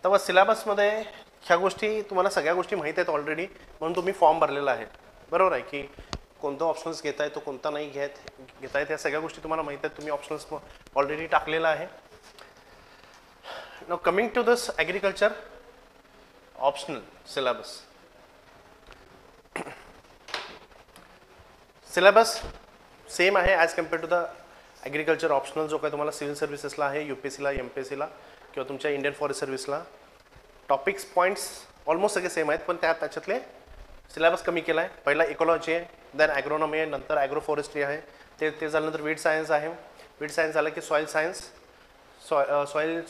तेव्हा सिलेबसमध्ये ह्या गोष्टी तुम्हाला सगळ्या गोष्टी माहीत आहेत ऑलरेडी, म्हणून तुम्ही फॉर्म भरलेला आहे, बरोबर आहे की कोणता ऑप्शन्स घेताय तो कोणता नाही घेताय त्या सगळ्या गोष्टी तुम्हाला माहीत आहेत, तुम्ही ऑप्शन्स ऑलरेडी टाकलेला आहे. Now coming to this agriculture optional syllabus. Syllabus same आहे as compare to the agriculture optional जो काय तुम्हाला सिव्हिल सर्व्हिसेसला आहे, UPSCला, MPSCला किंवा तुमच्या इंडियन फॉरेस्ट सर्व्हिसला. टॉपिक्स पॉईंट्स ऑलमोस्ट सगळे सेम आहेत, पण त्याच्यातले सिलेबस कमी केला आहे. पहिला इकॉलॉजी आहे, देन ॲग्रोनॉमी आहे, नंतर ॲग्रो फॉरेस्ट्री आहे, ते झाल्यानंतर वीड सायन्स आहे. वीड सायन्स झालं की soil science, soil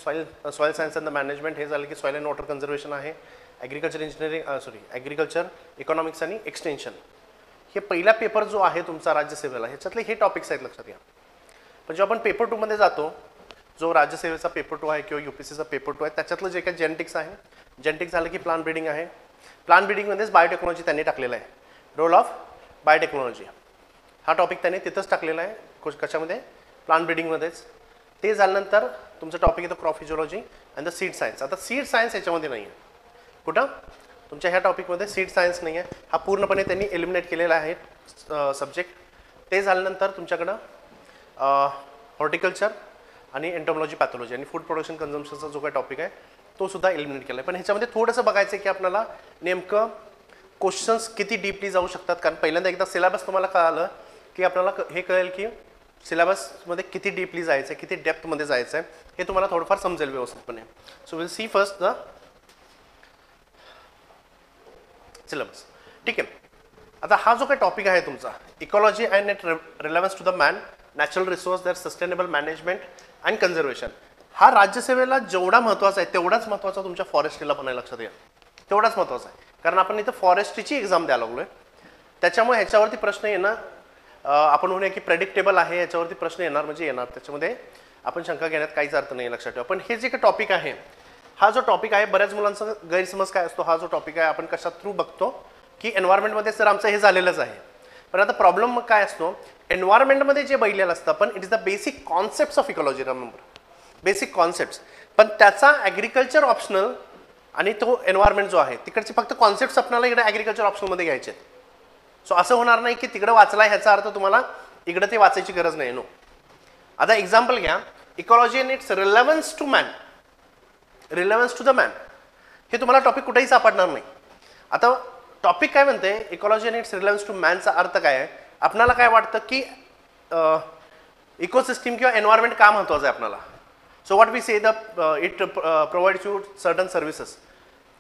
science and the management, हे झालं की सॉईल अँड वॉटर कन्झर्वेशन आहे. ॲग्रिकल्चर इंजिनिअरिंग ॲग्रिकल्चर इकॉनॉमिक्स आणि एक्सटेन्शन, हे पहिला पेपर जो आहे तुमचा राज्यसेवेला, ह्याच्यातले हे टॉपिक्स आहेत, लक्षात घ्या. पण जेव्हा आपण पेपर 2 मध्ये जातो, जो राज्यसेवेचा पेपर 2 आहे किंवा UPSCचा पेपर 2 आहे, त्याच्यातलं जे काही जेनेटिक्स आहे, जेनेटिक्स झालं की प्लांट ब्रीडिंग आहे. प्लांट ब्रीडिंगमध्येच बायोटेक्नॉलॉजी त्यांनी टाकलेलं आहे, रोल ऑफ बायोटेक्नॉलॉजी हा टॉपिक त्यांनी तिथंच टाकलेला आहे. कशामध्ये? प्लांट ब्रीडिंगमध्येच. ते झाल्यानंतर तुमचं टॉपिक येतो crop physiology and the seed science. आता सीड सायन्स याच्यामध्ये नाही आहे, कुठं तुमच्या ह्या टॉपिकमध्ये सीड सायन्स नाही आहे, हा पूर्णपणे त्यांनी एलिमिनेट केलेला आहे सब्जेक्ट. ते झाल्यानंतर तुमच्याकडं हॉर्टिकल्चर आणि एंटोमॉलॉजी, पॅथॉलॉजी आणि फूड प्रोडक्शन कन्झम्पशनचा जो काही टॉपिक आहे तो सुद्धा एलिमिनेट केला आहे. पण ह्याच्यामध्ये थोडंसं बघायचं आहे की आपल्याला नेमकं क्वेश्चन्स किती डीपली जाऊ शकतात, कारण पहिल्यांदा एकदा सिलेबस तुम्हाला कळालं की आपल्याला हे कळेल की सिलेबसमध्ये किती डीपली जायचं आहे, किती डेप्थमध्ये जायचं आहे, हे तुम्हाला थोडंफार समजेल व्यवस्थितपणे. So will see first the syllabus. ठीक आहे. आता हा जो काही टॉपिक आहे तुमचा ecology and it relevance to the man, natural resource, their sustainable management and conservation, हा राज्यसेवेला जेवढा महत्त्वाचा आहे तेवढाच महत्त्वाचा तुमच्या फॉरेस्ट्रीला पण आहे, लक्षात घ्या. तेवढाच महत्त्वाचा आहे, कारण आपण इथं फॉरेस्ट्रीची एक्झाम द्यायला लागलोय. त्याच्यामुळे ह्याच्यावरती प्रश्न येणं आपण म्हणूया की प्रेडिक्टेबल आहे, याच्यावरती प्रश्न येणार म्हणजे येणार, त्याच्यामध्ये आपण शंका घेण्यात काहीच अर्थ नाही, लक्षात ठेवा. पण हे जे काही टॉपिक आहे, हा जो टॉपिक आहे, बऱ्याच मुलांचा गैरसमज काय असतो, हा जो टॉपिक आहे आपण कशा थ्रू बघतो की एन्व्हायरमेंटमध्ये सर आमचं हे झालेलंच आहे. पण आता प्रॉब्लेम मग काय असतो, एन्व्हायरमेंटमध्ये जे बघितलेलं असतं पण it is the basic concepts of ecology, remember, basic concepts. पण त्याचा ॲग्रिकल्चर ऑप्शनल आणि तो एन्व्हायरमेंट जो आहे तिकडचे फक्त कॉन्सेप्ट्स आपल्याला इकडे ॲग्रिकल्चर ऑप्शनलमध्ये घ्यायचे आहेत. सो असं होणार नाही की तिकडे वाचला ह्याचा अर्थ तुम्हाला इकडे ते वाचायची गरज नाही. नो. आता एक्झाम्पल घ्या, ecology and its relevance to man, relevance to the man, हे तुम्हाला टॉपिक कुठेही सापडणार नाही. आता टॉपिक काय म्हणते, ecology and its relevance to मॅनचा अर्थ काय आहे, आपल्याला काय वाटतं की इकोसिस्टीम किंवा एन्व्हायरमेंट का महत्त्वाचं आहे आपल्याला. So what we say the it provides you certain services,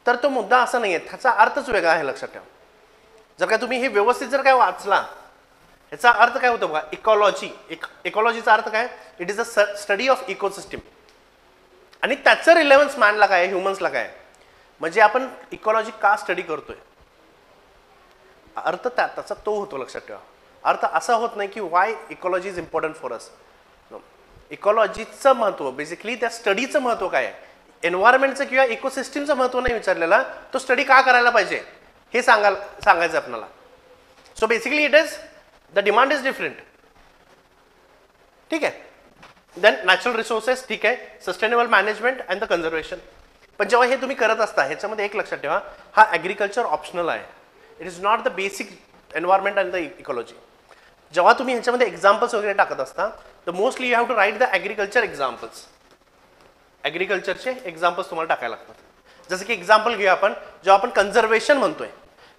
तर तो मुद्दा असा नाही आहे, त्याचा अर्थच वेगळा आहे, लक्षात ठेवा. जर काय तुम्ही हे व्यवस्थित जर काय वाचला, ह्याचा अर्थ काय होतो बघा, इकॉलॉजी, इकॉलॉजीचा अर्थ काय, it is a study of ecosystem, आणि त्याचं रिलेव्हन्स मॅनला काय, ह्युमन्सला काय, म्हणजे आपण इकॉलॉजी का स्टडी करतोय, अर्थ त्याचा तो होतो, लक्षात ठेवा. अर्थ असा होत नाही की why ecology is important for us. इकॉलॉजीचं महत्त्व, बेसिकली त्या स्टडीचं महत्त्व काय आहे, एन्व्हायरमेंटचं किंवा इकोसिस्टीमचं महत्त्व नाही विचारलेला, तो स्टडी का करायला पाहिजे हे सांगायचं आपल्याला. So basically it is the demand is different. ठीक आहे. देन नॅचरल रिसोर्सेस, ठीक आहे, sustainable management and the conservation. पण जेव्हा हे तुम्ही करत असता ह्याच्यामध्ये एक लक्षात ठेवा, हा ॲग्रिकल्चर ऑप्शनल आहे, it is not the basic environment and the ecology. जेव्हा तुम्ही ह्याच्यामध्ये एक्झाम्पल्स वगैरे टाकत असता, तर mostly you have to write the agriculture examples. ॲग्रिकल्चरचे एक्झाम्पल्स तुम्हाला टाकायला लागतात. जसं की एक्झाम्पल घेऊया आपण, जेव्हा आपण कन्झर्वेशन म्हणतोय,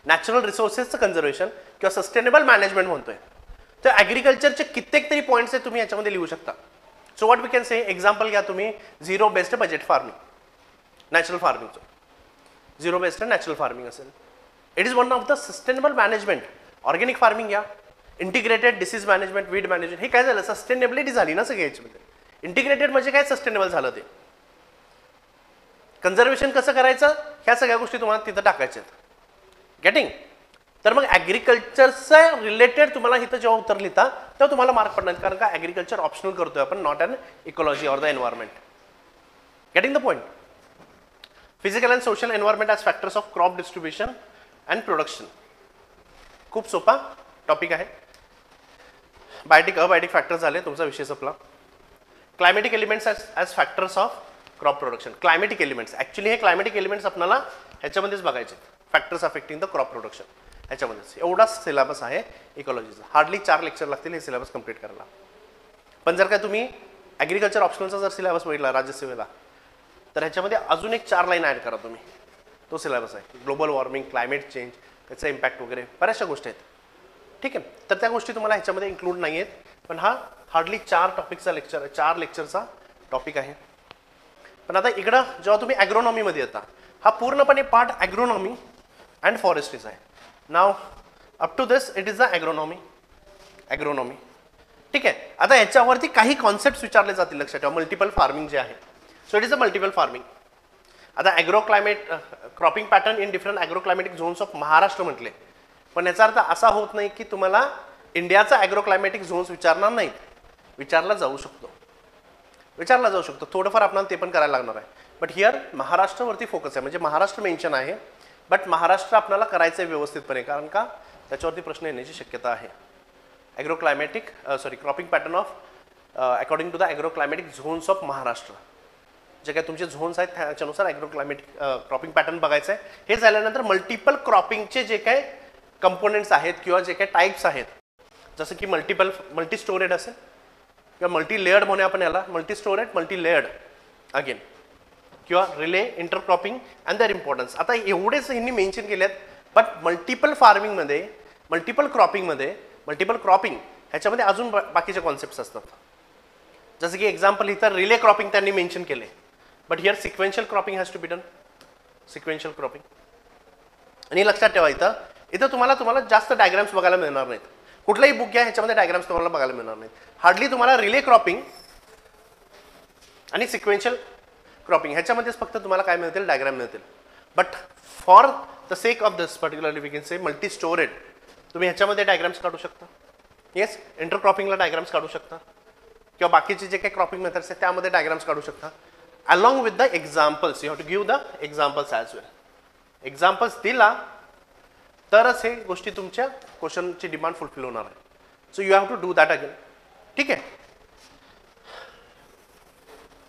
नॅचरल रिसोर्सेसचं कन्झर्वेशन किंवा सस्टेनेबल मॅनेजमेंट म्हणतोय, तर ॲग्रिकल्चरचे कित्येक तरी पॉईंट्स आहेत, तुम्ही याच्यामध्ये लिहू शकता. So what we can say, example घ्या तुम्ही, zero based budget farming, natural फार्मिंगचं झिरो बेस्ड नॅचरल फार्मिंग असेल, it is one of the sustainable management. Organic farming घ्या, integrated disease management, weed management, हे काय झालं, सस्टेनेबिलिटी झाली ना सगळ्या याच्यामध्ये. इंटिग्रेटेड म्हणजे काय, सस्टेनेबल झालं ते. कन्झर्वेशन कसं करायचं, ह्या सगळ्या गोष्टी तुम्हाला तिथं टाकायच्या आहेत. गेटिंग. तर मग ॲग्रिकल्चरचं रिलेटेड तुम्हाला इथं जेव्हा उत्तर लिहिता तेव्हा तुम्हाला मार्क पडणार, कारण का ॲग्रिकल्चर ऑप्शनल करतोय आपण, not an ecology or the environment. Getting the point. Physical and social environment as factors of crop distribution and production. खूप सोपा टॉपिक आहे. बायोटिक अबायोटिक फॅक्टर्स झाले, तुमचा विषय संपला. Climatic elements as factors of crop production. Climatic elements, actually हे climatic elements आपल्याला ह्याच्यामध्येच बघायचे, factors affecting the crop production, ह्याच्यामध्येच एवढाच सिलेबस आहे इकॉलॉजीचा. हार्डली 4 लेक्चर लागतील हे सिलेबस कंप्लीट करायला. पण जर काय तुम्ही ॲग्रिकल्चर ऑप्शनलचा जर सिलेबस बघितला राज्यसेवेला, तर ह्याच्यामध्ये अजून एक 4 लाईन ॲड करा तुम्ही, तो सिलेबस आहे. ग्लोबल वॉर्मिंग, क्लायमेट चेंज, त्याचा इम्पॅक्ट वगैरे बऱ्याचशा गोष्टी आहेत. ठीक आहे, तर त्या गोष्टी तुम्हाला ह्याच्यामध्ये इन्क्लूड नाही आहेत. पण हा हार्डली 4 टॉपिकचा लेक्चर आहे, 4 लेक्चरचा टॉपिक आहे. पण आता इकडं जेव्हा तुम्ही ॲग्रोनॉमीमध्ये येता, हा पूर्णपणे पार्ट ॲग्रोनॉमी अँड फॉरेस्ट्रीचा आहे. नाव up to this it is the agronomy. ठीक आहे, आता ह्याच्यावरती काही कॉन्सेप्ट विचारले जातील, लक्षात ठेवा. मल्टिपल फार्मिंग जे आहे, so it is a multiple farming. आता agro climate cropping pattern in different agro climatic zones of Maharashtra म्हटले, पण याचा अर्थ असा होत नाही की तुम्हाला इंडियाचा ॲग्रो क्लायमेटिक झोन्स विचारणार नाहीत. विचारला जाऊ शकतो, थोडंफार आपल्याला ते पण करायला लागणार आहे. बट हिअर महाराष्ट्रावरती फोकस आहे, म्हणजे महाराष्ट्र मेन्शन आहे. बट महाराष्ट्र आपल्याला करायचं आहे व्यवस्थितपणे, कारण का त्याच्यावरती प्रश्न येण्याची शक्यता आहे. Agro climatic cropping pattern of according to the agro climatic zones of Maharashtra, जे काही तुमचे झोन्स आहेत त्याच्यानुसार ॲग्रो क्लायमेटिक क्रॉपिंग पॅटर्न बघायचं आहे. हे झाल्यानंतर मल्टिपल क्रॉपिंगचे जे काही कंपोनेंट्स आहेत किंवा जे काही टाईप्स आहेत, जसं की मल्टी स्टोरेड असेल किंवा मल्टी लेयर्ड म्हणूया आपण याला, multi storeyed, multi layered again, किंवा relay, intercropping and their importance. आता एवढेच ह्यांनी मेन्शन केले आहेत. बट मल्टिपल फार्मिंगमध्ये, मल्टिपल क्रॉपिंग ह्याच्यामध्ये अजून बाकीचे कॉन्सेप्ट्स असतात. जसं की एक्झाम्पल इथं रिले क्रॉपिंग त्यांनी मेन्शन केले. But here sequential cropping has to be done, sequential cropping. आणि लक्षात ठेवा, इथं तुम्हाला जास्त डायग्राम्स बघायला मिळणार नाहीत. कुठलाही बुक घ्या, ह्याच्यामध्ये डायग्राम्स तुम्हाला बघायला मिळणार नाहीत. हार्डली तुम्हाला रिले क्रॉपिंग आणि सिक्वेन्शियल क्रॉपिंग ह्याच्यामध्येच फक्त तुम्हाला काय मिळतील, डायग्राम मिळतील. But for the sake of this particularly we can say multi storeyed, तुम्ही ह्याच्यामध्ये डायग्राम्स काढू शकता. येस, इंटरक्रॉपिंगला डायग्राम्स काढू शकता, किंवा बाकीचे जे काही क्रॉपिंग मेथड्स आहेत त्यामध्ये डायग्राम्स काढू शकता. Along with the examples, you have to give the examples as well. Examples दिला तरच हे गोष्टी तुमच्या क्वेश्चनची डिमांड फुलफिल होणार आहे. So you have to do that again. ठीक आहे,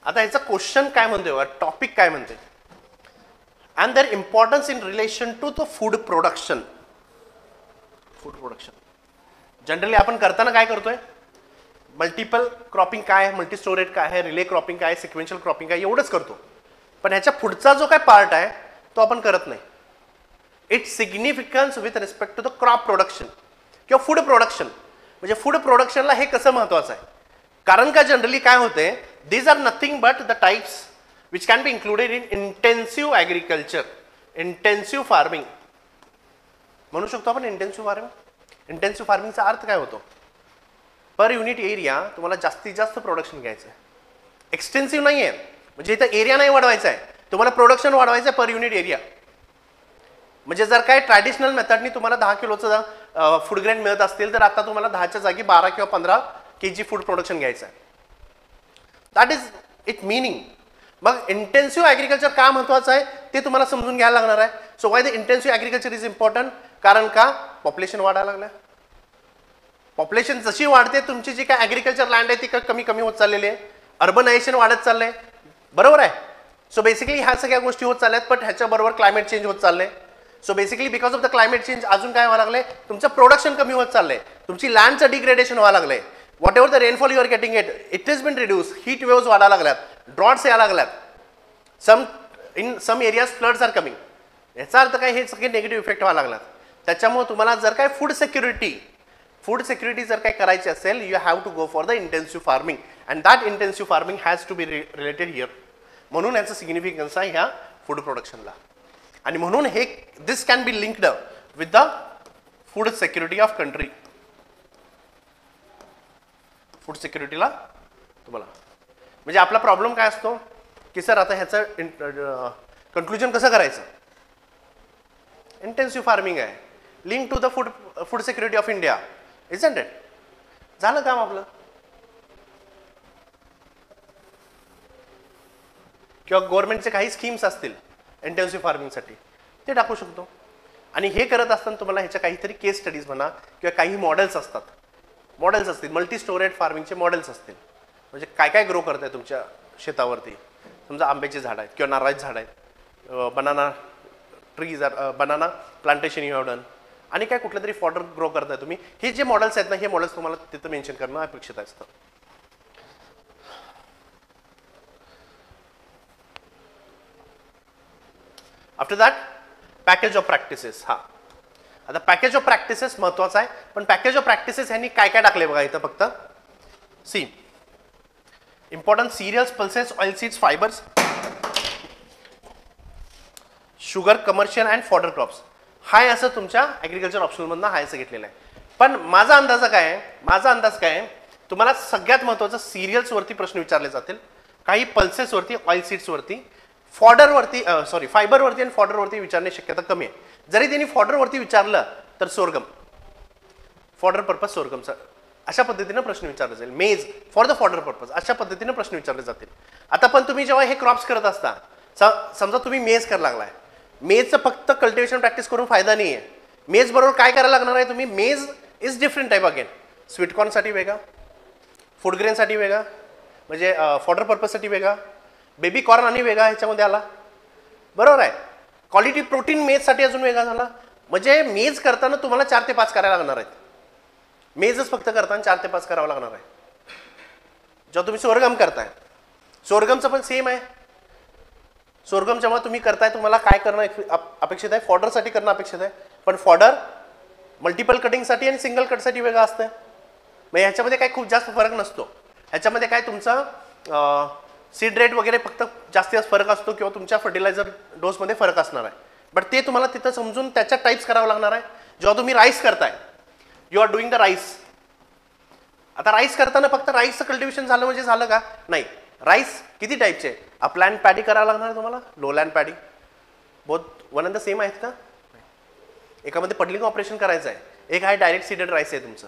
आता ह्याचा क्वेश्चन काय म्हणतोय, टॉपिक काय म्हणते, and their importance in relation to the food production. Generally आपण करताना काय करतोय, मल्टिपल क्रॉपिंग काय आहे, मल्टी स्टोरेज काय आहे, रिले क्रॉपिंग काय आहे, सिक्वेन्शियल क्रॉपिंग काय, एवढंच करतो. पण ह्याच्या पुढचा जो काय पार्ट आहे तो आपण करत नाही. Its significance with respect to the crop production किंवा फूड प्रोडक्शन. म्हणजे फूड प्रोडक्शनला हे कसं महत्वाचं आहे, कारण का जनरली काय होते, these are nothing but the types which can be included in intensive agriculture, intensive farming म्हणू शकतो आपण. इंटेन्सिव्ह फार्मिंगचा अर्थ काय होतो, पर युनिट एरिया तुम्हाला जास्तीत जास्त प्रोडक्शन घ्यायचं आहे. एक्सटेन्सिव्ह नाही आहे, म्हणजे इथं एरिया नाही वाढवायचा आहे, तुम्हाला प्रोडक्शन वाढवायचं आहे पर युनिट एरिया. म्हणजे जर काय ट्रॅडिशनल मेथडनी तुम्हाला 10 किलोचं फूड ग्रेन मिळत असतील, तर आता तुम्हाला 10च्या जागी 12 किंवा 15 kg फूड प्रोडक्शन घ्यायचं आहे. That is it meaning. मग इंटेन्सिव्ह ॲग्रिकल्चर का महत्वाचं आहे ते तुम्हाला समजून घ्यायला लागणार आहे. So why the intensive agriculture is important, कारण का पॉप्युलेशन वाढायला लागलं. पॉप्युलेशन जशी वाढते तुमची जी काय ॲग्रिकल्चर लँड आहे ती कमी कमी होत चाललेली आहे. अर्बनायझेशन वाढत चाललंय, बरोबर आहे. सो बेसिकली ह्या सगळ्या गोष्टी होत चालल्यात, पण ह्याच्याबरोबर क्लायमेट चेंज होत चाललंय. So basically because of the climate change अजून काय व्हायला लागलंय, तुमचं प्रोडक्शन कमी होत चाललंय, तुमची लँडचं डिग्रेडेशन व्हायला लागलंय. Whatever the rainfall you are getting it is been reduce. Heat waves वाढायला लागल्यात, ड्रॉट्स यायला लागल्यात, in some areas floods are coming. याचा अर्थ काय, हे सगळे निगेटिव्ह इफेक्ट व्हायला लागतात. त्याच्यामुळे तुम्हाला जर काय फूड सिक्युरिटी जर काय करायची असेल, you have to go for the intensive farming, and that intensive farming has to be related here. म्हणून याचं सिग्निफिकन्स आहे ह्या फूड प्रोडक्शनला. आणि म्हणून हे this can be linked with the food security of country. Food सिक्युरिटीला तुम्हाला म्हणजे आपला प्रॉब्लेम काय असतो की सर आता ह्याचं कन्क्लुजन कसं करायचं. इंटेन्सिव्ह फार्मिंग आहे, link to the food security of India, isn't it. झालं काम आपलं. किंवा गव्हर्नमेंटचे काही स्कीम्स असतील इंटेन्सिव्ह फार्मिंगसाठी ते टाकू शकतो. आणि हे करत असताना तुम्हाला ह्याच्या काहीतरी केस स्टडीज म्हणा किंवा काही मॉडेल्स असतील, मल्टी स्टोरेज फार्मिंगचे मॉडेल्स असतील, म्हणजे काय काय ग्रो करताय तुमच्या शेतावरती समजा आंब्याची झाड आहेत किंवा नारळाची झाड आहेत, banana trees banana plantation you have done, आणि काय कुठलं तरी फॉडर ग्रो करताय तुम्ही. हे जे मॉडेल्स आहेत ना, हे मॉडेल्स तुम्हाला तिथं मेन्शन करणं अपेक्षित असतं. After that package of practices. हा आता पॅकेज ऑफ प्रॅक्टिसेस महत्वाचा आहे, पण पॅकेज ऑफ प्रॅक्टिसेस ह्यांनी काय काय टाकले बघा इथं. फक्त see important cereals, pulses, oil seeds, fibres, sugar, commercial and fodder crops. हाय असं तुमच्या ॲग्रिकल्चर ऑप्शनलमधनं हाय असं घेतलेलं आहे. पण माझा अंदाज काय आहे, माझा अंदाज काय आहे, तुम्हाला सगळ्यात महत्त्वाचं सिरियल्सवरती प्रश्न विचारले जातील, काही पल्सेसवरती, ऑइल सीड्सवरती, फॉडरवरती सॉरी फायबरवरती आणि फॉडरवरती विचारण्याची शक्यता कमी आहे. जरी त्यांनी फॉडरवरती विचारलं तर सोरगम, फॉडर पर्पज सोरगमचा अशा पद्धतीनं प्रश्न विचारले जाईल. मेज फॉर द फॉडर पर्पज अशा पद्धतीनं प्रश्न विचारले जातील. आता पण तुम्ही जेव्हा हे क्रॉप्स करत असता, समजा तुम्ही मेज करायला लागलाय, मेजचं फक्त कल्टिवेशन प्रॅक्टिस करून फायदा नाही आहे. मेज बरोबर काय करायला लागणार आहे तुम्ही, मेज इज डिफरंट टाईप अगेन. स्वीटकॉर्नसाठी वेगळा, फूड ग्रेनसाठी वेगळा, म्हणजे फॉडर पर्पजसाठी वेगळा, बेबी कॉर्न आणि वेगळा ह्याच्यामध्ये आला, बरोबर आहे. क्वालिटी प्रोटीन मेजसाठी अजून वेगळा झाला. म्हणजे मेज करताना तुम्हाला 4 ते 5 करायला लागणार आहेत. मेजच फक्त करताना 4 ते 5 करावं लागणार आहे. जेव्हा तुम्ही सोरगम करताय, सोरगमचं पण सेम आहे. सोरगम जेव्हा तुम्ही करताय तुम्हाला काय करणं अपेक्षित आहे, फॉडरसाठी करणं अपेक्षित आहे. पण फॉडर मल्टिपल कटिंगसाठी आणि सिंगल कटसाठी वेगळं असतं. म्हणजे ह्याच्यामध्ये काय खूप जास्त फरक नसतो. ह्याच्यामध्ये काय तुमचा सीड रेट वगैरे फक्त जास्तीत जास्त फरक असतो किंवा तुमच्या फर्टिलायझर डोसमध्ये फरक असणार आहे. बट ते तुम्हाला तिथं समजून त्याच्या टाईप्स करावं लागणार आहे. जेव्हा तुम्ही राईस करताय, you are doing the rice. आता राईस करताना फक्त राईसचं कल्टिवेशन झालं म्हणजे झालं का, नाही. राईस किती टाईपचे, अपलँड पॅडी करावं लागणार आहे तुम्हाला, lowland paddy, both one and the same आहेत का. एकामध्ये पडलिंग ऑपरेशन करायचं आहे, एक आहे डायरेक्ट सीडेड राईस आहे तुमचं.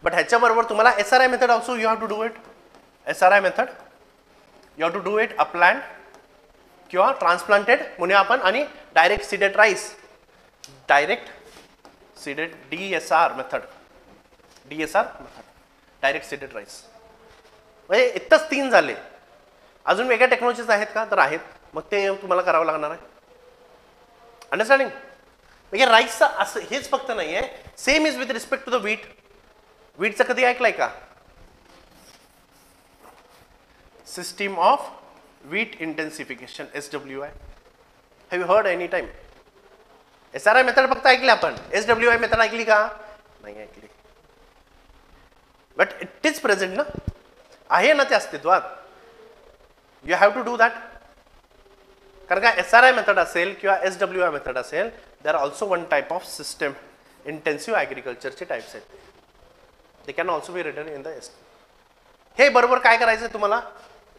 बट ह्याच्याबरोबर तुम्हाला SRI method also you have to do it. SRI method you have to do it upland किंवा ट्रान्सप्लांटेड म्हणूया आपण, आणि direct seeded rice, direct seeded DSR method, direct seeded rice. म्हणजे इतकंच 3 झाले. अजून वेगळ्या टेक्नॉलॉजीज आहेत का, तर आहेत. मग ते तुम्हाला करावं लागणार आहे. अंडरस्टँडिंग. म्हणजे राईसचं असं हेच फक्त नाही आहे, same is with respect to the wheat. व्हीटचं कधी ऐकलंय का, system of wheat intensification, SWI. Have you heard any time. SRI method फक्त ऐकली आपण, SWI मेथड ऐकली का, नाही ऐकली. बट इट इज प्रेझेंट ना, आहे ना ते अस्तित्वात. You have to do that. कारण का SRI मेथड असेल किंवा SWI मेथड असेल, they are also one type of system. Intensive ॲग्रिकल्चरचे टाईप्स आहेत. They can also be written in the हे बरोबर काय करायचं तुम्हाला,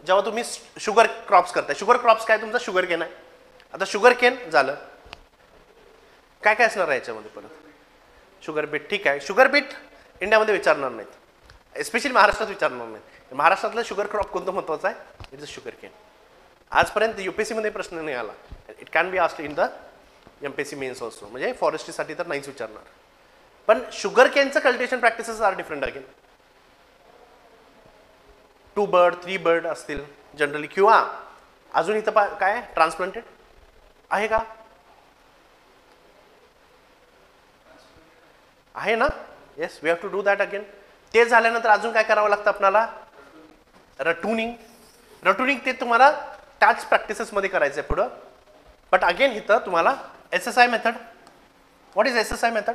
जेव्हा तुम्ही शुगर क्रॉप्स करताय. शुगर क्रॉप्स काय तुमचा शुगर केन आहे. आता शुगर केन झालं, काय काय असणार आहे याच्यामध्ये परत, शुगर बीट. ठीक आहे, शुगर बीट इंडियामध्ये विचारणार नाहीत, एस्पेशली महाराष्ट्रात विचारणार नाहीत. महाराष्ट्रातलं शुगर क्रॉप कोणतं महत्त्वाचं आहे, इट इज शुगर केन. आजपर्यंत UPSC मध्ये प्रश्न नाही आला. It can be asked in the MPSC mains also. म्हणजे फॉरेस्ट्रीसाठी तर नाहीच विचारणार. पण शुगर केनचं cultivation practices are different again. 2 bud 3 bud असतील जनरली, किंवा अजून इथं काय ट्रान्सप्लांटेड आहे का, आहे ना. Yes, we have to do that again. ते झाल्यानंतर अजून काय करावं लागतं आपल्याला, रटुनिंग. रटुनिंग ते तुम्हाला त्याच प्रॅक्टिसेसमध्ये करायचं आहे पुढं. बट अगेन इथं तुम्हाला SSI method. What is SSI method,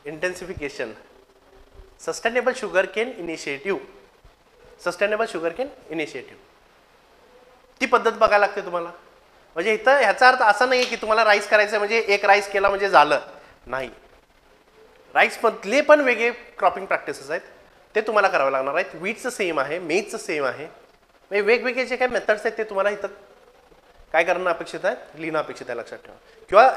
intensification, sustainable sugar cane initiative. Sustainable sugar cane initiative ती पद्धत बघायला लागते तुम्हाला. म्हणजे इथं ह्याचा अर्थ असा नाही की तुम्हाला राईस करायचं म्हणजे एक राईस केला म्हणजे झालं, नाही. राईसमधले पण वेगळे क्रॉपिंग प्रॅक्टिसेस आहेत, ते तुम्हाला करावं लागणार आहेत. व्हीटचं सेम आहे, मेजचं सेम आहे. म्हणजे वेगवेगळे जे काही मेथड्स आहेत ते तुम्हाला इथं काय करणं अपेक्षित आहे, लिहिणं अपेक्षित आहे, लक्षात ठेवा. किंवा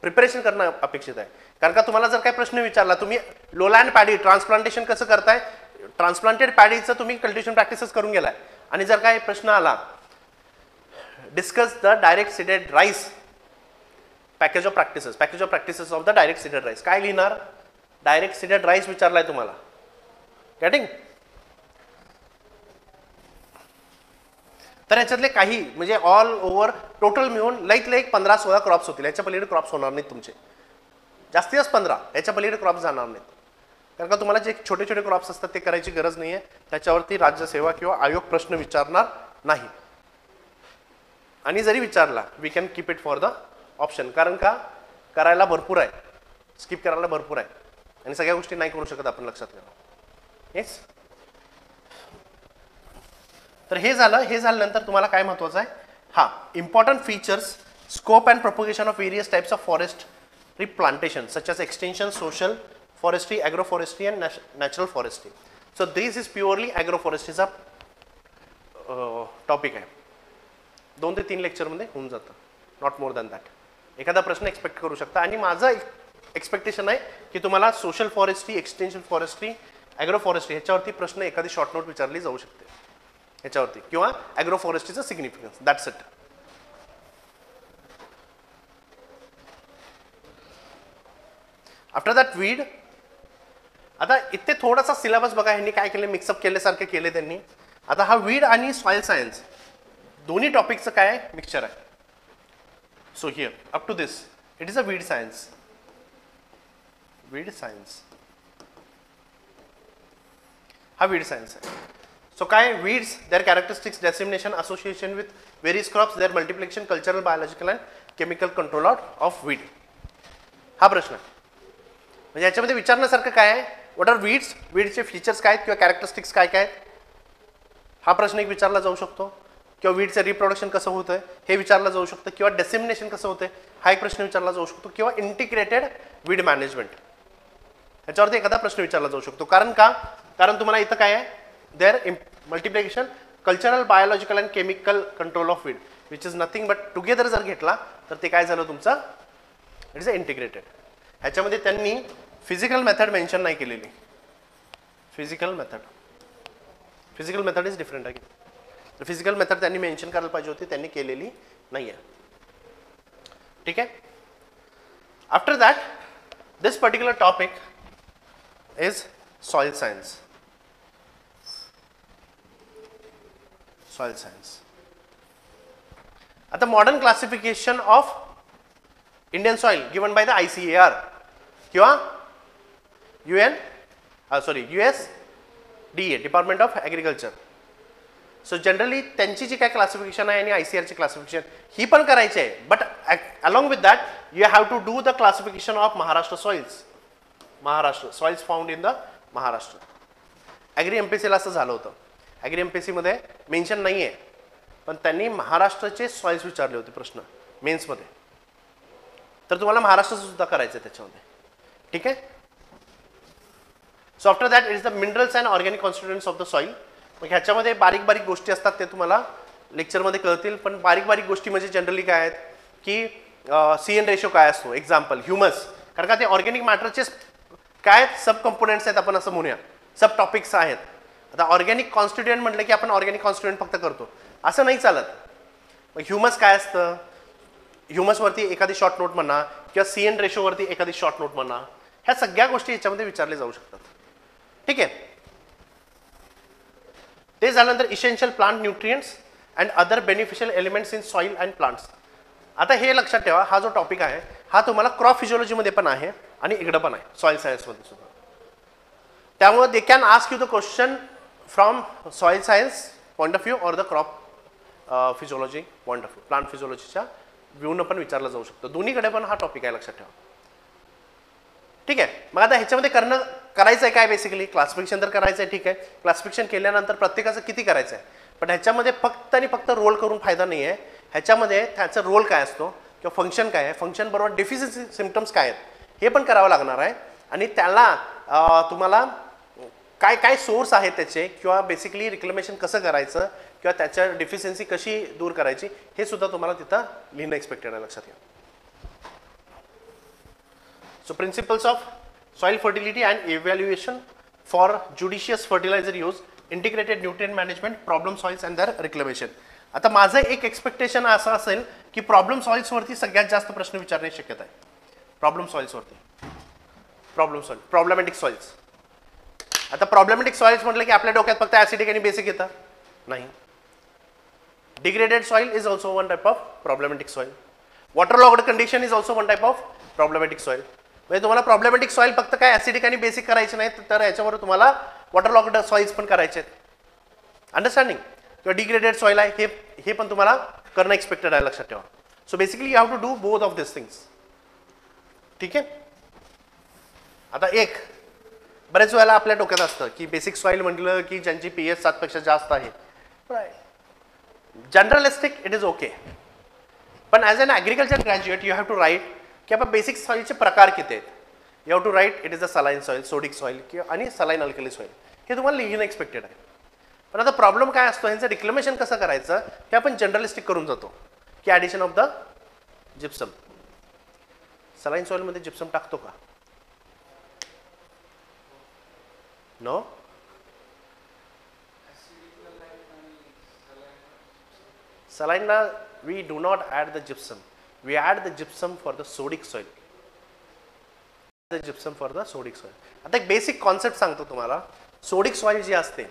प्रिपरेशन करणं अपेक्षित आहे. कारण का तुम्हाला जर काही प्रश्न विचारला, तुम्ही लोलँड पॅडी ट्रान्सप्लांटेशन कसं करताय, ट्रान्सप्लांटेड पॅडीचं तुम्ही कल्टिवेशन प्रॅक्टिसेस करून गेलाय, आणि जर काही प्रश्न आला, discuss the direct seeded rice package of practices of the direct seeded rice. काय लिहिणार, डायरेक्ट सीडेड राईस विचारलाय तुम्हाला. गेटिंग. तर याच्यातले काही म्हणजे ऑल ओव्हर टोटल मिळून लईत लई 15-16 क्रॉप्स होतील. याच्या पलीकडे क्रॉप्स होणार नाहीत तुमचे, जास्तीत जास्त 15, याच्या पलीकडे क्रॉप्स जाणार नाहीत. कारण का तुम्हाला जे छोटे छोटे क्रॉप्स असतात ते करायची गरज नाही आहे. त्याच्यावरती राज्यसेवा किंवा आयोग प्रश्न विचारणार नाही. आणि जरी विचारला we can keep it for the option. कारण का करायला भरपूर आहे, स्किप करायला भरपूर आहे आणि सगळ्या गोष्टी नाही करू शकत आपण, लक्षात घ्या. येस. तर हे झाल्यानंतर तुम्हाला काय महत्वाचं आहे, हा important features, scope and propagation of various types of forest replantation such as extension, social forestry, agroforestry and natural forestry. So this is purely ॲग्रोफॉरेस्ट्रीचा टॉपिक आहे. 2 ते 3 लेक्चरमध्ये होऊन जातं, नॉट मोर दॅन दॅट. एखादा प्रश्न एक्सपेक्ट करू शकता. आणि माझं एक्सपेक्टेशन आहे की तुम्हाला सोशल फॉरेस्ट्री, एक्सटेन्शन फॉरेस्ट्री, ॲग्रोफॉरेस्ट्री ह्याच्यावरती प्रश्न एखादी शॉर्ट नोट विचारली जाऊ शकते ह्याच्यावरती, किंवा ॲग्रोफॉरेस्ट्रीचं significance. That's it. After that weed. आता इथे थोडासा सिलेबस बघा, ह्यांनी काय केले, मिक्सअप केल्यासारखे केले त्यांनी. आता हा वीड आणि सॉइल सायन्स दोन्ही टॉपिकचं काय आहे, मिक्सचर आहे. So here up to this it is a weed science. Weed science हा वीड सायन्स आहे. सो काय, weeds, their characteristics, dissemination, association with various crops, their multiplication, cultural, biological and chemical control of weed. हा प्रश्न आहे. म्हणजे याच्यामध्ये विचारण्यासारखं काय आहे, व्हॉट आर वीड्स, वीडचे फीचर्स काय आहेत किंवा कॅरेक्टरिस्टिक्स काय काय आहेत, हा प्रश्न एक विचारला जाऊ शकतो. किंवा वीडचं रिप्रोडक्शन कसं होतं हे विचारलं जाऊ शकतं. किंवा डेसिमिनेशन कसं होतं हा एक प्रश्न विचारला जाऊ शकतो. किंवा इंटिग्रेटेड वीड मॅनेजमेंट ह्याच्यावरती एखादा प्रश्न विचारला जाऊ शकतो. कारण तुम्हाला इथं काय आहे, their multiplication, cultural, biological and chemical control of weed which is nothing but together जर घेतला तर ते काय झालं तुमचं, इट इज अ इंटिग्रेटेड. ह्याच्यामध्ये त्यांनी फिजिकल मेथड मेन्शन नाही केलेली. फिजिकल मेथड इज डिफरंट आहे. फिजिकल मेथड त्यांनी मेन्शन करायला पाहिजे होती, त्यांनी केलेली नाही आहे. ठीक आहे. After that this particular topic is soil science. Soil science. आता modern classification of Indian soil given by the ICAR किंवा USDA, department of agriculture. So generally त्यांची जी काय क्लासिफिकेशन आहे आणि ICARची क्लासिफिकेशन ही पण करायची आहे. But along with that you have to do the classification of Maharashtra soils. Maharashtra soils found in the Maharashtra. Agri MPSCला असं झालं होतं. ॲग्री MPSCमध्ये मेन्शन नाही आहे, पण त्यांनी महाराष्ट्राचे सॉइल्स विचारले होते प्रश्न मेन्समध्ये. तर तुम्हाला महाराष्ट्राचं सुद्धा करायचं आहे त्याच्यामध्ये. ठीक आहे. So after that it is the minerals and organic constituents of the soil. मग ह्याच्यामध्ये बारीक बारीक गोष्टी असतात ते तुम्हाला लेक्चरमध्ये कळतील. पण बारीक बारीक गोष्टी म्हणजे जनरली काय आहेत की CN रेशो काय असतो, एक्झाम्पल ह्युमस. कारण का ते ऑर्गॅनिक मॅटरचे काय सब कंपोनेंट्स आहेत, आपण असं म्हणूया, सब टॉपिक्स आहेत. आता ऑर्गॅनिक कॉन्स्टिट्युएंट म्हटलं की आपण ऑर्गॅनिक कॉन्स्टिट्युएंट फक्त करतो असं नाही चालत. मग ह्युमस काय असतं, ह्युमसवरती एखादी शॉर्ट नोट म्हणा किंवा CN रेशोवरती एखादी शॉर्ट नोट म्हणा, ह्या सगळ्या गोष्टी याच्यामध्ये विचारल्या जाऊ शकतात. ठीक आहे. ते झाल्यानंतर essential plant nutrients and other beneficial elements in soil and plants. आता हे लक्षात ठेवा, हा जो टॉपिक आहे हा तुम्हाला क्रॉप फिजिओलॉजीमध्ये पण आहे आणि इकडं पण आहे सॉइल सायन्समध्ये सुद्धा. त्यामुळे they can ask you the question from soil science point of view और the crop physiology point of view, plant फिजिओलॉजीच्या व्ह्यूनं पण विचारला जाऊ शकतो. दोन्हीकडे पण हा टॉपिक आहे, लक्षात ठेवा. ठीक आहे. मग आता ह्याच्यामध्ये करायचं आहे काय, बेसिकली क्लासिफिकेशन तर करायचं आहे. ठीक आहे. क्लासिफिकेशन केल्यानंतर प्रत्येकाचं किती करायचं आहे, पण ह्याच्यामध्ये फक्त आणि फक्त रोल करून फायदा नाही आहे. ह्याच्यामध्ये त्याचा रोल काय असतो किंवा फंक्शन काय आहे, फंक्शन बरोबर डेफिशियन्सी सिम्पटम्स काय आहेत हे पण करावं लागणार आहे. आणि त्याला तुम्हाला काय काय सोर्स आहेत त्याचे, किंवा बेसिकली रिक्लेमेशन कसं करायचं किंवा त्याच्या डेफिशियन्सी कशी दूर करायची हे सुद्धा तुम्हाला तिथं लिहिणं एक्सपेक्टेड आहे, लक्षात घ्या. So principles of soil fertility and evaluation for judicious fertilizer use, integrated nutrient management, problem soils and their reclamation. आता माझं एक एक्सपेक्टेशन असं असेल की प्रॉब्लेम सॉइल्स वरती सगळ्यात जास्त प्रश्न विचारण्याची शक्यता आहे. प्रॉब्लेम सॉइल्स वरती, प्रॉब्लेमॅटिक सॉइल्स. आता प्रॉब्लेमॅटिक सॉइल्स म्हटलं की आपल्या डोक्यात फक्त ऍसिडिक आणि बेसिक येतं नाही. Degraded soil is also one type of problematic soil. Waterlogged condition is also one type of problematic soil. म्हणजे तुम्हाला प्रॉब्लेमॅटिक सॉइल फक्त काय ऍसिडिक आणि बेसिक करायचे नाहीत, तर याच्यावर तुम्हाला वॉटरलॉग्ड सॉइल्स पण करायचे आहेत. अंडरस्टँडिंग? किंवा डिग्रेडेड सॉइल आहे हे पण तुम्हाला करणं एक्सपेक्टेड आहे, लक्षात ठेवा. So basically you have to do both of this things. ठीक आहे. आता एक बरेच वेळेला आपल्या डोक्यात असतं की बेसिक सॉइल म्हटलं की ज्यांची pH 7 पेक्षा जास्त आहे. जनरलिस्टिक इट इज ओके, पण as an agriculture graduate you have to write की आपण बेसिक सॉइलचे प्रकार किती आहेत. You have to write it is a saline soil, sodic soil किंवा आणि सलाईन अल्कली सॉइल, हे तुम्हाला लिहिणं एक्सपेक्टेड आहे. पण आता प्रॉब्लेम काय असतो, ह्यांचं डिक्लेमेशन कसं करायचं हे आपण जनरलिस्टिक करून जातो की addition of the gypsum. Saline सॉइलमध्ये जिप्सम टाकतो का? No. Saline we do not add the gypsum. We add the gypsum for the sodic soil. The gypsum for the sodic soil. आता एक बेसिक कॉन्सेप्ट सांगतो तुम्हाला. सोडिक सॉइल जी असते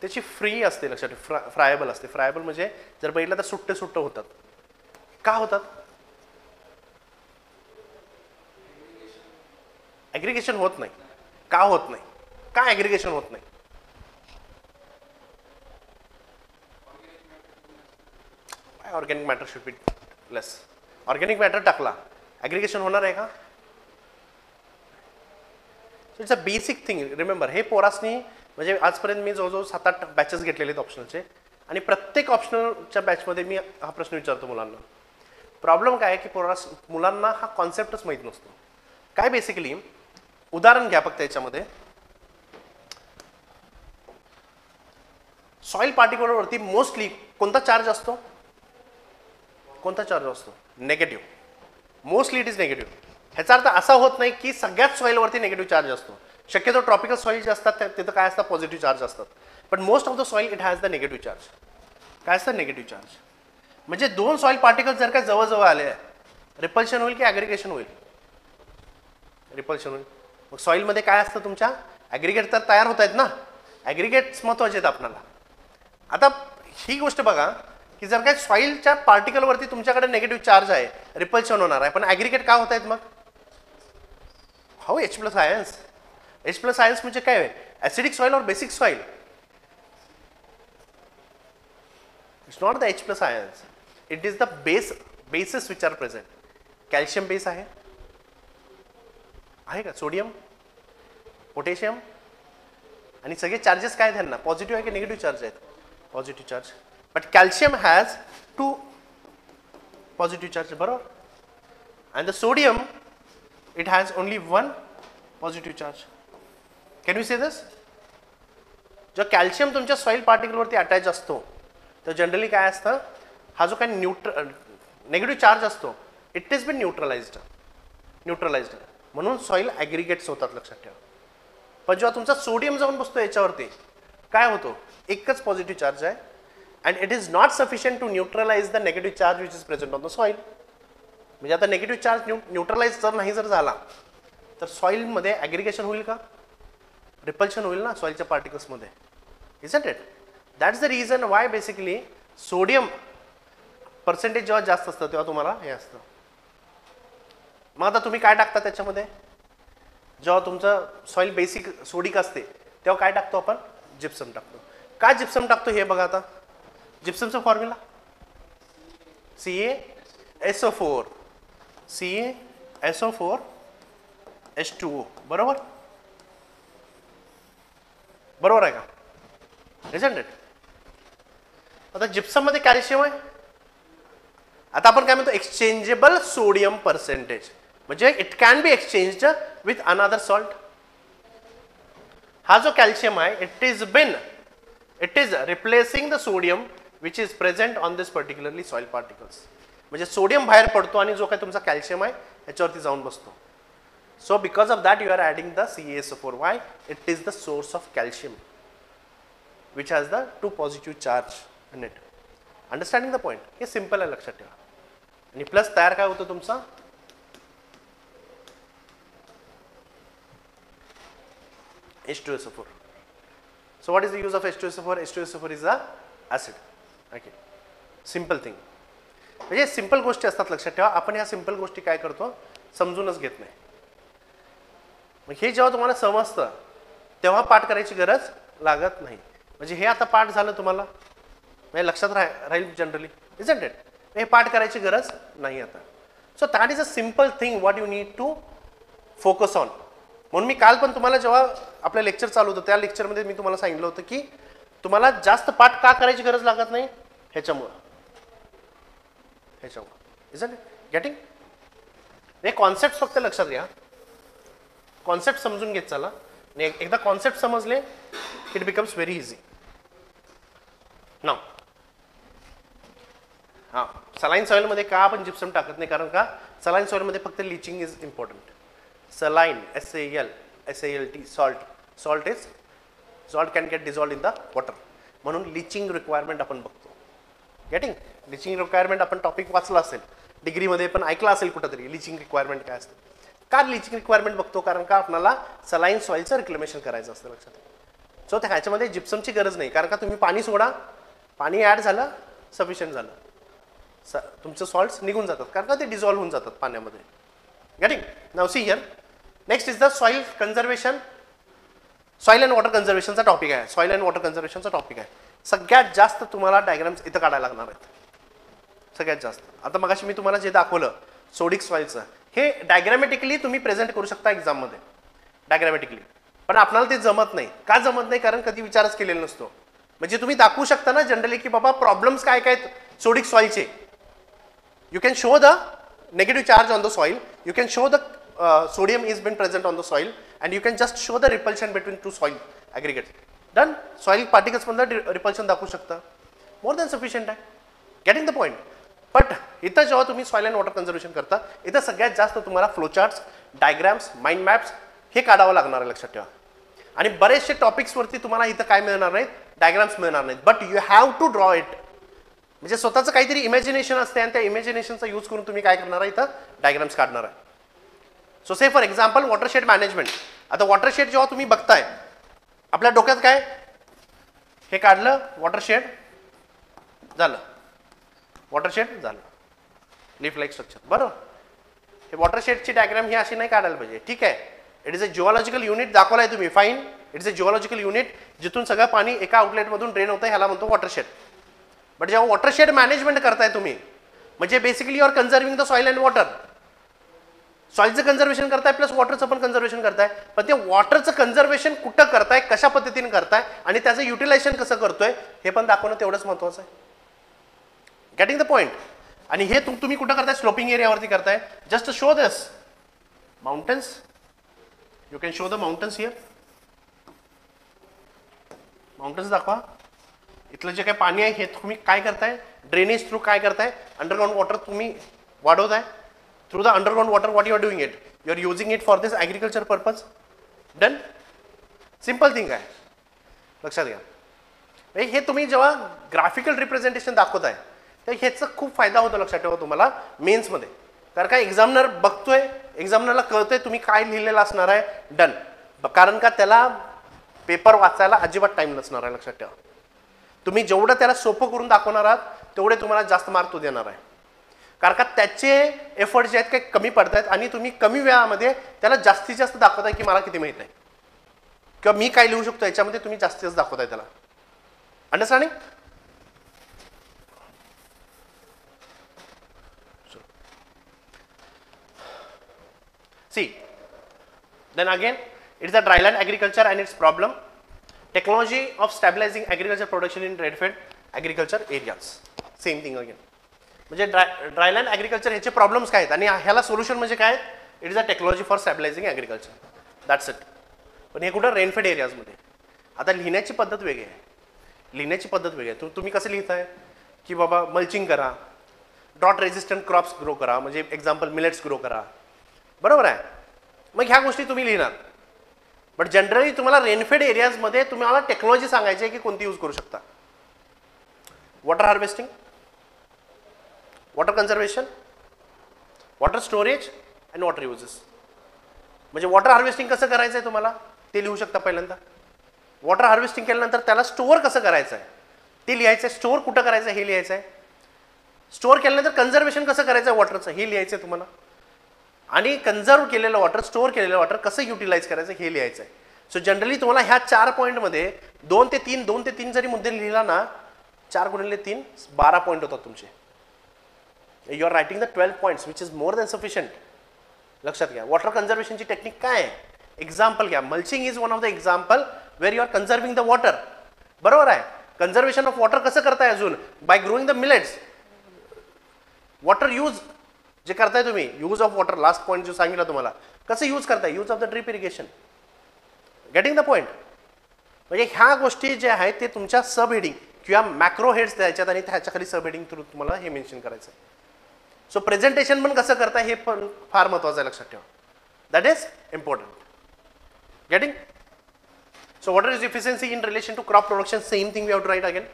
त्याची free असते, लक्षात ठेवा. फ्रायबल असते. फ्रायबल म्हणजे जर बघितलं तर सुट्टे सुट्टे होतात. का होतात? ॲग्रिगेशन होत नाही. का होत नाही? का ॲग्रिगेशन होत नाही? Organic matter should be less. Organic matter टाकला ॲग्रिगेशन होणार आहे का? It's a basic thing. Remember, हे पोरासनी म्हणजे आजपर्यंत मी जवळजवळ 7-8 बॅचेस घेतलेले आहेत ऑप्शनलचे, आणि प्रत्येक ऑप्शनलच्या बॅचमध्ये मी हा प्रश्न विचारतो मुलांना. प्रॉब्लेम काय आहे की मुलांना हा कॉन्सेप्टच माहीत नसतो. काय बेसिकली उदाहरण घ्या फक्त याच्यामध्ये. सॉइल पार्टिकलवरती मोस्टली कोणता चार्ज असतो? कोणता चार्ज असतो? Negative. Mostly it is negative. ह्याचा अर्थ असा होत नाही की सगळ्याच सॉइलवरती नेगेटिव्ह चार्ज असतो. शक्यतो ट्रॉपिकल सॉइल जे असतात तिथं काय असतात? पॉझिटिव्ह चार्ज असतात. पण most of the soil it has the negative charge. काय असतं? Negative charge. म्हणजे दोन सॉइल पार्टिकल जर का जवळजवळ आले, रिपल्शन होईल की ॲग्रिगेशन होईल? रिपल्शन होईल. मग सॉइलमध्ये काय असतं तुमच्या? ॲग्रिगेट तर तयार होत आहेत ना. ॲग्रिगेट्स महत्त्वाचे आहेत आपल्याला. आता ही गोष्ट बघा की जर काय सॉइलच्या पार्टिकलवरती तुमच्याकडे नेगेटिव्ह चार्ज आहे, रिपल्शन होणार आहे, पण ॲग्रिगेट का होत आहेत मग? How? H+ ions. H+ ions म्हणजे काय? ॲसिडिक सॉइल और basic soil? It's not the H+ ions. It is the bases which are present. Calcium base आहे का? सोडियम, पोटॅशियम, आणि सगळे चार्जेस काय त्यांना? पॉझिटिव्ह आहे की निगेटिव्ह चार्ज आहेत? Positive charge. But calcium has 2 positive charge, बरोबर. And the sodium it has only 1 positive charge. Can we say this? जो कॅल्शियम तुमच्या सॉइल पार्टिकलवरती अटॅच असतो तर जनरली काय असतं, हा जो काही नेगेटिव्ह चार्ज असतो इट इज बीन न्यूट्रलाइज्ड म्हणून सॉइल ॲग्रिगेट्स होतात, लक्षात ठेवा. पण जेव्हा तुमचा सोडियम जाऊन बसतो याच्यावरती काय होतो? एकच पॉझिटिव्ह चार्ज आहे, and it is not sufficient to neutralise the negative charge which is present on the soil. म्हणजे आता नेगेटिव्ह चार्ज न्यूट्रलाइज जर नाही जर झाला तर सॉइलमध्ये ॲग्रिगेशन होईल का? रिपल्शन होईल ना सॉइलच्या पार्टिकल्समध्ये. Isn't it? That's the reason why basically sodium percentage जेव्हा जास्त असतं तेव्हा तुम्हाला हे असतं. मग आता तुम्ही काय टाकता त्याच्यामध्ये? जेव्हा तुमचं सॉइल बेसिक सोडिक असते तेव्हा काय टाकतो आपण? जिप्सम टाकतो. काय जिप्सम टाकतो हे बघा. आता जिप्समचा फॉर्म्युला CaSO4 CaSO4 H2O, बरोबर. बरोबर आहे का? Isn't it? आता जिप्सम मध्ये कॅल्शियम आहे. आता आपण काय म्हणतो? एक्सचेंजेबल सोडियम पर्सेंटेज, म्हणजे it can B exchanged with another salt. हा जो कॅल्शियम आहे it is replacing the sodium which is present on this particularly soil particles. म्हणजे सोडियम बाहेर पडतो आणि जो काही तुमचा कॅल्शियम आहे याच्यावरती जाऊन बसतो. So because of that you are adding the CaSO4. Why? It is the source of calcium which has the 2 positive charge in it. Understanding the point? हे सिम्पल आहे, लक्षात ठेवा. आणि प्लस तयार काय होतं तुमचा? H2SO4. So what is the use of H2SO4? H2SO4 is a acid. Okay, simple thing म्हणजे सिम्पल गोष्टी असतात लक्षात ठेवा. आपण ह्या सिम्पल गोष्टी काय करतो समजूनच घेत नाही. मग हे जेव्हा तुम्हाला समजतं तेव्हा पाठ करायची गरज लागत नाही. म्हणजे हे आता पाठ झालं तुम्हाला म्हणजे लक्षात राहील जनरली, इजंट इट. हे पाठ करायची गरज नाही आता. So that is a simple thing what you need to focus on. म्हणून मी काल पण तुम्हाला जेव्हा आपलं लेक्चर चालू होतं त्या लेक्चरमध्ये मी तुम्हाला सांगितलं होतं की तुम्हाला जास्त पाठ का करायची गरज लागत नाही ह्याच्यामुळं. Isn't it getting. हे कॉन्सेप्ट फक्त लक्षात घ्या, कॉन्सेप्ट समजून घेत चला. एकदा कॉन्सेप्ट समजले इट बिकम्स व्हेरी इझी. नाव हां, सलाईन सॉइलमध्ये का आपण जिप्सम टाकत नाही, कारण का सलाईन सॉइलमध्ये फक्त leaching is important. Saline SALT salt can get dissolved in the water, म्हणून लिचिंग रिक्वायरमेंट आपण बघतो. गेटिंग. लिचिंग रिक्वायरमेंट आपण टॉपिक वाचला असेल डिग्रीमध्ये पण ऐकला असेल कुठंतरी लिचिंग रिक्वायरमेंट काय असतं. का लिचिंग रिक्वायरमेंट बघतो, कारण का आपल्याला सलाईन सॉइलचं रिक्लेमेशन करायचं असतं लक्षात. सो ह्याच्यामध्ये जिप्समची गरज नाही, कारण का तुम्ही पाणी सोडा, पाणी ॲड झालं सफिशियंट झालं, तुमचं सॉल्ट्स निघून जातात कारण का ते डिझॉल्व्ह होऊन जातात पाण्यामध्ये. Getting. Now see here next is the soil conservation. Soil and water कन्झर्वेशनचा टॉपिक आहे. सॉइल अँड वॉटर कन्झर्वेशनचा टॉपिक आहे. सगळ्यात जास्त तुम्हाला डायग्राम्स इथं काढायला लागणार आहेत, सगळ्यात जास्त. आता मगाशी मी तुम्हाला जे दाखवलं सोडिक सॉइलचं, हे डायग्रॅमॅटिकली तुम्ही प्रेझेंट करू शकता एक्झाममध्ये डायग्रॅमॅटिकली, पण आपल्याला ते जमत नाही. का जमत नाही, कारण कधी विचारच केलेला नसतो. म्हणजे तुम्ही दाखवू शकता ना जनरली की बाबा प्रॉब्लेम्स काय काय आहेत सोडिक सॉइलचे. You can show the negative charge on the soil, you can show the sodium is been present on the soil, and you can just show the repulsion between two soil aggregates. Done. Soil particles मधलं repulsion दाखवू शकता, more than sufficient आहे. Getting the point. But इथं जेव्हा तुम्ही soil and water conservation करता, इथं सगळ्यात जास्त तुम्हाला फ्लोचार्ट्स, डायग्राम्स, माइंड मॅप्स हे काढावं लागणार आहे लक्षात ठेवा. आणि बरेचसे टॉपिक्सवरती तुम्हाला इथं काय मिळणार नाहीत, डायग्राम्स मिळणार नाहीत, but you have to draw it. म्हणजे स्वतःचं काहीतरी इमॅजिनेशन असते आणि त्या इमॅजिनेशनचा यूज करून तुम्ही काय करणार आहे, इथं डायग्राम्स काढणार आहे. So say for example watershed management. आता वॉटरशेड जेव्हा तुम्ही बघताय आपल्या डोक्यात काय, हे काढलं वॉटरशेड झालं, वॉटरशेड झालं, लीफ लाईक स्ट्रक्चर, बरोबर. हे वॉटरशेडची डायग्राम ही अशी नाही काढायला पाहिजे, ठीक आहे. It is a geological unit दाखवलाय तुम्ही, fine. It is a geological unit जिथून सगळं पाणी एका आउटलेटमधून ड्रेन होतं, ह्याला म्हणतो वॉटरशेड. बट जेव्हा वॉटरशेड मॅनेजमेंट करताय तुम्ही, म्हणजे basically you are conserving the soil and water. सॉइलचं कन्झर्वेशन करताय प्लस वॉटरचं पण कन्झर्वेशन करताय, पण ते वॉटरचं कन्झर्वेशन कुठं करताय, कशा पद्धतीने करताय आणि त्याचं युटिलायझेशन कसं करतोय हे पण दाखवणं तेवढंच महत्त्वाचं आहे. Getting the point. आणि हे तुम्ही कुठं करताय, स्लोपिंग एरियावरती करताय. Just show this mountains, you can show the mountains here. Mountains दाखवा. इथलं जे काही पाणी आहे हे तुम्ही काय करताय, ड्रेनेज थ्रू काय करताय, अंडरग्राउंड वॉटर तुम्ही वाढवताय. Through the underground water what you are doing it, you are using it for this agriculture purpose. Done. Simple thing आहे, लक्षात घ्या. हे तुम्ही जेव्हा ग्राफिकल रिप्रेझेंटेशन दाखवताय तर ह्याचा खूप फायदा होतो लक्षात ठेवा तुम्हाला मेन्समध्ये. कारण का एक्झामिनर बघतोय, एक्झामिनरला कळतंय तुम्ही काय लिहिलेलं असणार आहे. डन. कारण का त्याला पेपर वाचायला अजिबात टाइम नसणार आहे लक्षात ठेवा. तुम्ही जेवढं त्याला सोपं करून दाखवणार आहात तेवढे तुम्हाला जास्त मार्क तो देणार आहे. कारण का त्याचे एफर्ट जे आहेत काही कमी पडत आहेत आणि तुम्ही कमी वेळामध्ये त्याला जास्तीत जास्त दाखवताय की मला किती माहित आहे किंवा मी काय लिहू शकतो याच्यामध्ये तुम्ही जास्तीत जास्त दाखवताय त्याला. Understanding. See, then again it is a dryland agriculture and its problem. Technology of stabilizing agriculture production in rainfed agriculture areas. Same thing again. म्हणजे ड्रायलँड ॲग्रिकल्चर ह्याचे प्रॉब्लेम्स काय आहेत आणि ह्याला सोल्युशन म्हणजे काय, it is a technology for stabilising agriculture. That's it. पण हे कुठं रेनफेड एरियाजमध्ये. आता लिहिण्याची पद्धत वेगळी आहे, लिहिण्याची पद्धत वेगळी आहे. तुम्ही कसं लिहिताय की बाबा मल्चिंग करा, ड्रॉट रेजिस्टंट क्रॉप्स ग्रो करा, म्हणजे एक्झाम्पल मिलेट्स ग्रो करा, बरोबर आहे. मग ह्या गोष्टी तुम्ही लिहिणार. बट जनरली तुम्हाला रेनफेड एरियाजमध्ये तुम्हाला टेक्नॉलॉजी सांगायची आहे की कोणती यूज करू शकता. Water harvesting, water conservation, water storage and water uses. म्हणजे वॉटर हार्वेस्टिंग कसं करायचं आहे तुम्हाला ते लिहू शकता पहिल्यांदा. वॉटर हार्वेस्टिंग केल्यानंतर त्याला स्टोअर कसं करायचं आहे, ते लिहायचं आहे. स्टोअर कुठं करायचं हे लिहायचं आहे. स्टोअर केल्यानंतर कन्झर्वेशन कसं करायचं आहे वॉटरचं हे लिहायचं आहे तुम्हाला. आणि कन्झर्व केलेलं वॉटर, स्टोअर केलेलं वॉटर कसं युटिलाइज करायचं हे लिहायचं आहे. सो जनरली तुम्हाला ह्या 4 पॉईंटमध्ये 2 ते 3 जरी मुद्दे लिहिला ना, 4 गुणिले 3 12 पॉईंट होतात तुमचे. You are writing the 12 points which is more than sufficient. लक्षात घ्या. वॉटर कन्झर्वेशनची टेक्निक काय आहे. एक्झाम्पल घ्या. Mulching is one of the example where you are conserving the water. बरोबर आहे. कन्झर्वेशन ऑफ वॉटर कसं करताय अजून, by growing the millets. Water use जे करताय तुम्ही, use of water, last point जो सांगितला तुम्हाला, कसं यूज करताय, use of the drip irrigation. Getting the point. म्हणजे ह्या गोष्टी ज्या आहेत ते तुमच्या सब हेडिंग किंवा मॅक्रो हेड्स द्यायच्यात आणि त्याच्या खाली सब हेडिंग थ्रू तुम्हाला हे मेन्शन करायचं आहे. सो प्रेझेंटेशन पण कसं करताय हे पण फार महत्त्वाचं आहे, लक्षात ठेवा. That is important. Getting. So water is efficiency in relation to crop production, same thing we have to write again.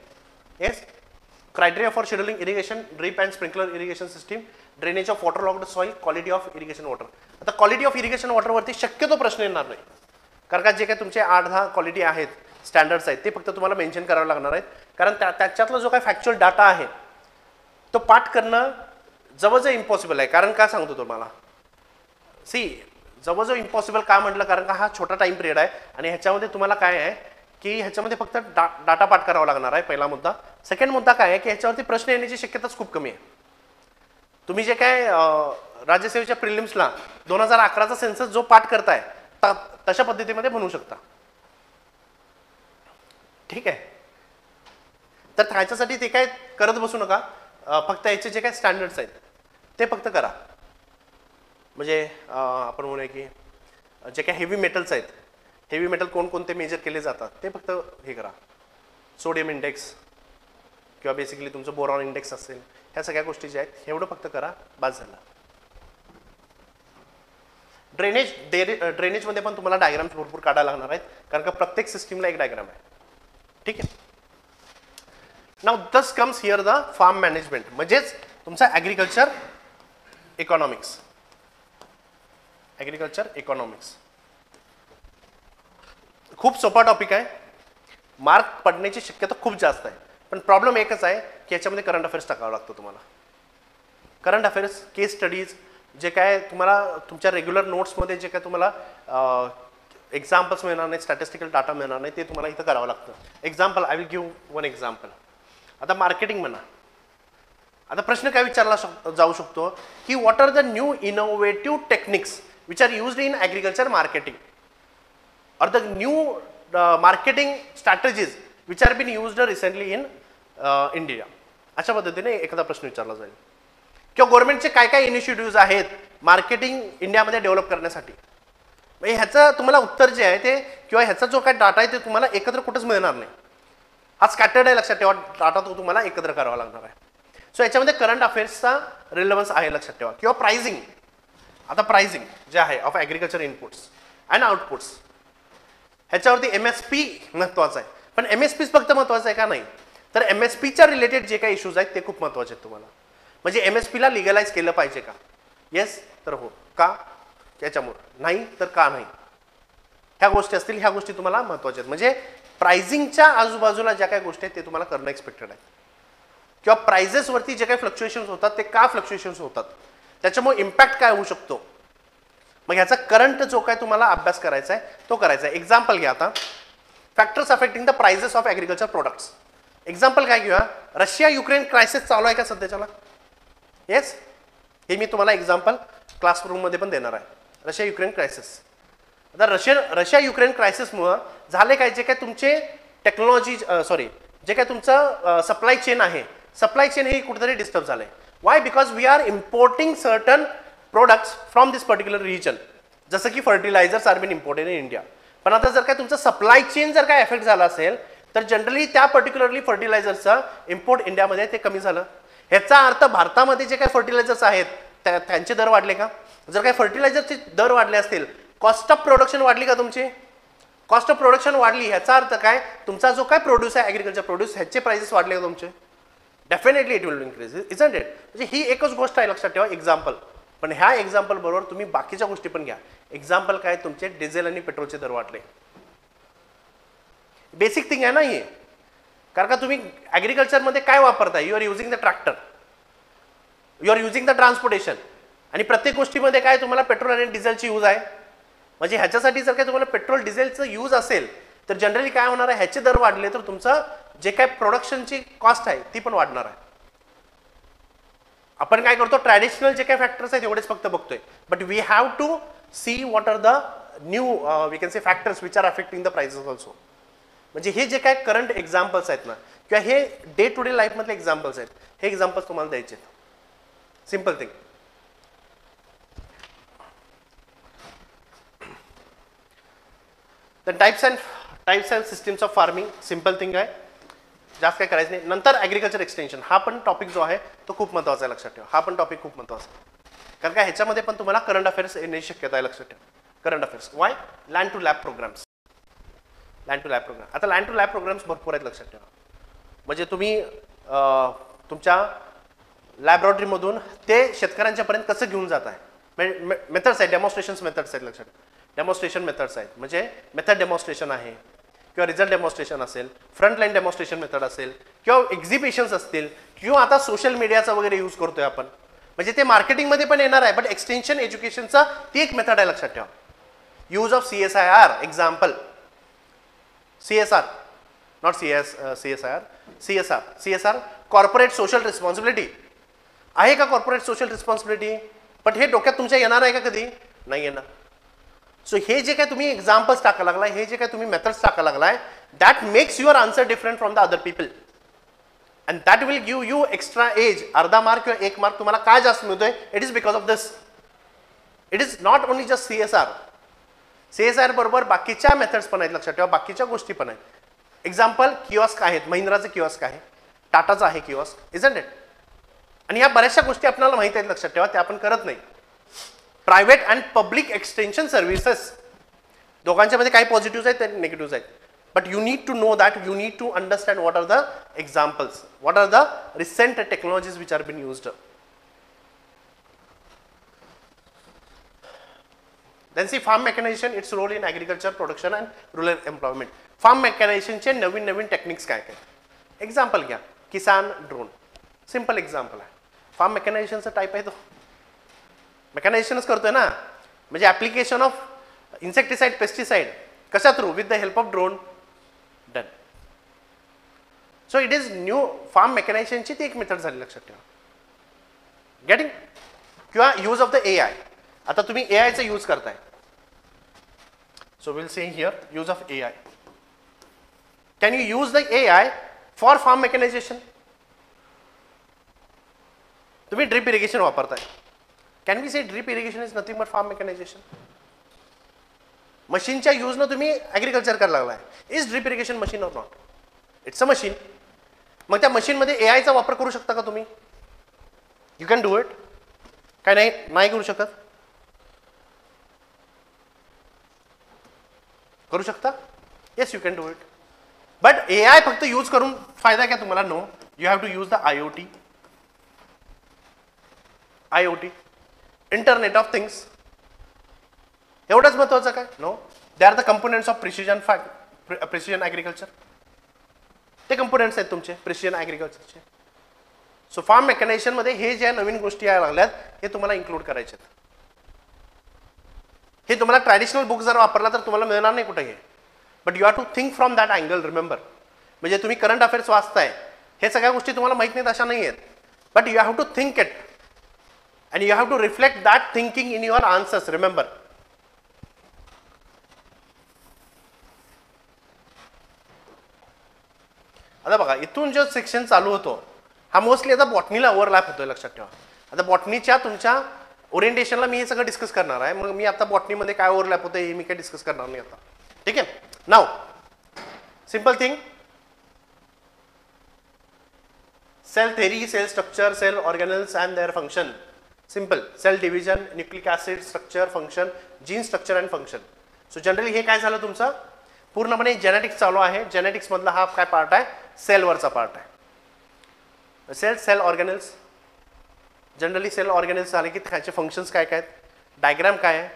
Yes. Criteria for scheduling irrigation, drip and sprinkler irrigation system, drainage of water locked soil, quality of irrigation water. आता quality of irrigation वॉटरवरती शक्यतो प्रश्न येणार नाही, कारण का जे काही तुमचे 8-10 क्वालिटी आहेत, स्टँडर्ड्स आहेत, ते फक्त तुम्हाला मेन्शन करावे लागणार आहेत. कारण त्याच्यातला जो काही फॅक्च्युअल डाटा आहे तो पाठ करणं जवळजवळ इम्पॉसिबल आहे. कारण काय सांगतो तुम्हाला, जवळजवळ इम्पॉसिबल का म्हटलं, कारण का हा छोटा टाइम पिरियड आहे आणि ह्याच्यामध्ये तुम्हाला काय आहे की ह्याच्यामध्ये फक्त डाटा पाठ करावा लागणार आहे, पहिला मुद्दा. सेकंड मुद्दा काय आहे की ह्याच्यावरती प्रश्न येण्याची शक्यताच खूप कमी आहे. तुम्ही जे काय राज्यसेवेच्या प्रिलिम्सला 2011चा सेन्सस जो पाठ करताय तशा पद्धतीमध्ये बनवू शकता. ठीक आहे. तर त्याच्यासाठी ते काय करत बसू नका. फक्त याचे जे काय स्टँडर्ड्स आहेत ते फक्त करा. म्हणजे आपण म्हणूया की जे काय हेवी मेटल्स आहेत, हेवी मेटल कोणकोणते मेजर केले जातात ते फक्त हे करा. सोडियम इंडेक्स किंवा बेसिकली तुमचं बोरॉन इंडेक्स असेल, ह्या सगळ्या गोष्टी ज्या आहेत एवढं फक्त करा, बास झाला. ड्रेनेजमध्ये पण तुम्हाला डायग्राम्स भरपूर काढायला लागणार आहेत, कारण का प्रत्येक सिस्टीमला एक डायग्राम आहे. ठीक आहे. Now this comes here the farm management, म्हणजेच तुमचा ॲग्रिकल्चर इकॉनॉमिक्स. ॲग्रिकल्चर इकॉनॉमिक्स खूप सोपा टॉपिक आहे. मार्क पडण्याची शक्यता खूप जास्त आहे, पण प्रॉब्लेम एकच आहे की याच्यामध्ये करंट अफेअर्स टाकावं लागतं तुम्हाला. करंट अफेअर्स, केस स्टडीज, जे काय तुम्हाला तुमच्या रेग्युलर नोट्समध्ये जे काय तुम्हाला एक्झाम्पल्स मिळणार नाही, स्टॅटिस्टिकल डाटा मिळणार नाही, ते तुम्हाला इथं करावं लागतं. Example, I will give one example. आता मार्केटिंग म्हणा. आता प्रश्न काय विचारला जाऊ शकतो की what are the new innovative techniques which are used in agriculture marketing, or the new marketing strategies which are been used recently in India. अशा पद्धतीने एखादा प्रश्न विचारला जाईल. किंवा गव्हर्नमेंटचे काय काय इनिशिएटिव्ह आहेत मार्केटिंग इंडियामध्ये डेव्हलप करण्यासाठी. म्हणजे ह्याचं तुम्हाला उत्तर जे आहे ते किंवा ह्याचा जो काय डाटा आहे ते तुम्हाला एकत्र कुठंच मिळणार नाही. हा स्कॅटर्ड आहे, लक्षात ठेवा. डाटा तो तुम्हाला एकत्र करावा लागणार आहे. सो याच्यामध्ये करंट अफेअर्सचा रिलेव्हन्स आहे, लक्षात ठेवा. किंवा प्राइसिंग. आता प्राइसिंग जे आहे of agriculture inputs and outputs, ह्याच्यावरती MSP महत्त्वाचं आहे. पण MSP फक्त महत्त्वाचं आहे का, नाही तर MSPच्या रिलेटेड जे काही इश्यूज आहेत ते खूप महत्त्वाचे आहेत तुम्हाला. म्हणजे MSPला लिगलाइज केलं पाहिजे का, येस तर हो, का त्याच्यामुळे नाही तर का नाही, ह्या गोष्टी असतील. ह्या गोष्टी तुम्हाला महत्त्वाच्या आहेत. म्हणजे प्राइसिंगच्या आजूबाजूला ज्या काही गोष्टी आहेत ते तुम्हाला करणं एक्सपेक्टेड आहे. किंवा प्राइजेसवरती जे काही फ्लक्च्युएशन्स होतात ते का फ्लक्च्युएशन्स होतात, त्याच्यामुळे इम्पॅक्ट काय होऊ शकतो. मग ह्याचा करंट जो काय तुम्हाला अभ्यास करायचा आहे तो करायचा आहे. एक्झाम्पल घ्या. आता factors affecting the prices of agriculture products. Example काय घेऊया. रशिया युक्रेन क्रायसिस चालू आहे का सध्याच्याला, येस. हे मी तुम्हाला एक्झाम्पल क्लासरूममध्ये पण देणार आहे. Russia Ukraine crisis. आता रशिया युक्रेन क्रायसिसमुळं झाले काय, जे काय तुमचे टेक्नॉलॉजी जे काय तुमचं सप्लाय चेन आहे, सप्लाय चेन हे कुठेतरी डिस्टर्ब झालं आहे. Why, because we are importing certain products from this particular region. जसं की fertilisers are been imported in India. पण आता जर काय तुमचं सप्लाय चेन जर काय एफेक्ट झाला असेल तर जनरली त्या पर्टिक्युलरली फर्टिलायझरचं इम्पोर्ट इंडियामध्ये ते कमी झालं. ह्याचा अर्थ भारतामध्ये जे काही फर्टिलायझर्स आहेत त्यांचे दर वाढले का. जर काय फर्टिलायझरचे दर वाढले असतील, कॉस्ट ऑफ प्रोडक्शन वाढली का तुमची, कॉस्ट ऑफ प्रोडक्शन वाढली, ह्याचा अर्थ काय तुमचा जो काय प्रोड्यूस आहे ॲग्रिकल्चर प्रोड्यूस, ह्याचे प्राइसेस वाढले का तुमचे, definitely it will increase, isn't it. म्हणजे ही एकच गोष्ट आहे, लक्षात ठेवा, एक्झाम्पल. पण ह्या एक्झाम्पल बरोबर तुम्ही बाकीच्या गोष्टी पण घ्या. एक्झाम्पल काय, तुमचे डिझेल आणि पेट्रोलचे दर वाढले, बेसिक थिंग आहे ना ही. कारण का तुम्ही ॲग्रिकल्चरमध्ये काय वापरताय, you are using the tractor, you are using the transportation, आणि प्रत्येक गोष्टीमध्ये काय तुम्हाला पेट्रोल आणि डिझेलची यूज आहे. म्हणजे ह्याच्यासाठी जर काय तुम्हाला पेट्रोल डिझेलचं यूज असेल तर जनरली काय होणार आहे, ह्याचे दर वाढले तर तुमचं जे काय प्रोडक्शनची कॉस्ट आहे ती पण वाढणार आहे. आपण काय करतो, ट्रॅडिशनल जे काही फॅक्टर्स आहेत एवढेच फक्त बघतोय, but we have to see what are the new we can say factors which are affecting the prices also. म्हणजे हे जे काय करंट एक्झाम्पल्स आहेत ना, किंवा हे डे टू डे लाईफमधले एक्झाम्पल्स आहेत, हे एक्झाम्पल्स तुम्हाला द्यायचे. Simple thing. The types and systems of farming, simple thing आहे, जास्त काय करायचं नाही. नंतर ॲग्रिकल्चर एक्सटेन्शन, हा पण टॉपिक जो आहे तो खूप महत्त्वाचा आहे, लक्षात ठेवा. हा पण टॉपिक खूप महत्त्वाचा आहे, कारण का ह्याच्यामध्ये पण तुम्हाला करंट अफेअर्स येण्याची शक्यता आहे, लक्षात ठेवा. Current affairs why, land to lab programmes. Land to lab programme, आता लँड टू लॅब प्रोग्राम्स भरपूर आहेत, लक्षात ठेवा. म्हणजे तुम्ही तुमच्या लॅबॉरेटरीमधून ते शेतकऱ्यांच्यापर्यंत कसं घेऊन जात आहे, मेथड्स आहेत, डेमॉन्स्ट्रेशन्स मेथड्स आहेत, लक्षात ठेवा. डेमॉन्स्ट्रेशन मेथड्स आहेत, म्हणजे मेथड डेमॉन्स्ट्रेशन आहे किंवा रिझल्ट डेमॉन्स्ट्रेशन असेल, फ्रंट लाईन डेमॉन्स्ट्रेशन मेथड असेल, किंवा एक्झिबिशन्स असतील, किंवा आता सोशल मीडियाचा वगैरे यूज करतोय आपण, म्हणजे ते मार्केटिंगमध्ये पण येणार आहे. बट एक्सटेन्शन एज्युकेशनचा ती एक मेथड आहे, लक्षात ठेवा. Use of CSIR, example CSR, not CSR, corporate social responsibility आहे का, कॉर्पोरेट सोशल रिस्पॉन्सिबिलिटी, पण हे डोक्यात तुमच्या येणार आहे का, कधी नाही येणार. सो हे जे काय तुम्ही एक्झाम्पल्स टाका लागलाय, हे जे काय तुम्ही मेथड्स टाका लागलाय, that makes your answer different from the other people, and that will give you extra edge. अर्धा मार्क किंवा 1 मार्क तुम्हाला काय जास्त मिळतोय, it is because of this. It is not only just CSR बरोबर बाकीच्या मेथड्स पण आहेत, लक्षात ठेवा, बाकीच्या गोष्टी पण आहेत. एक्झाम्पल, किओस्क आहेत, महिंद्राचं किओस्क आहे, टाटाचं आहे किओस्क, इजंट इट. आणि या बऱ्याचशा गोष्टी आपल्याला माहित आहेत, लक्षात ठेवा, त्या आपण करत नाही. Private and public extension services, दोघांच्यामध्ये काही पॉझिटिव्ह आहेत, काही निगेटिव्ह आहेत. But you need to know that, you need to understand what are the examples, what are the recent technologies which are been used. Then see farm mechanization, its role in agriculture, production and rural employment. Farm mechanization चे नवीन techniques काय काय. Example घ्या, Kisan drone, simple example आहे. Farm मेकॅनायझेशनचा type आहे तो, मेकॅनायझेशनच करतोय ना, म्हणजे ॲप्लिकेशन ऑफ इन्सेक्टिसाइड, पेस्टिसाइड कशा through, with the help of drone, done. So it is new farm मेकॅनायझेशनची ती एक मेथड झाली, लक्षात ठेवा. गेटिंग. किंवा यूज ऑफ द AI. आता तुम्ही AIचा यूज करताय, so will say here use of AI. Can you use the AI for farm mechanisation? तुम्ही ड्रिप इरिगेशन वापरताय, can we say drip irrigation is nothing but farm mechanisation? मशीनच्या यूजनं तुम्ही agriculture करायला लागलाय. Is drip irrigation machine or not? It's a machine. मग त्या मशीनमध्ये AIचा वापर करू शकता का तुम्ही? You can do it. काय नाही करू शकत? करू शकता? Yes, you can do it. But AI फक्त यूज करून फायदा काय तुम्हाला? No, you have to use the IoT, internet of things. एवढंच महत्वाचं काय? No, they are the components of precision agriculture. ते कंपोनेंट्स आहेत तुमचे प्रिसिजन ॲग्रिकल्चरचे. सो फार्म मेकॅनायझेशन मध्ये हे ज्या नवीन गोष्टी यायला लागल्यात हे तुम्हाला इन्क्लूड करायचे आहेत. हे तुम्हाला ट्रॅडिशनल बुक जर वापरला तर तुम्हाला मिळणार नाही कुठे हे. But you have to think from that angle. Remember, म्हणजे तुम्ही करंट अफेअर्स वाचताय, हे सगळ्या गोष्टी तुम्हाला माहित नाहीत अशा नाही आहेत. But you have to think it and you have to reflect that thinking in your answers. Remember, आता बघा, इथून जो सेक्शन चालू होतो हा मोस्टली आता बॉटनीला ओव्हरलॅप होतोय, लक्षात ठेवा. आता बॉटनीच्या तुमच्या ओरिएंटेशनला मी हे सगळं डिस्कस करणार आहे. मग मी आता बॉटनीमध्ये काय ओव्हरलॅप होतं हे मी काय डिस्कस करणार नाही आता. ठीक आहे. Now simple thing, cell theory, cell structure, cell organelles and their function. Simple. Cell division, nucleic acid, structure, function, gene structure and function. So generally हे काय झालं तुमचं पूर्णपणे जेनेटिक्स चालू आहे. जेनेटिक्स मधला हा काय पार्ट आहे? सेलवरचा पार्ट आहे. Cell organelles, generally cell organelles झाले की त्याचे फंक्शन्स काय काय आहेत, डायग्राम काय आहे,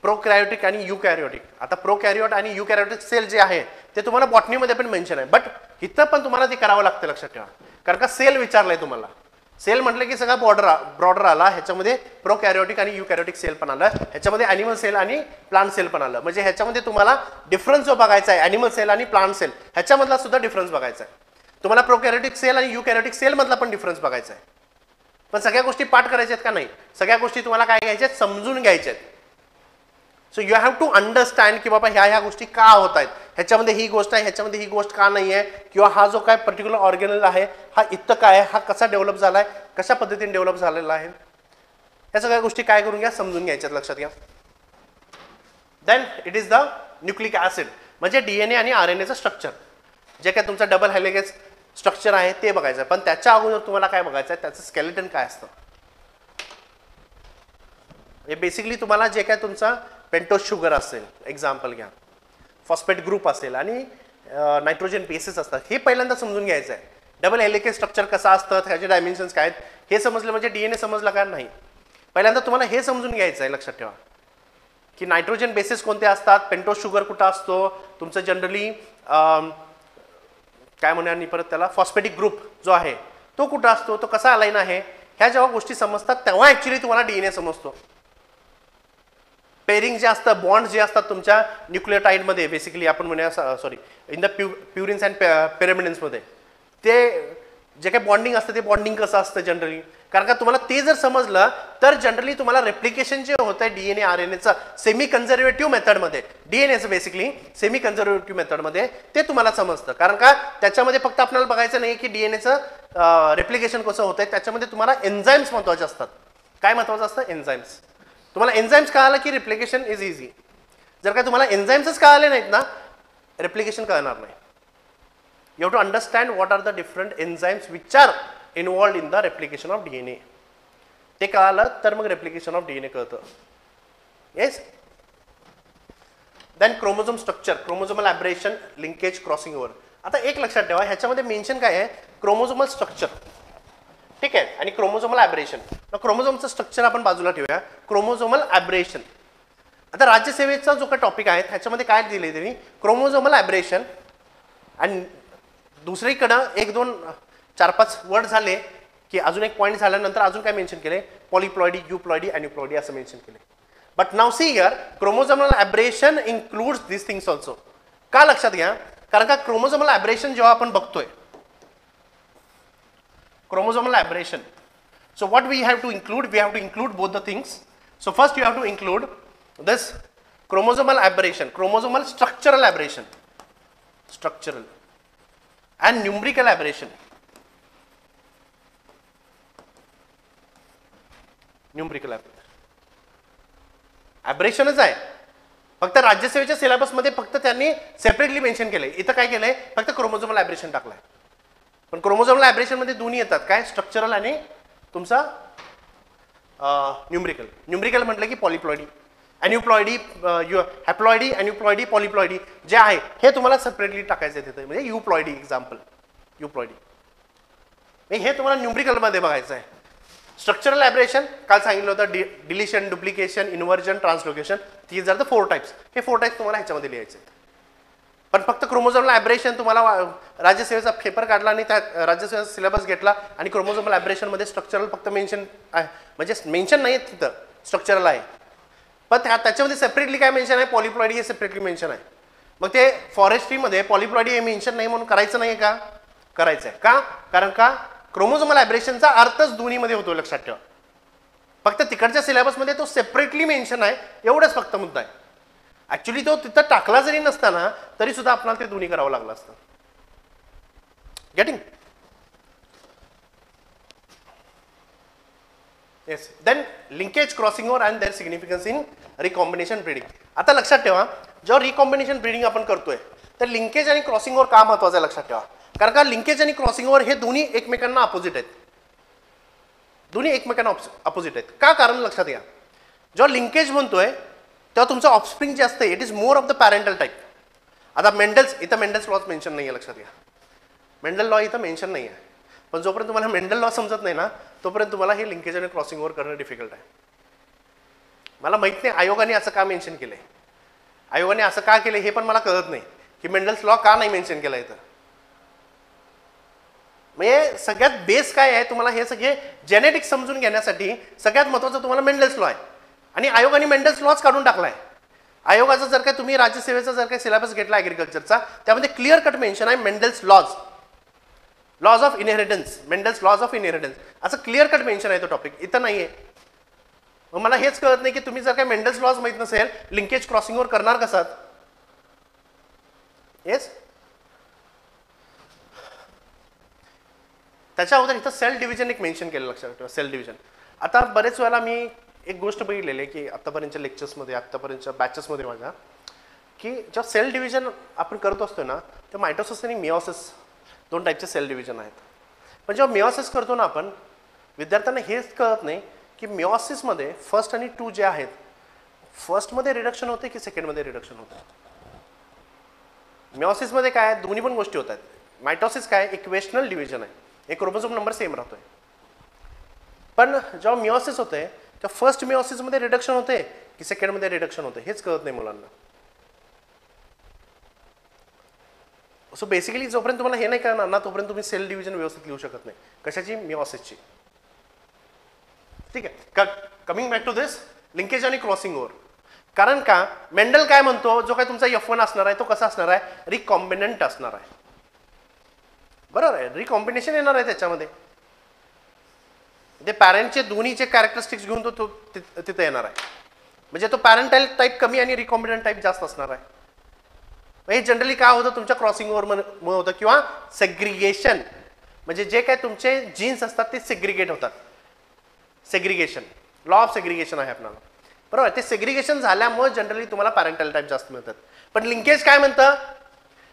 प्रोकॅरियोटिक आणि युकॅरियोटिक. आता प्रोकॅरियोट आणि युकॅरियोटिक सेल जे आहे ते तुम्हाला बॉटनीमध्ये पण मेन्शन आहे. बट इथं पण तुम्हाला ते करावं लागतं, लक्षात ठेवा. कारण का सेल विचारलंय तुम्हाला. सेल म्हटलं की सगळा ब्रॉडर आला, ह्याच्यामध्ये प्रोकॅरियोटिक आणि युकॅरियोटिक सेल पण आलं, ह्याच्यामध्ये ॲनिमल सेल आणि प्लांट सेल पण आलं. म्हणजे ह्याच्यामध्ये तुम्हाला डिफरन्स जो बघायचा आहे ॲनिमल सेल आणि प्लांट सेल ह्याच्यामधला सुद्धा डिफरन्स बघायचा आहे. तुम्हाला प्रोकॅरियोटिक सेल आणि युकॅरियोटिक सेल मधला पण डिफरन्स बघायचा आहे. पण सगळ्या गोष्टी पाठ करायच्या आहेत का नाही, सगळ्या गोष्टी तुम्हाला काय घ्यायच्या आहेत, समजून घ्यायच्या आहेत. So you have to understand की बाबा ह्या गोष्टी का होत आहेत, ह्याच्यामध्ये ही गोष्ट आहे, ह्याच्यामध्ये ही गोष्ट का नाही आहे, किंवा हा जो काय पर्टिक्युलर ऑर्गेनल आहे हा इतकं काय आहे, हा कसा डेव्हलप झाला आहे, कशा पद्धतीने डेव्हलप झालेला आहे, ह्या सगळ्या गोष्टी काय करून घ्या, समजून घ्यायच्यात, लक्षात घ्या. Then it is the nucleic acid, म्हणजे डीएनए आणि आरएनएचं स्ट्रक्चर, जे काय तुमचं डबल हेलिकेज स्ट्रक्चर आहे ते बघायचं आहे. पण त्याच्या अगोदर तुम्हाला काय बघायचं आहे, त्याचं स्केलेटन काय असतं. हे बेसिकली तुम्हाला जे काय तुमचा पेंटोज शुगर असेल, एक्झाम्पल घ्या, फॉस्फेट ग्रुप असेल आणि नायट्रोजन बेसेस असतात, हे पहिल्यांदा समजून घ्यायचं आहे. डबल हेलिकेज स्ट्रक्चर कसं असतं, ह्याचे डायमेन्शन्स काय आहेत, हे समजलं म्हणजे डीएनए समजला का नाही. पहिल्यांदा तुम्हाला हे समजून घ्यायचं आहे, लक्षात ठेवा की नायट्रोजन बेसेस कोणते असतात, पेंटोज शुगर कुठं असतो, तुमचं जनरली काय म्हणूया परत त्याला फॉस्फेटिक ग्रुप जो आहे तो कुठं असतो, तो कसा अलाईन आहे, ह्या जेव्हा गोष्टी समजतात तेव्हा ऍक्च्युली तुम्हाला डीएनए समजतो. पेरिंग जे असतं, बॉन्ड जे असतात तुमच्या न्यूक्लियोटाइडमध्ये, बेसिकली आपण म्हणूया सॉरी इन द प्युरिन्स अँड पिरॅमिडिन्समध्ये, ते जे काही बॉन्डिंग असतं ते बॉन्डिंग कसं असतं जनरली. कारण का तुम्हाला ते जर समजलं तर जनरली तुम्हाला रेप्लिकेशन जे होतं डीएनए आरएनएचं सेमी कन्झर्वेटिव्ह मेथडमध्ये, डीएनएचं बेसिकली सेमी कन्झर्वेटिव्ह मेथडमध्ये ते तुम्हाला समजतं. कारण का त्याच्यामध्ये फक्त आपल्याला बघायचं नाही की डीएनएचं रेप्लिकेशन कसं होतंय, त्याच्यामध्ये तुम्हाला एन्झाईम्स महत्त्वाचे असतात. काय महत्त्वाचं असतं, एन्झाईम्स. तुम्हाला एन्झाईम्स कळालं की रिप्लिकेशन इज इझी. जर का तुम्हाला एन्झाईम्सच कळाले नाहीत ना, रेप्लिकेशन कळणार नाही. You have to understand what are the different enzymes which are involved in the replication of DNA. ते कळालं तर मग replication of DNA कळतं. Yes? Then chromosome structure, chromosomal aberration, linkage, crossing over. आता एक लक्षात ठेवा, ह्याच्यामध्ये मेन्शन काय आहे, क्रोमोझोमल स्ट्रक्चर, ठीक आहे, आणि क्रोमोझोमल ॲब्रेशन. क्रोमोझोमचं स्ट्रक्चर आपण बाजूला ठेवूया, क्रोमोझोमल ॲब्रेशन. आता राज्यसेवेचा जो काही टॉपिक आहे त्याच्यामध्ये काय दिले त्यांनी, क्रोमोझोमल ॲब्रेशन, आणि दुसरीकडं एक दोन 4-5 वर्ड झाले की अजून एक पॉईंट झाल्यानंतर अजून काय मेन्शन केले, पॉलिप्लॉइडी, युप्लॉइडी, अॅन्युप्लॉइडी असं मेन्शन केले. But now see here, chromosomal aberration includes this things also. का लक्षात घ्या, कारण का क्रोमोझोमल ॲब्रेशन जेव्हा आपण बघतोय, chromosomal ॲब्रेशन, so what we have to include both the things. So first you have to include this chromosomal aberration, chromosomal structural aberration, structural and numerical aberration. Numerical ॲब्रेशनच आहे, फक्त राज्यसेवेच्या सिलेबसमध्ये फक्त त्यांनी सेपरेटली मेन्शन केलंय. इथं काय केलंय, फक्त क्रोमोझोमल ॲब्रेशन टाकलाय. पण क्रोमोझोमल ॲब्रेशन मध्ये दोन्ही येतात, काय, स्ट्रक्चरल आणि तुमचा न्यूमरिकल. न्यूमरिकल म्हटलं की पॉलिप्लॉइडी, अॅन्युप्लॉइडी, हॅप्लॉइडी, अॅन्युप्लॉइडी, पॉलिप्लॉइडी जे आहे हे तुम्हाला सेपरेटली टाकायचं आहे तिथे. म्हणजे युप्लॉइडी, एक्झाम्पल युप्लॉइडी, हे तुम्हाला न्यूमरिकलमध्ये बघायचं आहे. स्ट्रक्चरल ॲब्रेशन काल सांगितलं होतं, deletion, duplication, inversion, translocation, these are the 4 types. हे 4 टाइप्स तुम्हाला ह्याच्यामध्ये लिहायचे आहेत. पण फक्त क्रोमोझोमल ॲब्रेशन तुम्हाला राज्यसेवेचा पेपर काढला आणि त्या राज्यसेवेचा सिलेबस घेतला आणि क्रोमोझोमल ॲब्रेशनमध्ये स्ट्रक्चरल फक्त मेन्शन आहे, म्हणजे मेन्शन नाही आहे तिथं, स्ट्रक्चरल आहे, पण त्याच्यामध्ये सेपरेटली काय मेन्शन आहे, पॉलिप्लॉइडी हे सेपरेटली मेन्शन आहे. मग ते फॉरेस्ट्रीमध्ये पॉलिप्लॉइडी हे मेन्शन नाही म्हणून करायचं नाही का, करायचं आहे. का, कारण का क्रोमोझोमल ॲब्रेशनचा अर्थच दोन्हीमध्ये होतो, लक्षात ठेवा. फक्त तिकडच्या सिलेबसमध्ये तो सेपरेटली मेन्शन आहे, एवढंच फक्त मुद्दा आहे. ऍक्च्युली तो तिथं टाकला जरी नसताना तरी सुद्धा आपल्याला ते दोन्ही करावं लागलं असतं. Getting? Yes. Then linkage, crossing over and their significance in recombination breeding. आता लक्षात ठेवा, जेव्हा रिकॉम्बिनेशन ब्रीडिंग आपण करतोय तर लिंकेज आणि क्रॉसिंग ओव्हर का महत्वाचं आहे, लक्षात ठेवा. कारण का लिंकेज आणि क्रॉसिंग ओव्हर हे दोन्ही एकमेकांना अपोजिट आहेत, दोन्ही एकमेकांना अपोजिट आहेत. का, कारण लक्षात घ्या, जेव्हा लिंकेज म्हणतोय तेव्हा तुमचं ऑफस्प्रिंग जे असतं it is more of the parental type. आता इथं मेंडल्स लॉज मेन्शन नाही आहे, लक्षात घ्या. मेंडल लॉ इथं मेन्शन नाही आहे, पण जोपर्यंत तुम्हाला मेंडल लॉ समजत नाही ना तोपर्यंत तुम्हाला हे लिंकेज आणि क्रॉसिंग ओव्हर करणं डिफिकल्ट आहे. मला माहित नाही आयोगाने असं का मेन्शन केलंय, आयोगाने असं का केलं हे पण मला कळत नाही की मेंडल्स लॉ का नाही मेन्शन केला इथं. म्हणजे सगळ्यात बेस काय आहे तुम्हाला हे सगळे जेनेटिक्स समजून घेण्यासाठी सगळ्यात महत्त्वाचं तुम्हाला मेंडल्स लॉ आहे आणि आयोगाने मेंडल्स लॉच काढून टाकला आहे. आयोगाचा जर काय तुम्ही राज्यसेवेचा जर काही सिलेबस घेतला ॲग्रिकल्चरचा त्यामध्ये क्लिअर कट मेन्शन आहे Mendel's laws of inheritance, Mendel's laws of inheritance असं क्लिअर कट मेन्शन आहे तो टॉपिक, इथं नाही आहे. मग मला हेच कळत नाही की तुम्ही जर काय मेंडल्स लॉज माहीत नसेल लिंकेज क्रॉसिंगवर करणार कसात. येस, त्याच्या अगोदर इथं सेल डिव्हिजन एक मेन्शन केलं, लक्षात ठेवा सेल डिव्हिजन. आता बरेच वेळेला मी एक गोष्ट बघितलेली आहे की आत्तापर्यंतच्या लेक्चर्समध्ये आत्तापर्यंतच्या बॅचेसमध्ये माझ्या की जेव्हा सेल डिव्हिजन आपण करत असतो ना तेव्हा मायटोसिस आणि मिओसिस दोन टाईपचे सेल डिव्हिजन आहेत. पण जेव्हा मिओसिस करतो ना आपण विद्यार्थ्यांना हेच कळत नाही की मिओसिसमध्ये फर्स्ट आणि टू जे आहेत फर्स्टमध्ये रिडक्शन होते की सेकंडमध्ये रिडक्शन होतं. मिओसिसमध्ये काय दोन्ही पण गोष्टी होतात. मायटोसिस काय इक्वेशनल डिव्हिजन आहे, एक क्रोमोझोम नंबर सेम राहतोय. पण जेव्हा मिओसिस होते तेव्हा फर्स्ट मिओसिसमध्ये रिडक्शन होते की सेकंडमध्ये रिडक्शन होते हेच कळत नाही मुलांना. सो बेसिकली जोपर्यंत तुम्हाला हे नाही कळणार ना तोपर्यंत तुम्ही सेल डिव्हिजन व्यवस्थित लिहू शकत नाही. कशाची? मिओसिसची. ठीक आहे, coming back to this linkage आणि क्रॉसिंगवर. कारण का मेंडल काय म्हणतो जो काय तुमचा F1 असणार आहे तो कसा असणार आहे रिकॉम्बिनंट असणार आहे. बरोबर आहे, रिकॉम्बिनेशन येणार आहे त्याच्यामध्ये. ते पॅरेंटचे दोन्हीचे कॅरेक्टरिस्टिक्स घेऊन तो तिथे येणार आहे. म्हणजे तो पॅरेंटल टाईप कमी आणि रिकॉम्बिनंट टाईप जास्त असणार आहे. हे जनरली काय होतं तुमच्या क्रॉसिंगवर होतं किंवा सेग्रिगेशन म्हणजे जे काय तुमचे जीन्स असतात ते सेग्रिगेट होतात. सेग्रिगेशन लॉ ऑफ सेग्रिगेशन आहे आपल्याला. बरोबर, ते सेग्रिगेशन झाल्यामुळे जनरली तुम्हाला पॅरेंटल टाईप जास्त मिळतात. पण लिंकेज काय म्हणतं?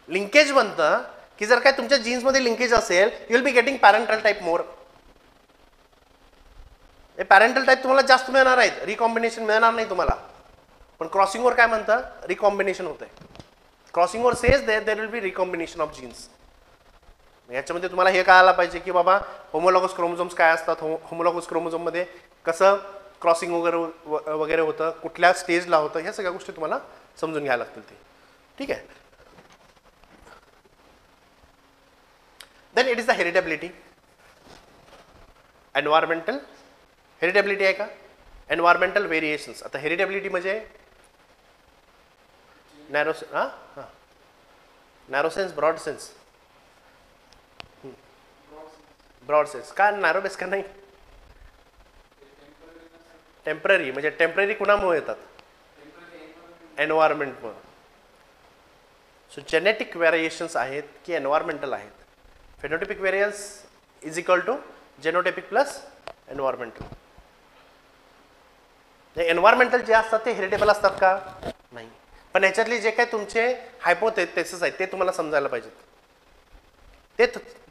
लिंकेज म्हणतं की जर काय तुमच्या जीन्समध्ये लिंकेज असेल you will be getting parental type more. हे पॅरेंटल टाईप तुम्हाला जास्त मिळणार आहेत, रिकॉम्बिनेशन मिळणार नाही तुम्हाला. पण क्रॉसिंगवर काय म्हणतं रिकॉम्बिनेशन होतंय. क्रॉसिंगवर says there will be recombination of genes. याच्यामध्ये तुम्हाला हे कळायला पाहिजे की बाबा होमोलॉगस क्रोमोझोम्स काय असतात, होमोलॉगस क्रोमोझोममध्ये कसं क्रॉसिंग वगैरे होतं, कुठल्या स्टेजला होतं, ह्या सगळ्या गोष्टी तुम्हाला समजून घ्यायला लागतील ते. ठीक आहे. Then it is the heritability. Environmental heritability आहे का? Environmental variations. आता हेरिटेबिलिटी म्हणजे narrow narrow sense broad sense. Broad sense का नॅरो बेस का नाही? टेम्पररी म्हणजे टेम्पररी कुणामुळे येतात? एन्व्हायरमेंटमुळे. सो जेनेटिक व्हेरिएशन्स आहेत की एन्व्हायरमेंटल आहेत. Phenotypic variance is equal to genotypic plus environmental. Environmental जे असतात ते हेरिटेबल असतात का? नाही. पण याच्यातले जे काही तुमचे हायपोथेसिस आहेत ते तुम्हाला समजायला पाहिजेत.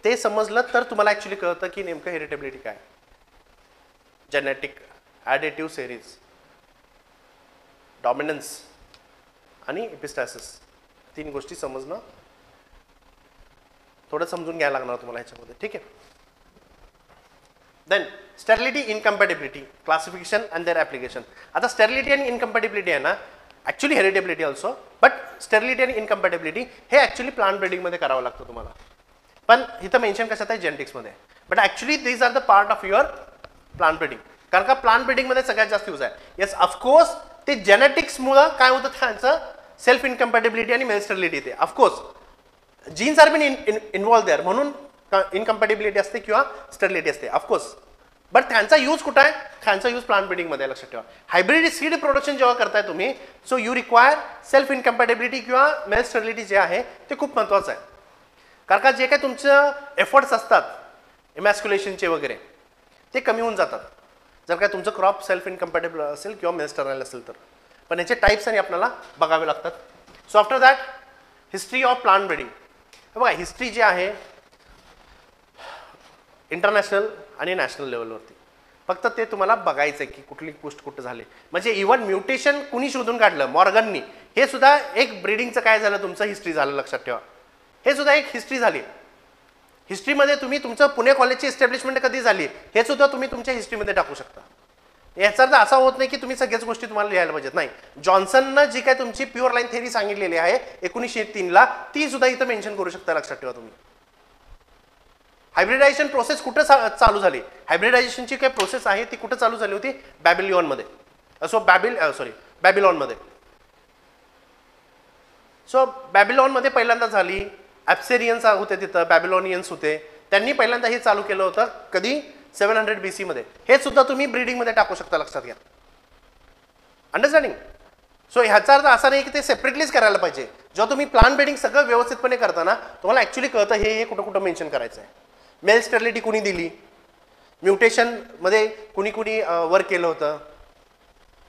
ते समजलं तर तुम्हाला ॲक्च्युली कळतं की नेमकं हेरिटेबिलिटी काय. जेनेटिक, ॲडिटिव्ह सेरीज, डॉमिनन्स आणि एपिस्टॅसिस तीन गोष्टी समजणं थोडं समजून घ्यायला लागणार तुम्हाला ह्याच्यामध्ये. ठीक आहे. Then sterility incompatibility classification and their application. आता स्टेरिलिटी आणि इनकम्पॅटिबिलिटी आहे ना actually heritability also, but sterility आणि इनकम्पॅटिबिलिटी हे ॲक्च्युली प्लांट ब्रीडिंगमध्ये करावं लागतं तुम्हाला. पण इथं मेन्शन कशात आहे? जेनेटिक्समध्ये. But actually these are the part of your plant breeding. कारण का प्लांट ब्रीडिंगमध्ये सगळ्यात जास्त यूज आहे. येस ऑफकोर्स ते जेनेटिक्समुळं काय होतं त्यांचं सेल्फ इनकम्पॅटिबिलिटी आणि मेल स्टेरिलिटी येते. Of course genes are been involve there म्हणून इनकम्पॅटिबिलिटी असते किंवा स्टेरिलिटी असते ऑफकोर्स. बट त्यांचा यूज कुठं आहे? त्यांचा यूज प्लांट ब्रीडिंगमध्ये लक्षात ठेवा. हायब्रिड सीड प्रोडक्शन जेव्हा करताय तुम्ही सो यू रिक्वायर सेल्फ इनकम्पॅटिबिलिटी किंवा मेल स्टेरिलिटी जे आहे ते खूप महत्त्वाचं आहे. कारण का जे काही तुमचं एफर्ट्स असतात इमॅस्क्युलेशनचे वगैरे ते कमी होऊन जातात जर काय तुमचं क्रॉप सेल्फ इनकम्पॅटेबल असेल किंवा मेल स्टेराइल असेल तर. पण याचे टाईप्स आणि आपल्याला बघावे लागतात. So after that history of plant breeding. बघा हिस्ट्री जी आहे इंटरनॅशनल आणि नॅशनल लेवलवरती फक्त ते तुम्हाला बघायचं आहे की कुठली गोष्ट कुठं झाली. म्हणजे इव्हन म्युटेशन कुणी शोधून काढलं? मॉर्गननी. हे सुद्धा एक ब्रीडिंगचं काय झालं तुमचं हिस्ट्री झालं लक्षात ठेवा. हे सुद्धा एक हिस्ट्री झाली. हिस्ट्रीमध्ये तुम्ही तुमचं पुणे कॉलेजची एस्टॅब्लिशमेंट कधी झाली हे सुद्धा तुम्ही तुमच्या हिस्ट्रीमध्ये टाकू शकता. याचा अर्थ असा होत नाही की तुम्ही सगळ्याच गोष्टी तुम्हाला लिहायला पाहिजेत. नाही, जॉन्सननं जी काय तुमची प्युअर लाईन थेरी सांगितलेली आहे 1903 ला ती सुद्धा इथं मेन्शन करू शकता. लक्षात ठेवा तुम्ही. हायब्रिडायझेशन प्रोसेस कुठं चालू झाली? हायब्रिडायझेशनची काय प्रोसेस आहे ती कुठं चालू झाली होती? बॅबिलियनमध्ये. बॅबिलॉनमध्ये. सो बॅबिलॉनमध्ये पहिल्यांदा झाली. ॲप्सेरियन्स होते तिथं, बॅबिलॉनियन्स होते, त्यांनी पहिल्यांदा हे चालू केलं होतं. कधी? 700 BC मध्ये. हे सुद्धा तुम्ही ब्रीडिंगमध्ये टाकू शकता, लक्षात घ्या. अंडरस्टँडिंग? सो ह्याचा अर्थ असा नाही की ते सेपरेटलीच करायला पाहिजे. जेव्हा तुम्ही प्लांट ब्रीडिंग सगळं व्यवस्थितपणे करताना तुम्हाला ॲक्च्युली कळतं हे कुठं कुठं मेन्शन करायचं आहे. मेल स्टेरिलिटी कुणी दिली, म्युटेशनमध्ये कुणी कुणी वर्क केलं होतं,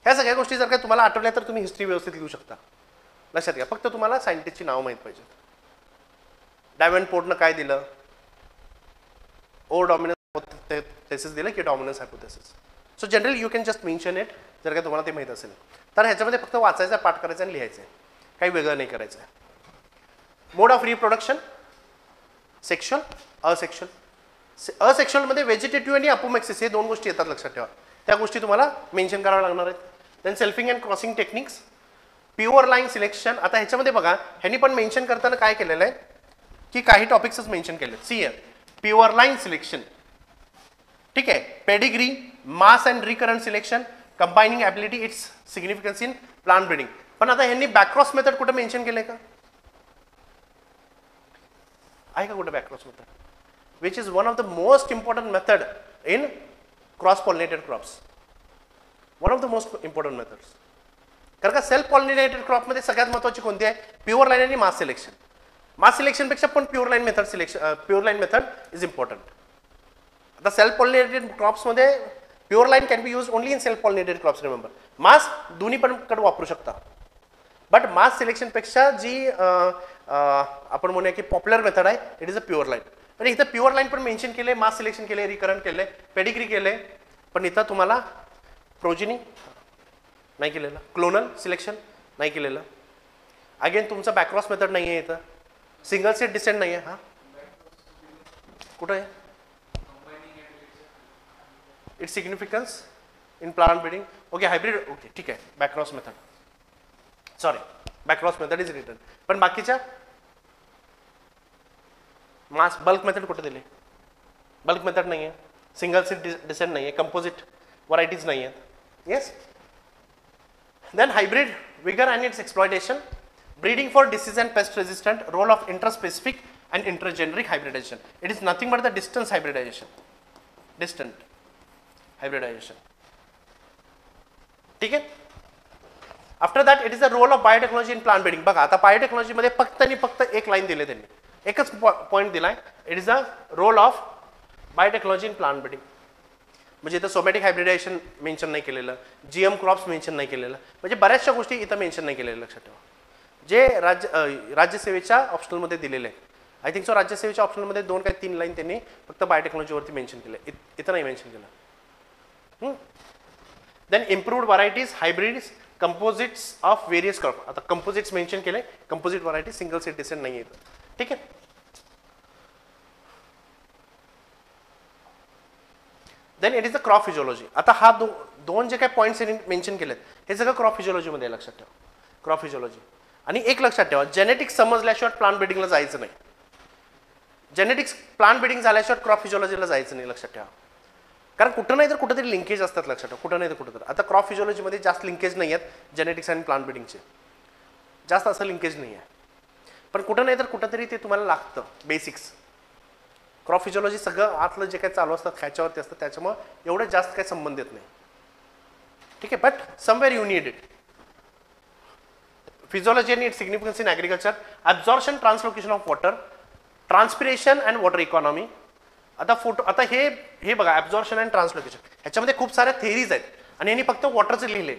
ह्या सगळ्या गोष्टी जर काय तुम्हाला आठवल्या तर तुम्ही हिस्ट्री व्यवस्थित लिहू शकता. लक्षात घ्या, फक्त तुम्हाला सायंटिस्टची नाव माहीत पाहिजे. डॅव्हनपोर्टनं काय दिलं? ओ डॉमिनन्स हायपोथेसिस दिलं की dominance hypothesis. So generally you can just mention it जर काय तुम्हाला ते माहीत असेल तर. ह्याच्यामध्ये फक्त वाचायचं, पाठ करायचं आणि लिहायचं आहे, काही वेगळं नाही करायचं आहे. Mode of reproduction, sexual, asexual. असेक्शुअलमध्ये व्हेजिटेटिव्ह आणि अपोमेक्सिस हे दोन गोष्टी येतात, लक्षात ठेवा. त्या गोष्टी तुम्हाला मेन्शन कराव्या लागणार आहेत. Then selfing and crossing techniques, pure line selection. आता ह्याच्यामध्ये बघा, ह्यांनी पण मेन्शन करताना काय केलेलं आहे की काही टॉपिक्सच मेन्शन केले. सी प्युअर लाईन सिलेक्शन, ठीक आहे. Pedigree, mass and recurrent selection, combining ability, its significance in plant breeding. पण आता ह्यांनी बॅकक्रॉस मेथड कुठं मेन्शन केलंय का? आहे का कुठं backcross method? Which is one of the most important method in cross pollinated crops. One of the most important methods. कारण का सेल्फ पॉलिनेटेड क्रॉपमध्ये सगळ्यात महत्त्वाची कोणती आहे? प्युअर लाईन आणि मास सिलेक्शन. मास सिलेक्शनपेक्षा पण pure line method is important. आता सेल्फ पॉलिनेटेड क्रॉप्समध्ये pure line can be use only in self pollinated crops. Remember, mass दोन्ही पण कडे वापरू शकता. बट मास सिलेक्शनपेक्षा जी आपण म्हणूया की पॉप्युलर मेथड आहे, it is a pure line. आणि इथं प्युअर लाईन पण मेन्शन केले, मास सिलेक्शन केले, रिकरंट केले, पेडिग्री केले. पण इथं तुम्हाला प्रोजिनी नाही केलेलं, क्लोनल सिलेक्शन नाही केलेलं. अगेन तुमचं बॅकक्रॉस मेथड नाही आहे इथं, सिंगल सीट डिसेंट नाही आहे. हा कुठं आहे? Its significance in plant breeding. Okay, hybrid. Okay, ठीक आहे. Backcross method, sorry, backcross method is return. पण बाकीच्या मास बल्क मेथड कुठे दिले? बल्क मेथड नाही आहे, सिंगल सीट डिसेंट नाही आहे, कंपोजिट व्हरायटीज नाही आहेत. Yes. Then hybrid vigor and its exploitation, breeding for disease and pest resistant, role of interspecific and intergeneric hybridization. It is nothing but the distance hybridization. Distant hybridization. ठीक आहे. After that it is the role of biotechnology in plant breeding. बघा आता बायोटेक्नॉलॉजीमध्ये फक्त आणि फक्त एक line दिले त्यांनी, एकच पॉईंट दिलाय. It is the role of biotechnology in plant breeding. म्हणजे इथं सोमॅटिक हायब्रिडायझेशन मेन्शन नाही केलेलं, जीएम क्रॉप्स मेन्शन नाही केलेलं, म्हणजे बऱ्याचशा गोष्टी इथं मेन्शन नाही केलेल्या, लक्षात ठेवा. जे राज्यसेवेच्या ऑप्शनलमध्ये दिलेले आहे. आय थिंक सो राज्यसेवेच्या ऑप्शनमध्ये 2 काय 3 लाईन त्यांनी फक्त बायोटेक्नॉलॉजीवरती मेन्शन केलं, इथं नाही मेन्शन केलं. Then improved varieties, hybrids, composites of various crop. आता कंपोजिट्स मेन्शन केले, composite variety single seed descent नाही येतं. ठीक आहे. Then it is the crop physiology. आता हा दोन जे काही पॉईंट्स मेन्शन केलेत हे सगळं क्रॉप फिजिओलॉजीमध्ये आहे, लक्षात ठेवा. Crop physiology. आणि एक लक्षात ठेवा, जेनेटिक्स समजल्याशिवाय प्लांट ब्रीडिंगला जायचं नाही. जेनेटिक्स प्लांट ब्रीडिंग झाल्याशिवाय क्रॉप फिजिओलॉजीला जायचं नाही, लक्षात ठेवा. कारण कुठं नाही तर कुठंतरी लिंकेज असतात, लक्षात ठेवा. कुठं नाही तर कुठं तर. आता क्रॉप फिजिओलॉजीमध्ये जास्त लिंकेज नाही आहेत, जेनेटिक्स आणि प्लांट ब्रीडिंगचे जास्त असं लिंकेज नाही आहे. पण कुठं नाही तर कुठंतरी ते तुम्हाला लागतं बेसिक्स. क्रॉप फिजिओलॉजी सगळं आतलं जे काही चालू असतात ह्याच्यावरती असतं, त्याच्यामुळे एवढं जास्त काही संबंधित नाही. ठीक आहे. But somewhere you need it. Physiology आणि it significance in agriculture, absorption translocation of water, transpiration and water economy. आता हे बघा, ॲब्झॉर्प्शन अँड ट्रान्सलोकेशन ह्याच्यामध्ये खूप साऱ्या थेरीज आहेत आणि यांनी फक्त वॉटरचं लिहिले,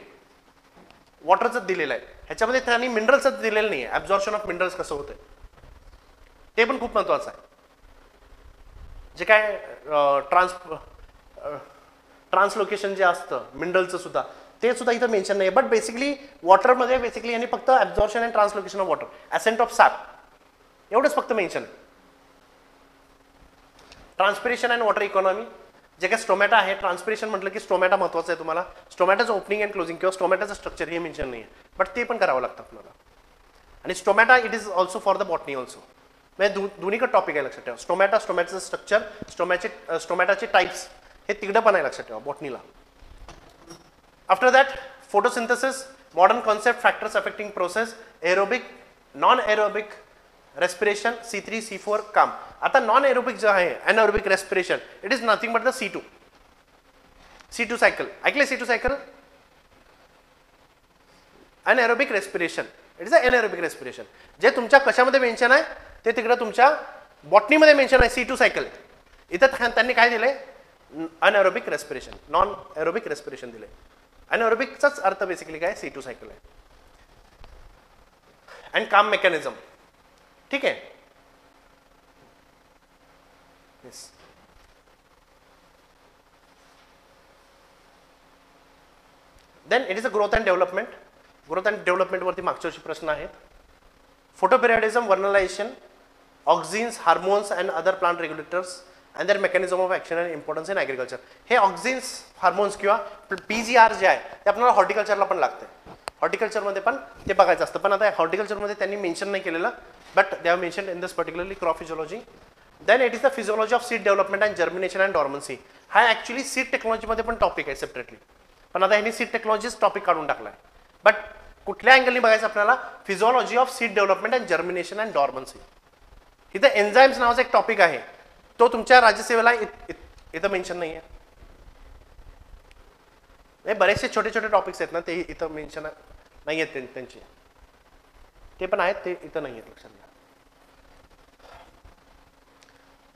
वॉटरचं दिलेलं आहे. ह्याच्यामध्ये त्यांनी मिनरल्सच दिलेलं नाही आहे. ॲब्झॉर्प्शन ऑफ मिनरल्स कसं होतं ते पण खूप महत्त्वाचं आहे. जे काय ट्रान्सलोकेशन जे असतं मिनरलचं सुद्धा, ते सुद्धा इथं मेन्शन नाही. बट बेसिकली वॉटरमध्ये बेसिकली यांनी फक्त absorption and translocation of water, ascent of SAP एवढंच फक्त mention. Transpiration and water economy, जे काय स्टोमॅटा आहे, ट्रान्सपिरेशन म्हटलं की स्टोमॅटा महत्त्वाचं आहे तुम्हाला. स्टोमॅटाचं ओपनिंग अँड क्लोजिंग किंवा स्टोमॅटाचं स्ट्रक्चर हे मेन्शन नाही आहे, बट ते पण करावं लागतं आपल्याला. आणि stomata it is also for the botany also. म्हणजे दोन्हीकडे टॉपिक आहे लक्षात ठेवा. स्टोमॅटाचं स्ट्रक्चर, स्टोमॅटाचे टाइप्स हे तिकडं पण आहे लक्षात ठेवा बॉटनीला. After that photosynthesis, modern concept, factors affecting process, aerobic, non aerobic respiration, C3 C4 CAM. आता नॉन एरोबिक जो आहे anaerobic respiration, it is nothing but the C2 cycle. ऐकले C2 cycle? Anaerobic respiration, it is a anaerobic respiration. जे तुमच्या कशामध्ये mention आहे ते तिकडे तुमच्या बॉटनीमध्ये मेन्शन आहे C2 सायकल. इथं त्यांनी काय दिले? Anaerobic respiration, non aerobic respiration दिले. अनएरोबिकचाच अर्थ बेसिकली काय? C2 सायकल आहे. अँड काम मेकॅनिझम. ठीक आहे. Yes. Then it is a growth and development. Growth and development वरती मागच्या वर्षी प्रश्न आहेत. Photoperiodism, vernalisation, auxins, hormones and other plant regulators and their mechanism of action and importance in agriculture. हे ऑक्झिन्स, हार्मोन्स किंवा PGR जे आहे ते आपल्याला हॉर्टिकल्चरला पण लागते. हॉर्टिकल्चरमध्ये पण ते बघायचं असतं. पण आता हॉर्टिकल्चरमध्ये त्यांनी मेन्शन नाही केलेलं, but they have mention in this particularly crop physiology. Then it is the physiology of seed development and germination and dormancy. हा ॲक्च्युली सीड टेक्नॉलॉजीमध्ये पण टॉपिक आहे सेपरेटली, पण आता ह्यांनी सीड टेक्नॉलॉजीच टॉपिक काढून टाकला आहे. बट कुठल्या अँगलनी बघायचं आपल्याला? Physiology of seed development and germination and dormancy. इथं एन्झाईम्स नावाचा एक टॉपिक आहे, तो तुमच्या राज्यसेवेला इथं मेन्शन नाही आहे. बरेचसे छोटे छोटे टॉपिक्स आहेत ना, ते इथं मेन्शन नाही आहेत त्यांचे. ते पण आहेत, ते इथं नाही आहेत, लक्षात घ्या.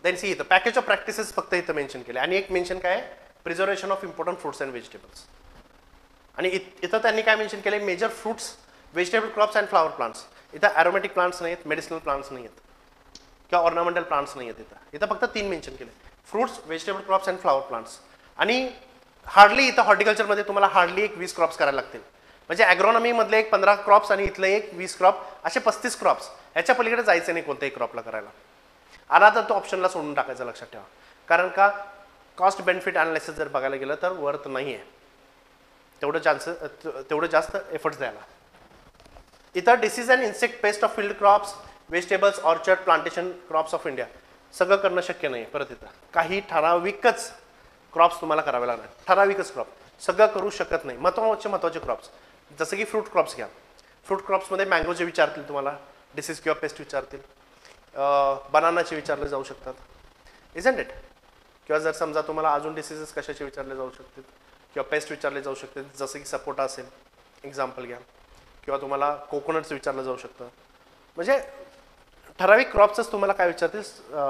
देन सी इथं पॅकेज ऑफ प्रॅक्टिसेस फक्त इथं मेन्शन केले. आणि एक मेन्शन काय आहे? Preservation of important fruits and vegetables. आणि इथं त्यांनी काय मेन्शन केले? Major fruits, vegetable crops and flower plants. इथं ॲरोमॅटिक प्लांट्स नाही आहेत, मेडिसिनल प्लांट्स नाही आहेत किंवा ऑर्नामेंटल प्लांट्स नाही आहेत. इथं फक्त 3 मेन्शन केले: fruits, vegetable crops and flower plants. आणि हार्डली इथं हॉर्टिकल्चरमध्ये तुम्हाला हार्डली एक 20 क्रॉप्स करायला लागतील. म्हणजे ॲग्रॉनॉमीमधले एक 15 क्रॉप्स आणि इथलं एक 20 क्रॉप, असे 35 क्रॉप्स. ह्याच्या पलीकडे जायचं नाही कोणत्याही क्रॉपला करायला. आला तर तो ऑप्शनला सोडून टाकायचा, लक्षात ठेवा. कारण का कॉस्ट बेनिफिट अनालिसिस जर बघायला गेलं तर वर्थ नाही आहे तेवढं जास्त एफर्ट्स द्यायला. इथं disease and insect paste of field crops, vegetables, orchard, plantation crops of India सगळं करणं शक्य नाही. परत इथं काही ठराविकच क्रॉप्स तुम्हाला करावे लागणार. ठराविकच क्रॉप सगळं करू शकत नाही. महत्त्वाचे क्रॉप्स जसं की फ्रूट क्रॉप्स घ्या. फ्रूट क्रॉप्समध्ये मँगोचे विचारतील तुम्हाला, डिसीज किंवा पेस्ट विचारतील. बनानाचे विचारले जाऊ शकतात, इजंट इट. किंवा जर समजा तुम्हाला अजून डिसीजेस कशाचे विचारले जाऊ शकतील किंवा पेस्ट विचारले जाऊ शकते, जसं की सपोटा असेल एक्झाम्पल घ्या, किंवा तुम्हाला कोकोनट्स विचारलं जाऊ शकतं. म्हणजे ठराविक क्रॉप्सच तुम्हाला काय विचारतील?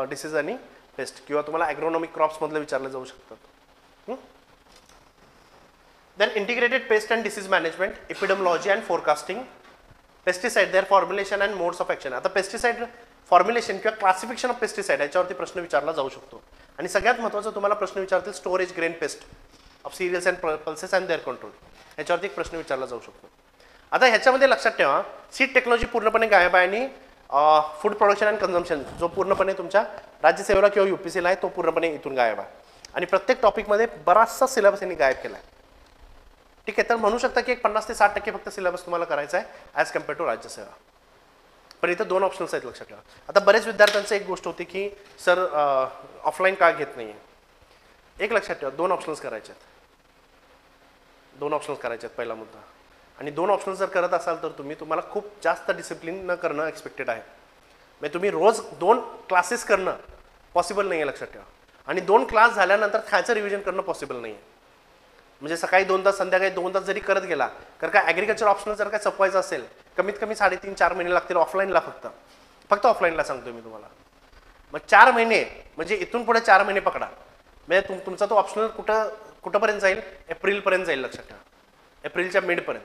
डिसीज आणि पेस्ट. किंवा तुम्हाला ॲग्रोनॉमिक क्रॉप्समधलं विचारलं जाऊ शकतात. Then integrated pest and disease management, epidemiology and forecasting, pesticide, their formulation and modes of action. आता पेस्टिसाइड फॉर्म्युलेशन किंवा क्लासिफिकेशन ऑफ पेस्टिसाइड याच्यावरती प्रश्न विचारला जाऊ शकतो. आणि सगळ्यात महत्त्वाचं तुम्हाला प्रश्न विचारतील storage grain pest of cereals and pulses and their control. ह्याच्यावरती एक प्रश्न विचारला जाऊ शकतो. आता ह्याच्यामध्ये लक्षात ठेवा, सीड टेक्नॉलॉजी पूर्णपणे गायब आहे आणि फूड प्रोडक्शन अँड कन्झम्पशन जो पूर्णपणे तुमच्या राज्यसेवेला किंवा UPSCला आहे तो पूर्णपणे इथून गायब आहे. आणि प्रत्येक टॉपिकमध्ये बराचसा सिलेबस यांनी गायब केला आहे. ठीक आहे, तर म्हणू शकता की एक 50 ते 60% फक्त सिलेबस तुम्हाला करायचा आहे ॲज कम्पेअर टू राज्यसेवा. पण इथं 2 ऑप्शन्स आहेत, लक्षात ठेवा. आता बरेच विद्यार्थ्यांचं एक गोष्ट होती की सर ऑफलाईन का घेत नाही आहे. एक लक्षात ठेवा, 2 ऑप्शन्स करायचे आहेत. 2 ऑप्शन्स करायचे आहेत पहिला मुद्दा. आणि 2 ऑप्शन्स जर करत असाल तर तुम्हाला खूप जास्त डिसिप्लिन न करणं एक्सपेक्टेड आहे. म्हणजे तुम्ही रोज 2 क्लासेस करणं पॉसिबल नाही आहे, लक्षात ठेवा. आणि 2 क्लास झाल्यानंतर खायचं रिव्हिजन करणं पॉसिबल नाही आहे. म्हणजे सकाळी 2 तास, संध्याकाळी 2 तास जरी करत गेला, कारण का ॲग्रिकल्चर ऑप्शनल जर काय चपवायचं असेल कमीत कमी 3.5-4 महिने लागतील ऑफलाईनला. फक्त ऑफलाईनला सांगतोय मी तुम्हाला. मग 4 महिने म्हणजे इथून पुढे 4 महिने पकडा. म्हणजे तुमचा तो ऑप्शनल कुठंपर्यंत जाईल? एप्रिलपर्यंत जाईल, लक्षात ठेवा. एप्रिलच्या मिडपर्यंत.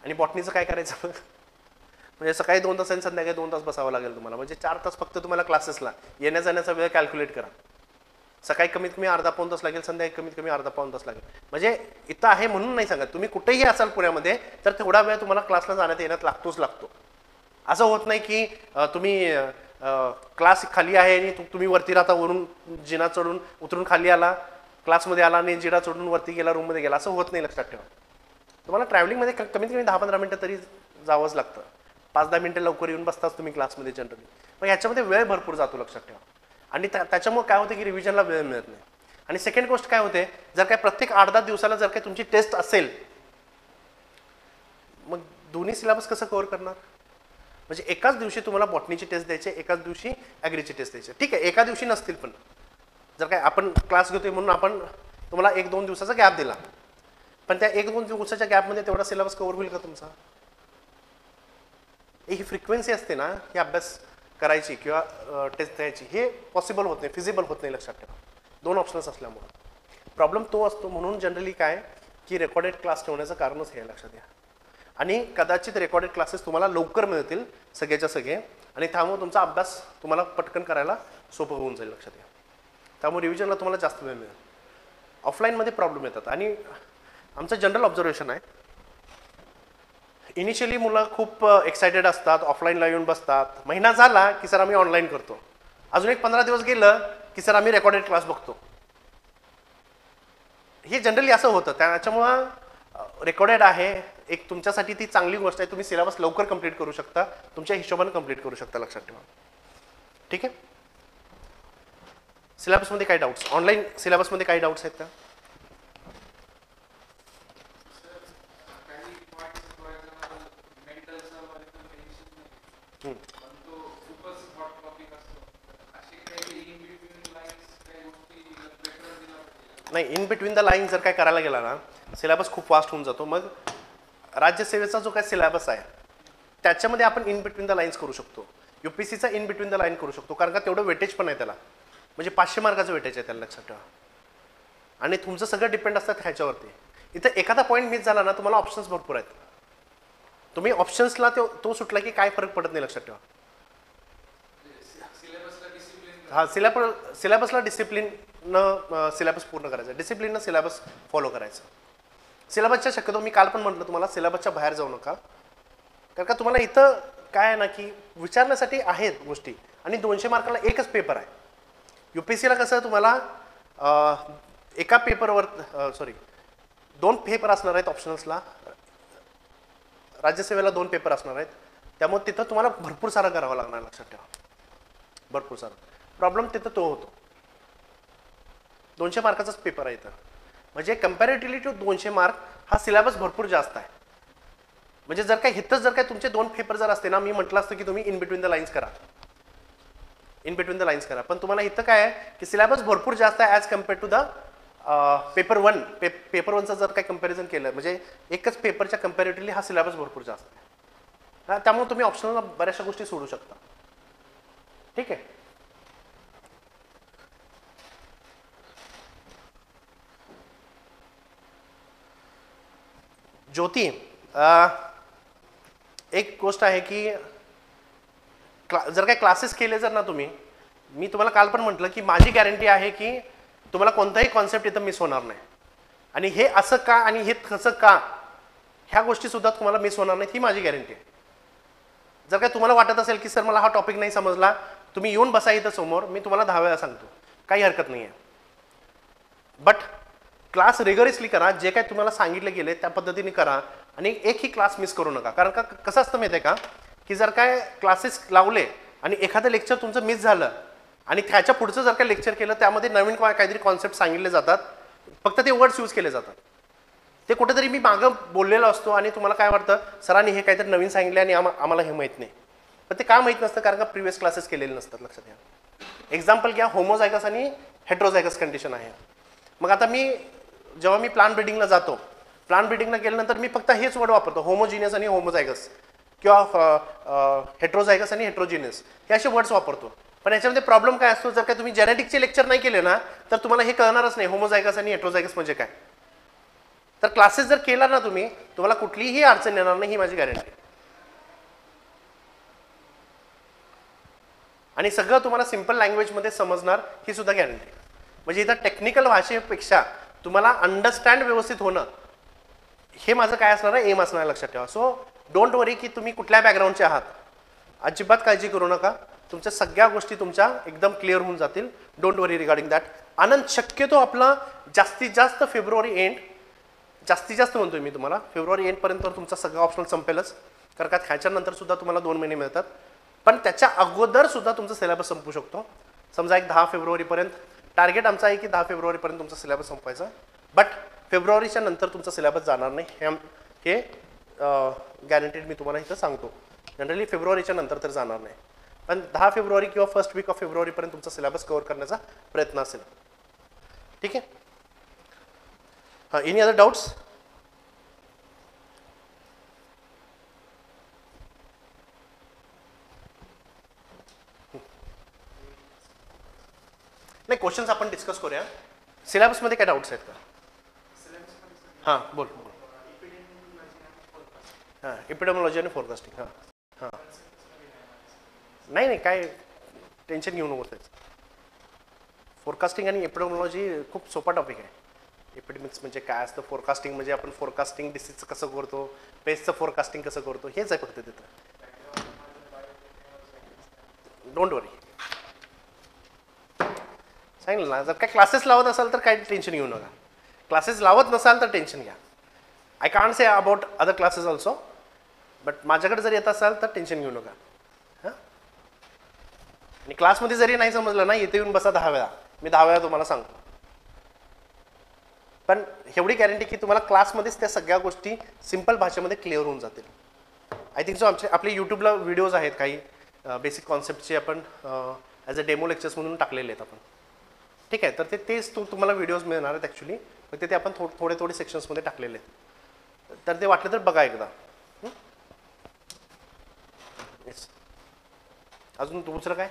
आणि बॉटनीचं काय करायचं? म्हणजे सकाळी 2 तास आणि संध्याकाळी 2 तास बसावं लागेल तुम्हाला. म्हणजे 4 तास फक्त तुम्हाला क्लासेसला येण्या जाण्याचा वेळ कॅल्क्युलेट करा. सकाळी कमीत कमी अर्धा-पाऊण तास लागेल, संध्याकाळी कमीत कमी अर्धा-पाऊण तास लागेल. म्हणजे इथं आहे म्हणून नाही सांगत, तुम्ही कुठेही असाल पुण्यामध्ये तर तेवढा वेळ तुम्हाला क्लासला जाण्यात येण्यात लागतो. असं होत नाही की तुम्ही क्लास खाली आहे आणि तुम्ही वरती राहता, वरून जिना चढून उतरून खाली आला, क्लासमध्ये आला आणि जिना चढून वरती गेला, रूममध्ये गेला, असं होत नाही, लक्षात ठेवा. तुम्हाला ट्रॅव्हलिंगमध्ये कमीत कमी 10-15 मिनिटं तरी जावंच लागतं. 5-10 मिनिटं लवकर येऊन बसताच तुम्ही क्लासमध्ये जनरली. मग ह्याच्यामध्ये वेळ भरपूर जातो, लक्षात ठेवा. आणि त्याच्यामुळे काय होतं की रिव्हिजनला वेळ मिळत नाही. आणि सेकंड गोष्ट काय होते, जर काय प्रत्येक 8-10 दिवसाला जर काय तुमची टेस्ट असेल, मग दोन्ही सिलेबस कसं कव्हर करणार? म्हणजे एकाच दिवशी तुम्हाला बॉटनीची टेस्ट द्यायची, एकाच दिवशी ॲग्रीची टेस्ट द्यायची. ठीक आहे, एका दिवशी नसतील, पण जर काय आपण क्लास घेतोय म्हणून आपण तुम्हाला 1-2 दिवसाचा गॅप दिला, पण त्या 1-2 दिवसाच्या गॅपमध्ये तेवढा सिलेबस कव्हर होईल का तुमचा? ही फ्रिक्वेन्सी असते ना, ही अभ्यास करायची किंवा टेस्ट द्यायची, हे पॉसिबल होत नाही, फिजिबल होत नाही, लक्षात ठेवा. 2 ऑप्शन्स असल्यामुळे प्रॉब्लेम तो असतो. म्हणून जनरली काय की रेकॉर्डेड क्लास ठेवण्याचं कारणच हे लक्षात घ्या. आणि कदाचित रेकॉर्डेड क्लासेस तुम्हाला लवकर मिळतील सगळ्याच्या सगळे, आणि त्यामुळे तुमचा अभ्यास तुम्हाला पटकन करायला सोपं होऊन जाईल, लक्षात घ्या. त्यामुळे रिव्हिजनला तुम्हाला जास्त वेळ मिळेल. ऑफलाईनमध्ये प्रॉब्लेम येतात. आणि आमचं जनरल ऑब्झर्वेशन आहे, इनिशियली मुलं खूप एक्सायटेड असतात, ऑफलाईनला येऊन बसतात. महिना झाला की सर आम्ही ऑनलाईन करतो, अजून एक 15 दिवस गेलं की सर आम्ही रेकॉर्डेड क्लास बघतो. हे जनरली असं होतं. त्याच्यामुळं रेकॉर्डेड आहे एक तुमच्यासाठी ती चांगली गोष्ट आहे. तुम्ही सिलेबस लवकर कंप्लीट करू शकता, तुमच्या हिशोबाने कंप्लीट करू शकता, लक्षात ठेवा. ठीक आहे. सिलेबसमध्ये काही डाऊट्स, ऑनलाईन सिलेबसमध्ये काही डाऊट्स आहेत का? नाही, इन बिटवीन द लाईन जर काय करायला गेला ना, सिलेबस खूप फास्ट होऊन जातो. मग राज्यसेवेचा जो काय सिलेबस आहे त्याच्यामध्ये आपण इन बिटवीन द लाईन्स करू शकतो. UPSCचा इन बिटवीन द लाईन करू शकतो, कारण का तेवढं वेटेज पण आहे त्याला. म्हणजे 500 मार्काचं वेटेज आहे त्याला, लक्षात ठेवा. आणि तुमचं सगळं डिपेंड असतं ह्याच्यावरती. इथं एखादा पॉईंट मिस झाला ना, तुम्हाला ऑप्शन्स भरपूर आहेत. तुम्ही ऑप्शन्सला तो सुटला की काय फरक पडत नाही, लक्षात ठेवा. हा, सिलेबसला डिसिप्लिननं सिलेबस पूर्ण करायचा, डिसिप्लिननं सिलेबस फॉलो करायचं. सिलेबसच्या शक्यतो मी काल पण म्हटलं तुम्हाला, सिलेबसच्या बाहेर जाऊ नका. कारण का तुम्हाला इथं काय आहे ना की विचारण्यासाठी आहेत गोष्टी, आणि 200 मार्काला एकच पेपर आहे. UPSCला कसं तुम्हाला एका पेपरवर 2 पेपर असणार आहेत ऑप्शनल्सला, राज्यसेवेला 2 पेपर असणार आहेत. त्यामुळे तिथं तुम्हाला भरपूर सारं करावं लागणार, लक्षात ठेवा. भरपूर सारं. प्रॉब्लेम तिथं तो होतो. 200 मार्काचाच पेपर आहे इथं. म्हणजे कम्पॅरेटिव्हली टू 200 मार्क हा सिलेबस भरपूर जास्त आहे. म्हणजे जर काय हिथंच जर काय तुमचे 2 पेपर जर असते ना, मी म्हटलं असतं की तुम्ही इन बिटवीन द लाईन्स करा, इन बिटवीन द लाईन्स करा. पण तुम्हाला इथं काय आहे की सिलेबस भरपूर जास्त आहे as compare to the paper 1. Paper 1चं जर काय कम्पॅरिझन केलं, म्हणजे एकच पेपरच्या कम्पॅरेटिव्हली हा सिलेबस भरपूर जास्त आहे. त्यामुळे तुम्ही ऑप्शनल बऱ्याचशा गोष्टी सोडू शकता. ठीक आहे. ज्योती, एक गोष्ट आहे की जर काय क्लासेस केले जर ना तुम्ही, मी तुम्हाला काल पण म्हटलं की माझी गॅरंटी आहे की तुम्हाला कोणताही कॉन्सेप्ट इथं मिस होणार नाही. आणि हे असं का आणि हे कसं का, ह्या गोष्टी सुद्धा तुम्हाला मिस होणार नाही, ही माझी गॅरंटी आहे. जर काय तुम्हाला वाटत असेल की सर मला हा टॉपिक नाही समजला, तुम्ही येऊन बसा इथं समोर, मी तुम्हाला 10 वेळा सांगतो, काही हरकत नाही आहे. बट क्लास रेग्युलरली करा, जे काय तुम्हाला सांगितलं गेले त्या पद्धतीने करा, आणि एकही क्लास मिस करू नका. कारण का कसं असतं माहिती आहे का की जर काय क्लासेस लावले आणि एखादं लेक्चर तुमचं मिस झालं आणि त्याच्या पुढचं जर काय लेक्चर केलं, त्यामध्ये नवीन काहीतरी कॉन्सेप्ट सांगितले जातात, फक्त ते वर्ड्स यूज केले जातात. ते कुठेतरी मी मागं बोललेलो असतो आणि तुम्हाला काय वाटतं सरांनी हे काहीतरी नवीन सांगितले आणि आम्हाला हे माहीत नाही. पण ते का माहीत नसतं, कारण का प्रिव्हियस क्लासेस केलेले नसतात, लक्षात घ्या. एक्झाम्पल घ्या, होमोझायगस आणि हेट्रोझायगस कंडिशन आहे. मग आता जेव्हा मी प्लांट ब्रीडिंगला जातो, प्लांट ब्रीडिंगला गेल्यानंतर मी फक्त हेच वर्ड वापरतो, होमोजिनियस आणि होमोझायगस, किंवा हेट्रोझायगस आणि हेट्रोजिनियस, हे असे वर्ड्स वापरतो. पण याच्यामध्ये प्रॉब्लेम काय असतो, जर काय तुम्ही जेनेटिक्सचे लेक्चर नाही केले ना, तर तुम्हाला हे कळणारच नाही होमोझायगस आणि हेट्रोझायगस म्हणजे काय. तर क्लासेस जर केला ना तुम्ही, तुम्हाला कुठलीही अडचण येणार नाही, ही माझी गॅरंटी. आणि सगळं तुम्हाला सिंपल लँग्वेजमध्ये समजणार, ही सुद्धा गॅरंटी. म्हणजे इथं टेक्निकल भाषेपेक्षा तुम्हाला अंडरस्टँड व्यवस्थित होणं, हे माझं काय असणार आहे, एम असणार, लक्षात ठेवा. सो डोंट वरी की तुम्ही कुठल्या बॅकग्राऊंडचे आहात, अजिबात काळजी करू नका. तुमच्या सगळ्या गोष्टी तुमच्या एकदम क्लिअर होऊन जातील. Don't worry regarding that. Anand शक्यतो आपला जास्तीत जास्त फेब्रुवारी एंड, जास्तीत जास्त म्हणतोय मी तुम्हाला, फेब्रुवारी एंडपर्यंत तुमचा सगळा ऑप्शनल संपेलच. कारण का ह्याच्यानंतर सुद्धा तुम्हाला 2 महिने मिळतात. पण त्याच्या अगोदर सुद्धा तुमचा सिलेबस संपू शकतो. समजा एक 10 फेब्रुवारीपर्यंत टार्गेट आमचा आहे की 10 फेब्रुवारीपर्यंत तुमचा सिलेबस संपवायचा, बट फेब्रुवारीच्या नंतर तुमचा सिलेबस जाणार नाही, हे गॅरंटीड मी तुम्हाला इथं सांगतो. जनरली फेब्रुवारीच्या नंतर तर जाणार नाही, पण 10 फेब्रुवारी किंवा फर्स्ट वीक ऑफ फेब्रुवारीपर्यंत तुमचा सिलेबस कव्हर करण्याचा प्रयत्न असेल. ठीक आहे. हां, एनी अदर डाऊट्स? नाही, क्वेश्चन्स आपण डिस्कस करूया. सिलेबसमध्ये काय डाऊट्स आहेत का? हां, बोल. हां, एपिडेमॉलॉजी आणि फोरकास्टिंग. हां हां, नाही काय टेन्शन घेऊ नको त्याचं. फोरकास्टिंग आणि एपिडेमॉलॉजी खूप सोपा टॉपिक आहे. एपिडेमिक्स म्हणजे काय असतं, फोरकास्टिंग म्हणजे आपण फोरकास्टिंग डिसीजचं कसं करतो, पेस्टचं फोरकास्टिंग कसं करतो, हेच आहे फक्त तिथं. डोंट वरी, सांगितलं ना. जर काय क्लासेस लावत असाल तर काही टेन्शन घेऊ नका. क्लासेस लावत नसाल तर टेन्शन घ्या. I can't say about other classes also, but माझ्याकडे जर येत असाल तर टेन्शन घेऊ नका. हां, आणि क्लासमध्ये जरी नाही समजलं ना, इथे येऊन बसा 10 वेळा, मी 10 वेळा तुम्हाला सांगतो. पण एवढी गॅरंटी की तुम्हाला क्लासमध्येच त्या सगळ्या गोष्टी सिंपल भाषेमध्ये क्लिअर होऊन जातील. आय थिंक सो आपले यूट्यूबला व्हिडिओज आहेत काही बेसिक कॉन्सेप्टचे, आपण ॲज अ डेमो लेक्चर्स म्हणून टाकलेले आहेत आपण. ठीक आहे, तर तेच तुम्हाला व्हिडिओज मिळणार आहेत ॲक्च्युली, फक्त ते आपण थोडे सेक्शन्समध्ये टाकलेले आहेत. तर ते वाटलं तर बघा एकदा. येस, अजून दुसरं काय?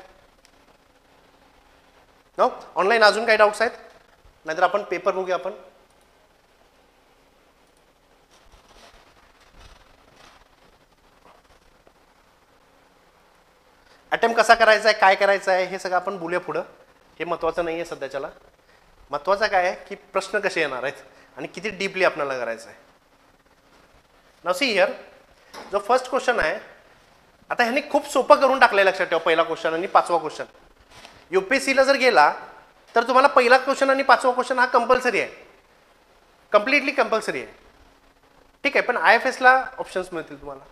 नो, ऑनलाईन अजून काही डाऊट्स आहेत? नाहीतर आपण पेपर बघूया. आपण अटेम्प्ट कसा करायचा आहे, काय करायचं आहे, हे सगळं आपण बोलूया पुढं. हे महत्त्वाचं नाही आहे सध्याच्याला. महत्त्वाचं काय आहे की प्रश्न कसे येणार आहेत आणि किती डीपली आपल्याला करायचं आहे. नाव सी हिअर, जो फर्स्ट क्वेश्चन आहे, आता ह्यांनी खूप सोपं करून टाकलं लक्षात ठेवा. पहिला क्वेश्चन आणि 5वा क्वेश्चन. UPSCला जर गेला तर तुम्हाला पहिला क्वेश्चन आणि 5वा क्वेश्चन हा कंपल्सरी आहे, कम्प्लिटली कंपल्सरी आहे. ठीक आहे, पण IFSला ऑप्शन्स मिळतील तुम्हाला,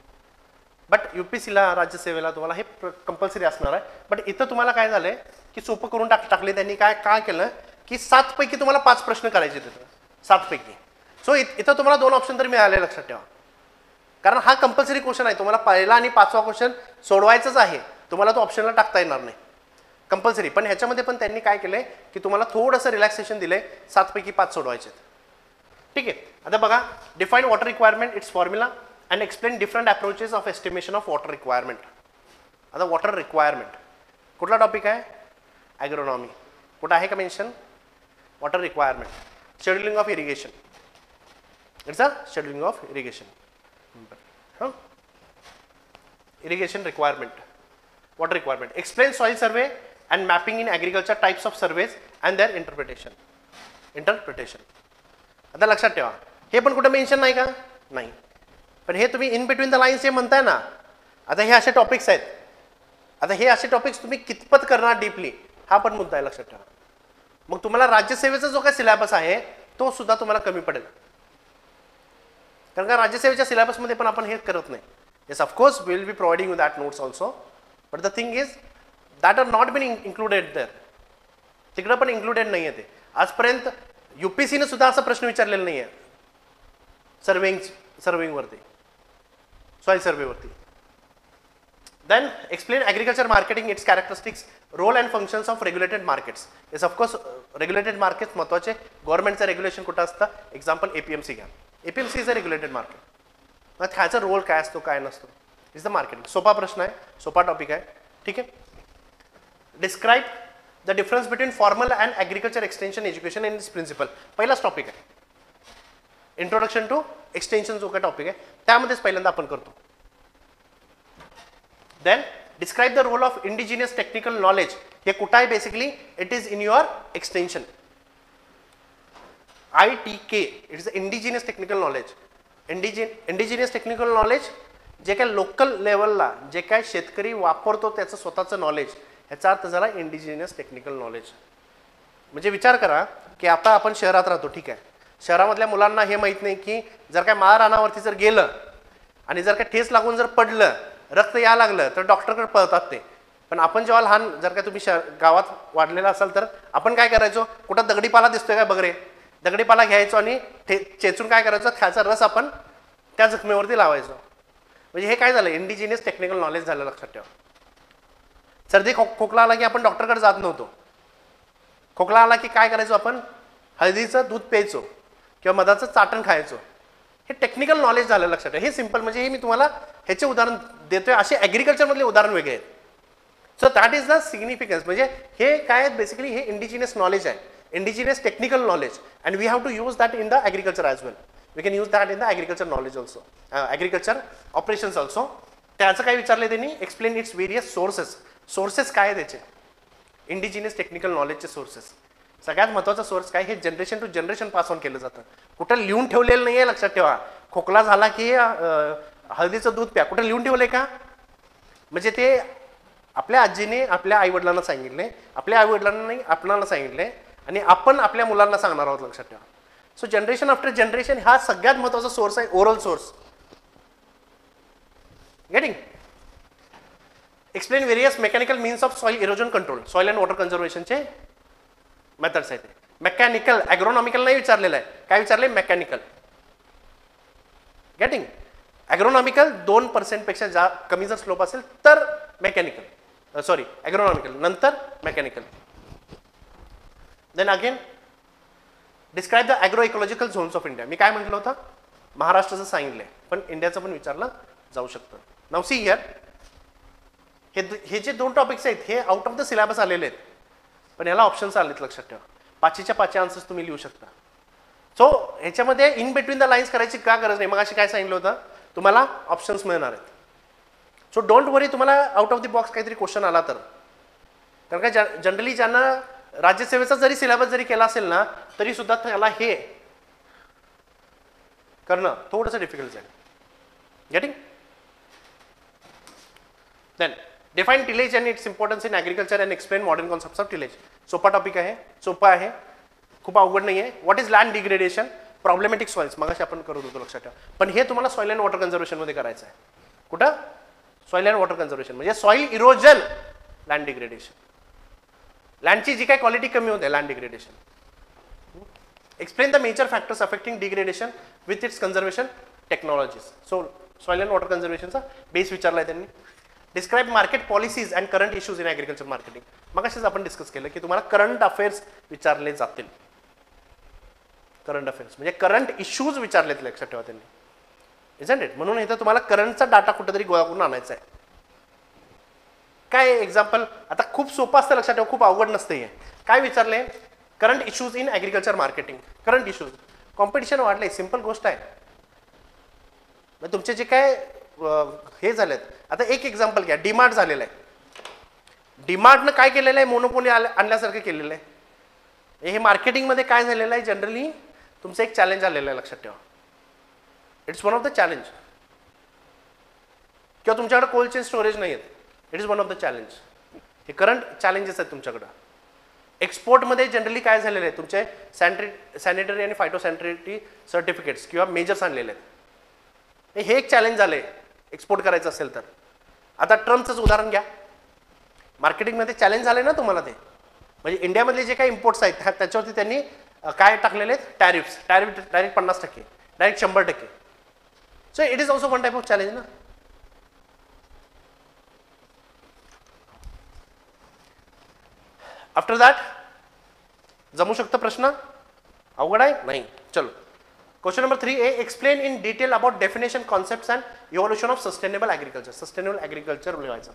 बट UPSCला राज्यसेवेला तुम्हाला हे कंपल्सरी असणार आहे. बट इथं तुम्हाला काय झालंय की सोपं करून टाकले त्यांनी. काय केलं की 7 पैकी तुम्हाला 5 प्रश्न करायचे तिथं, 7 पैकी. सो इथं तुम्हाला 2 ऑप्शन तरी मिळाले, लक्षात ठेवा. कारण हा कंपल्सरी क्वेश्चन आहे, तुम्हाला पहिला आणि 5वा क्वेश्चन सोडवायचंच आहे, तुम्हाला तो ऑप्शनला टाकता येणार नाही, कंपल्सरी. पण ह्याच्यामध्ये पण त्यांनी काय केलंय की तुम्हाला थोडंसं रिलॅक्सेशन दिलंय, 7 पैकी 5 सोडवायचे. ठीक आहे, आता बघा, define water requirement, it's formula and explain different approaches of estimation of water requirement. आता वॉटर रिक्वायरमेंट कुठला टॉपिक आहे? ॲग्रोनॉमी. कुठं आहे का mention? Water requirement. Scheduling of irrigation, it's a scheduling of irrigation. हां, irrigation requirement, water requirement. Explain soil survey and mapping in agriculture, types of surveys and their interpretation. आता लक्षात ठेवा, हे पण कुठं मेन्शन नाही का? नाही. पण हे तुम्ही इन बिटवीन द लाईन्स जे म्हणताय ना, आता हे असे टॉपिक्स आहेत. आता हे असे टॉपिक्स तुम्ही कितपत करणार डीपली, हा पण मुद्दा आहे, लक्षात ठेवा. मग तुम्हाला राज्यसेवेचा जो काही सिलेबस आहे तो सुद्धा तुम्हाला कमी पडेल, कारण का राज्यसेवेच्या सिलेबसमध्ये पण आपण हे करत नाही. Yes, of course we will be providing you that notes also, but the thing is that are not been included there. तिकडं पण इन्क्लुडेड नाही आहे ते. आजपर्यंत UPSCने सुद्धा असा प्रश्न विचारलेला नाही आहे सर्वेइंगवरती, सॉइल सर्वेवरती. Then explain agriculture marketing, it's characteristics, role and functions of regulated markets. Yes, of course regulated markets महत्त्वाचे. गव्हर्नमेंटचं रेग्युलेशन कुठं असतं? एक्झाम्पल APMC घ्या. APMC is a regulated market. मग ह्याचा रोल काय असतो, काय नसतो, इज द मार्केटिंग. सोपा प्रश्न आहे, सोपा टॉपिक आहे. ठीक आहे. Describe the difference between formal and agriculture extension education in this principle. पहिलाच टॉपिक आहे, इंट्रोडक्शन टू एक्सटेन्शन जो काय टॉपिक आहे त्यामध्येच पहिल्यांदा आपण करतो. Then describe the role of indigenous technical knowledge. हे कुठं आहे basically? It is in your extension. ITK, it is indigenous technical knowledge. Indigenous technical knowledge जे काय लोकल लेवलला जे काय शेतकरी वापरतो त्याचं स्वतःचं नॉलेज, ह्याचा अर्थ झाला इंडिजिनियस टेक्निकल नॉलेज. म्हणजे विचार करा की आता आपण शहरात राहतो, ठीक आहे, शहरामधल्या मुलांना हे माहीत नाही की जर काय माळरानावरती जर गेलं आणि जर काय ठेस लागून जर पडलं रक्त यायला लागलं तर डॉक्टरकडे पळतात ते. पण आपण जेव्हा लहान, जर का तुम्ही गावात वाढलेला असाल तर आपण काय करायचो, कुठं दगडीपाला दिसतोय का बघ रे, दगडीपाला घ्यायचो आणि चेचून काय करायचो, त्याचा रस आपण त्या जखमेवरती लावायचो. म्हणजे हे काय झालं, इंडिजिनियस टेक्निकल नॉलेज झालं. लक्षात ठेवा. सर्दी खोकला आला की आपण डॉक्टरकडे जात नव्हतो. खोकला आला की काय करायचो, आपण हळदीचं दूध प्यायचो किंवा मधाचं चाटण खायचो. हे टेक्निकल नॉलेज झालं. लक्षात ठेवा. हे सिंपल, म्हणजे हे मी तुम्हाला ह्याचे उदाहरण देतोय. असे ॲग्रिकल्चरमधले उदाहरण वेगळे आहेत. So that is the significance. म्हणजे हे काय आहे, बेसिकली हे इंडिजिनियस नॉलेज आहे, indigenous technical knowledge, and we have to use that in the agriculture as well. We can use that in the agriculture knowledge also, agriculture operations also. त्याचं काय विचारले त्यांनी, explain its various sources. Sources काय आहे त्याचे, indigenous technical नॉलेजचे sources. सगळ्यात महत्त्वाचा source काय, हे generation to generation pass on केलं जातं. कुठं लिहून ठेवलेलं नाही आहे. लक्षात ठेवा. खोकला झाला की हळदीचं दूध प्या, कुठं लिहून ठेवलंय का, म्हणजे ते आपल्या आजीने आपल्या आईवडिलांना सांगितले, आपल्या आईवडिलांनी आपणाला सांगितले, आणि आपण आपल्या मुलांना सांगणार आहोत. लक्षात ठेवा. सो जनरेशन आफ्टर जनरेशन हा सगळ्यात महत्त्वाचा सोर्स आहे, oral source. Getting. Explain various mechanical means of soil erosion control. Soil and water कन्झर्वेशनचे मेथड्स आहेत. मेकॅनिकल, ॲग्रोनॉमिकल नाही विचारलेलं आहे. काय विचारले, मेकॅनिकल. गेटिंग. ॲग्रोनॉमिकल 2% पेक्षा कमी जर स्लोप असेल तर मेकॅनिकल, सॉरी ॲग्रोनॉमिकल, नंतर mechanical. Then again describe the agro ecological zones of India. मी काय म्हटलं होतं, महाराष्ट्राचं सांगितलंय, पण इंडियाचं पण विचारलं जाऊ शकतं. नाऊ सी हियर, हे जे 2 टॉपिक्स आहेत हे आउट ऑफ द सिलेबस आलेले आहेत, पण याला ऑप्शन्स आलेत. लक्षात ठेवा. 5च्या 5 आन्सर्स तुम्ही लिहू शकता. सो ह्याच्यामध्ये इन बिटवीन द लाईन्स करायची का गरज नाही. मग अशी काय सांगितलं होतं, तुम्हाला ऑप्शन्स मिळणार आहेत. सो डोंट वरी, तुम्हाला आउट ऑफ द बॉक्स काहीतरी क्वेश्चन आला तर. कारण का जनरली ज्यांना राज्यसेवेचा जरी सिलेबस जरी केला असेल ना, तरी सुद्धा त्याला हे करणं थोडंसं डिफिकल्ट जाईल. Getting. Then define tillage and its importance in agriculture and explain modern concepts of tillage. सोपा टॉपिक आहे, सोपा आहे, खूप अवघड नाही आहे. What is land degradation, problematic soils, मगाशी आपण करत होतो. लक्षात ठेवा. पण हे तुम्हाला सॉइल अँड वॉटर कन्झर्वेशनमध्ये करायचं आहे. कुठं, सॉइल अँड वॉटर कन्झर्वेशन, म्हणजे सॉइल इरोजन, लँड डिग्रेडेशन. लँडची जी काय क्वालिटी कमी होते, land degradation. Explain the major factors affecting degradation with its conservation technologies. So soil and water कन्झर्वेशनचा बेस विचारला आहे त्यांनी. Describe market policies and current issues in agriculture marketing. मग असेच आपण डिस्कस केलं की तुम्हाला करंट अफेअर्स विचारले जातील. करंट अफेअर्स म्हणजे करंट इश्यूज विचारलेत. लक्षात ठेवा त्यांनी. Isn't it. म्हणून इथं तुम्हाला करंटचा डाटा कुठेतरी गोळा करून आणायचा आहे. काय एक्झाम्पल, आता खूप सोपं असतं. लक्षात ठेवा, खूप अवघड नसतं. हे काय विचारले, current issues in agriculture marketing. Current issues, competition वाढलंय, सिंपल गोष्ट आहे. मग तुमचे जे काय हे झालेत, आता एक एक्झाम्पल घ्या, डीमार्ट झालेलं आहे. डीमार्टनं काय केलेलं आहे, मोनोपोली आणल्यासारखं केलेलं आहे. हे मार्केटिंगमध्ये काय झालेलं आहे, जनरली तुमचं एक चॅलेंज आलेलं आहे. लक्षात ठेवा. It's one of the challenge. किंवा तुमच्याकडे कोल्ड चेन स्टोरेज नाही आहेत, it is one of the challenge. हे करंट चॅलेंजेस आहेत तुमच्याकडं. एक्सपोर्टमध्ये जनरली काय झालेलं आहे, तुमचे सॅनिटरी आणि फायटोसॅनिटरी सर्टिफिकेट्स किंवा मेजर्स आणलेले आहेत. हे एक चॅलेंज झालंय एक्सपोर्ट करायचं असेल तर. आता ट्रम्पचंच उदाहरण घ्या. मार्केटिंगमध्ये चॅलेंज झालंय ना तुम्हाला ते. म्हणजे इंडियामधले जे काही इम्पोर्ट्स आहेत त्याच्यावरती त्यांनी काय टाकलेले आहेत, tariffs. Direct 50%, direct 100%. So it is also one type of challenge ना. आफ्टर दॅट जमू शकतं प्रश्न, अवघड आहे नाही. चलो question number 3 A. Explain in detail about definition, concepts and evolution of sustainable agriculture. Sustainable agriculture लिहायचं.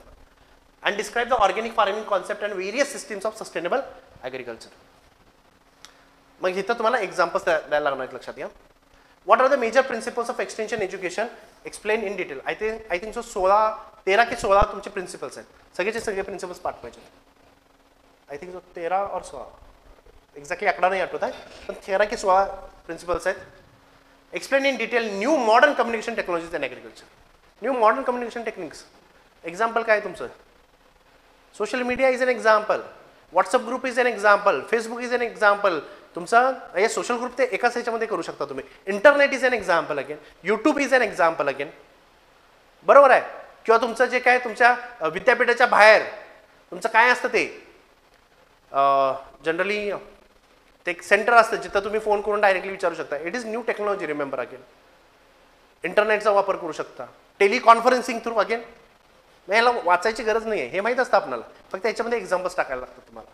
And describe the organic farming concept and various systems of sustainable agriculture. मग इथं तुम्हाला एक्झाम्पल्स द्यायला लागणार आहेत. लक्षात घ्या. What are the major principles of extension education, explain in detail. I think so 13 की 16 तुमचे प्रिन्सिपल्स आहेत. सगळेचे सगळे प्रिन्सिपल्स पाठवायचे. आय थिंक सो 13 और 16, एक्झॅक्टली आकडा नाही आठवत आहे, पण 13 की 16 प्रिन्सिपल्स आहेत. Explain in detail new modern communication technologies in agriculture. New modern communication techniques. Example काय तुमचं, social media is an example, WhatsApp group is an example, Facebook is an example. तुमचा हे सोशल ग्रुप ते एकाच ह्याच्यामध्ये करू शकता तुम्ही. Internet is an example again, YouTube is an example again. बरोबर आहे. किंवा तुमचं जे काय तुमच्या विद्यापीठाच्या बाहेर तुमचं काय असतं ते जनरली ते एक सेंटर असतं जिथं तुम्ही फोन करून डायरेक्टली विचारू शकता. It is new technology, remember again. इंटरनेटचा वापर करू शकता, टेलिकॉन्फरन्सिंग थ्रू अगेन. याला वाचायची गरज नाही आहे, हे माहीत असतं आपल्याला, फक्त याच्यामध्ये एक्झाम्पल्स टाकायला लागतात तुम्हाला.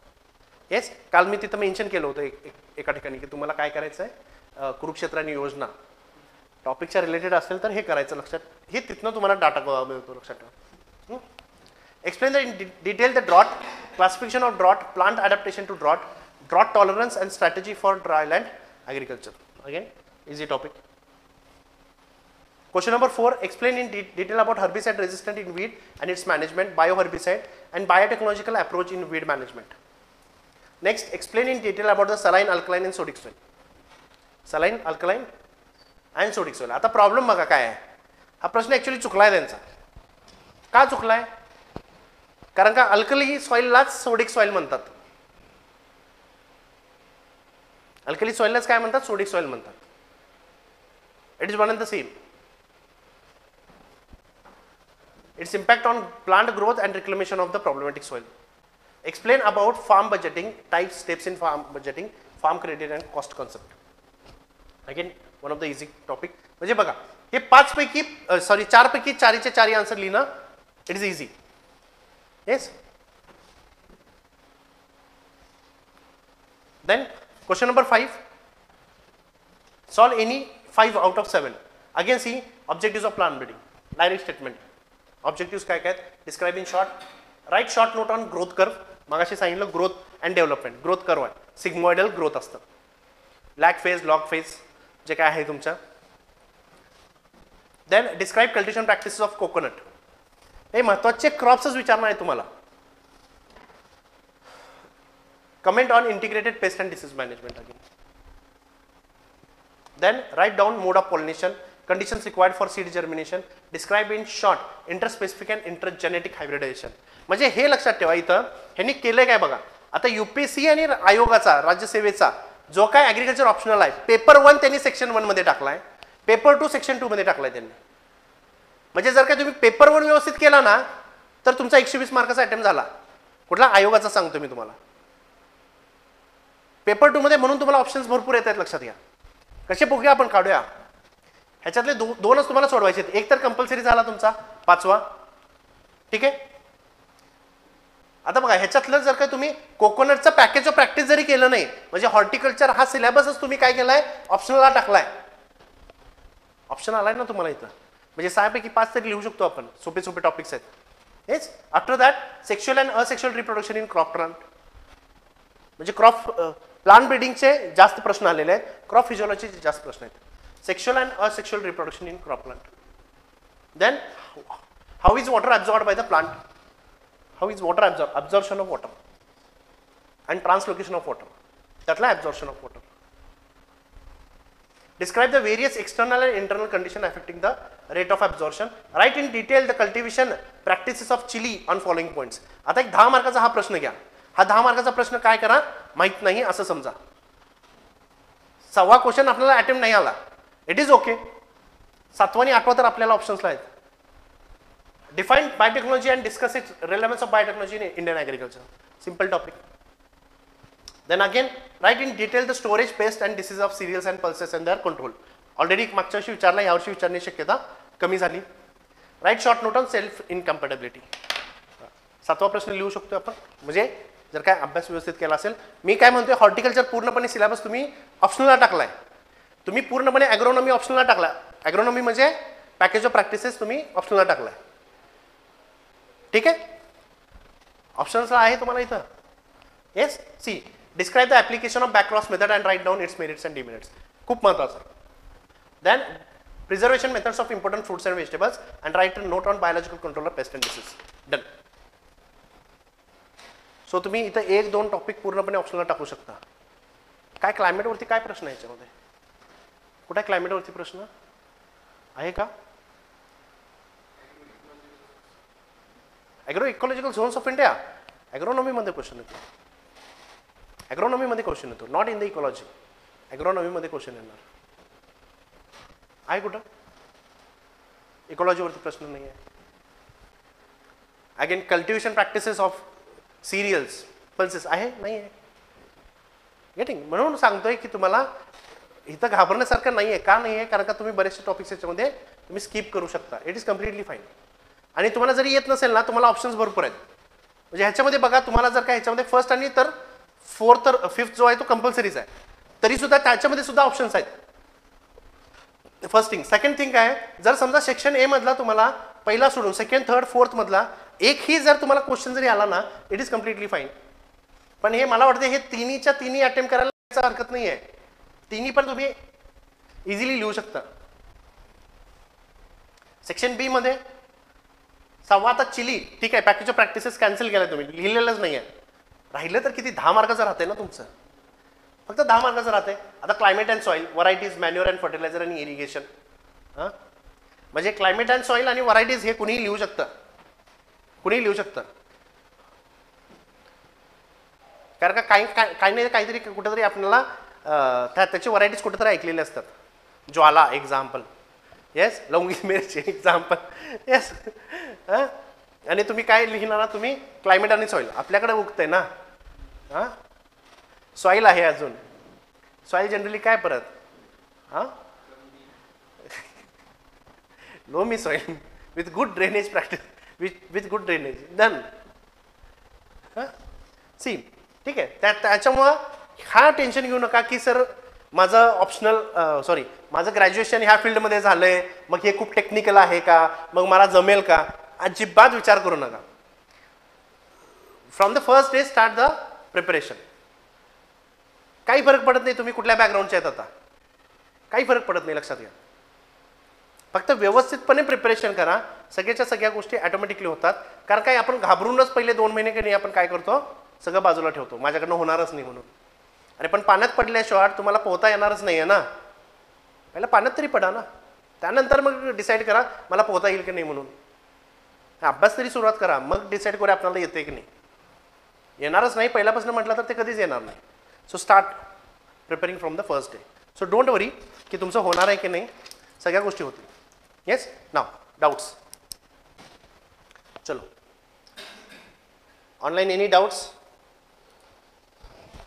येस, काल मी तिथं मेन्शन केलं होतं एका ठिकाणी की तुम्हाला काय करायचं आहे, कुरुक्षेत्र आणि योजना टॉपिकच्या रिलेटेड असेल तर हे करायचं लक्षात. हे तिथनं तुम्हाला डाटा मिळतो, लक्षात ठेवा. Explain the in detail the drought, classification of drought, plant adaptation to drought, drought tolerance and strategy for dryland agriculture. Again easy topic. Question number 4, explain in detail about herbicide resistant in wheat and its management, bioherbicide and biotechnological approach in weed management. Next, explain in detail about the saline, alkaline and sodic soil. Saline, alkaline and sodic soil. आता problem बघा काय आहे. हा प्रश्न actually चुकलाय त्यांचा. का चुकलाय? कारण का अल्कली सॉइललाच सोडिक सॉइल म्हणतात. अल्कली सॉइललाच काय म्हणतात? सोडिक सॉइल म्हणतात. It is one and the same. Its impact on plant growth and reclamation of the problematic soil. Explain about farm budgeting, types, steps in farm budgeting, farm credit and cost concept. Again, one of the easy topic. म्हणजे बघा, हे 5 पैकी 4 पैकी 4चे 4 answer लिहिणं, it is easy. Yes. Then question number 5, solve any 5 out of 7. Again see objectives of plant breeding. Direct statement. Objectives काय काय? Describe in short, write short note on growth curve. मगाशी सांगितलं growth and development. Growth curve आहे, sigmoidal growth असतं. Lag phase, log phase जे काय आहे तुमच्या. Then describe cultivation practices of coconut. हे महत्वाचे क्रॉप्सच विचारणार आहे तुम्हाला. Comment on integrated pest and disease management again. Then write down mode of pollination, conditions required for seed germination, describe in short interspecific and intergenetic hybridization. म्हणजे हे लक्षात ठेवा, इथं ह्यांनी केलंय काय बघा. आता यूपीएससी आणि आयोगाचा राज्यसेवेचा जो काय ॲग्रिकल्चर ऑप्शनल आहे, पेपर 1 त्यांनी सेक्शन 1 मध्ये टाकलाय, पेपर 2 सेक्शन 2 मध्ये टाकलाय त्यांनी. म्हणजे जर का तुम्ही पेपर 1 व्यवस्थित केला ना तर तुमचा 120 मार्काचा अटेम्प्ट झाला. कुठला? आयोगाचा सांगतो मी तुम्हाला. पेपर 2 मध्ये म्हणून तुम्हाला ऑप्शन्स भरपूर येत आहेत, लक्षात घ्या. कसे बघूया आपण, काढूया. ह्याच्यातले दोनच तुम्हाला सोडवायचे आहेत. एक तर कंपल्सरी झाला तुमचा 5वा. ठीक आहे. आता बघा, ह्याच्यातलं जर का तुम्ही कोकोनटचं पॅकेज ऑफ प्रॅक्टिस जरी केलं नाही, म्हणजे हॉर्टिकल्चर हा सिलेबसच तुम्ही काय केलाय, ऑप्शनलला टाकलाय. ऑप्शन आलाय ना तुम्हाला इथं. म्हणजे 6 पैकी 5 तरी लिहू शकतो आपण. सोपे सोपे टॉपिक्स आहेत. हेच. After that sexual and asexual reproduction in crop plant. म्हणजे क्रॉप प्लांट ब्रीडिंगचे जास्त प्रश्न आलेले आहेत, क्रॉप फिजिओलॉजीचे जास्त प्रश्न आहेत. Sexual and asexual reproduction in crop plant. Then, how is water absorbed by the plant? How is water absorption of water and translocation of water. That's absorption of water. Describe the various external and internal conditions affecting the rate of absorption. Write in detail the cultivation practices of chili on following points. आता एक 10 मार्काचा हा प्रश्न घ्या. हा 10 मार्काचा प्रश्न काय करा, माहित नाही असं समजा. 6वा क्वेश्चन आपल्याला अटेम्प्ट नाही आला, इट इज ओके. 7वा आणि 8वा तर आपल्याला ऑप्शन्सला आहेत. Define biotechnology and discuss it relevance of biotechnology in Indian agriculture. Simple topic. Then again write in detail the storage, pest and disease of cereals and pulses and their control. Already मागच्या वर्षी विचारला, यावर्षी विचारण्याची शक्यता कमी झाली. Write short note on self incompatibility. 7वा प्रश्न लिहू शकतो आपण, म्हणजे जर काय अभ्यास व्यवस्थित केला असेल. मी काय म्हणतोय, हॉर्टिकल्चर पूर्णपणे सिलेबस तुम्ही ऑप्शनलला टाकलाय. तुम्ही पूर्णपणे ॲग्रोनॉमी ऑप्शनलला टाकला. ॲग्रोनॉमी म्हणजे पॅकेज ऑफ प्रॅक्टिसेस तुम्ही ऑप्शनलला टाकलाय. ठीक आहे. ऑप्शन्सला आहे तुम्हाला इथं. Yes. C describe the application of backcross method and write down its merits and demerits. खूप महत्त्वाचं आहे. Then preservation methods of important fruits and vegetables and write note on biological control of pest and disease. Done. So तुम्ही इथं 1-2 topic पूर्णपणे ऑप्शनला टाकू शकता. काय क्लायमेटवरती काय प्रश्न आहे याच्यामध्ये? कुठे क्लायमेटवरती प्रश्न आहे का? Agro ecological zones of India ॲग्रोनॉमीमध्ये क्वेश्चन येतो. ॲग्रोनॉमीमध्ये क्वेश्चन येतो, नॉट इन द इकॉलॉजी. ॲग्रोनॉमीमध्ये क्वेश्चन येणार आहे. कुठं? इकॉलॉजीवरती प्रश्न नाही आहे. Again cultivation practices of cereals pulses आहे नाही आहे गेटिंग. म्हणून सांगतोय की तुम्हाला इथं घाबरण्यासारखं नाही आहे. का नाही आहे? कारण का तुम्ही बरेचसे टॉपिक्स याच्यामध्ये तुम्ही स्किप करू शकता. It is completely fine. आणि तुम्हाला जरी येत नसेल ना तुम्हाला ऑप्शन्स भरपूर आहेत. म्हणजे ह्याच्यामध्ये बघा तुम्हाला जर का ह्याच्यामध्ये फर्स्ट आणि तर फोर्थ तर फिफ्थ जो आहे तो कंपल्सरीच आहे, तरी सुद्धा त्याच्यामध्ये सुद्धा ऑप्शन्स आहेत. First thing. सेकंड थिंग काय आहे, जर समजा सेक्शन ए मधला तुम्हाला पहिला सोडून सेकंड थर्ड फोर्थ मधला एकही जर तुम्हाला क्वेश्चन जरी आला ना इट इज कम्प्लिटली फाईन. पण हे मला वाटतं हे तिन्हीच्या तिन्ही अटेम्प्ट करायला हरकत नाही आहे. तिन्ही पण तुम्ही इझिली लिहू शकता. सेक्शन बी मध्ये सव्वा आता चिली ठीक आहे, पॅकेज ऑफ प्रॅक्टिसेस कॅन्सल केल्या तुम्ही, लिहिलेलंच नाही आहे. राहिलं तर किती 10 मार्काचं राहते ना तुमचं, फक्त 10 मार्काचं राहते. आता climate and soil, varieties, manure and fertiliser आणि इरिगेशन. हां म्हणजे क्लायमेट अँड सॉईल आणि व्हरायटीज हे कुणीही लिहू शकतं, कुणीही लिहू शकतं. कारण का काही नाही काहीतरी कुठेतरी आपल्याला त्याची व्हरायटीज कुठेतरी ऐकलेले असतात. ज्वाला एक्झाम्पल, येस, लवंगी मिरची एक्झाम्पल, येस. आणि तुम्ही काय लिहिणार, तुम्ही क्लायमेट आणि सॉईल आपल्याकडे उगतंय ना. हां सॉईल आहे, अजून सॉईल जनरली काय परत हां loamy soil with good drainage practice, with good drainage done. हां सी ठीक आहे. त्याच्यामुळं हा टेन्शन घेऊ नका की सर माझं ऑप्शनल सॉरी माझं ग्रॅज्युएशन ह्या फील्डमध्ये झालंय मग हे खूप टेक्निकल आहे का, मग मला जमेल का, अजिबात विचार करू नका. From the first day start the preparation. काही फरक पडत नाही तुम्ही कुठल्या बॅकग्राऊंडचे आहेत, आता काही फरक पडत नाही, लक्षात घ्या. फक्त व्यवस्थितपणे प्रिपरेशन करा, सगळ्याच्या सगळ्या गोष्टी ऑटोमॅटिकली होतात. कारण काय आपण घाबरूनच पहिले 2 महिने की नाही आपण काय करतो सगळं बाजूला ठेवतो, माझ्याकडनं होणारच नाही म्हणून. अरे पण पाण्यात पडल्याशिवाय तुम्हाला पोहता येणारच नाही आहे ना. पहिला पाण्यात तरी पडा ना, त्यानंतर मग डिसाईड करा मला पोहता येईल की नाही म्हणून. अभ्यास तरी सुरुवात करा, मग डिसाईड करूया आपल्याला येते की नाही. येणारच नाही पहिल्यापासून म्हटलं तर ते कधीच येणार नाही. So start preparing from the first day. So don't worry की तुमचं होणार आहे की नाही, सगळ्या गोष्टी होतील. येस. नाव डाउट्स, चलो ऑनलाईन एनी डाउट्स,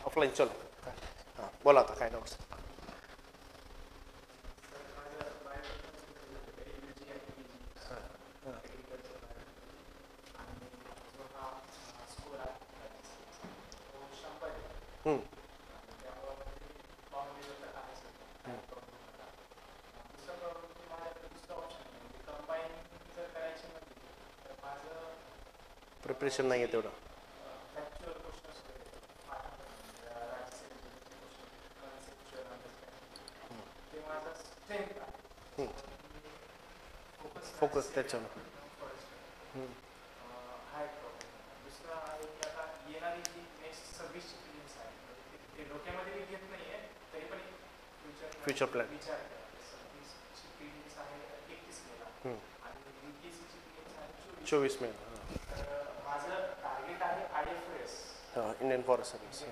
ऑफलाईन चलो. हां बोला आता काय डाउट्स. प्रिपरेशन नाही आहे तेवढं. फोकस त्याच्यावर. Future plan. चोवीस मे इंडियन फॉरेस्ट सर्व्हिस.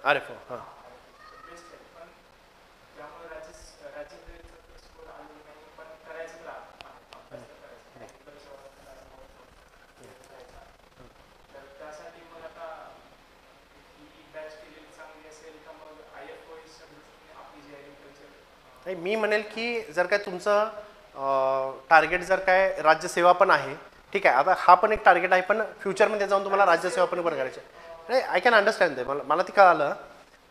अरे हो हां. मी म्हणेल की जर काय तुमचं टार्गेट जर काय राज्यसेवा पण आहे ठीक आहे, आता हा पण एक टार्गेट आहे, पण फ्युचरमध्ये जाऊन तुम्हाला राज्यसेवा पण बरं करायची नाही. आय कॅन अंडरस्टँड ते, मला ती कळालं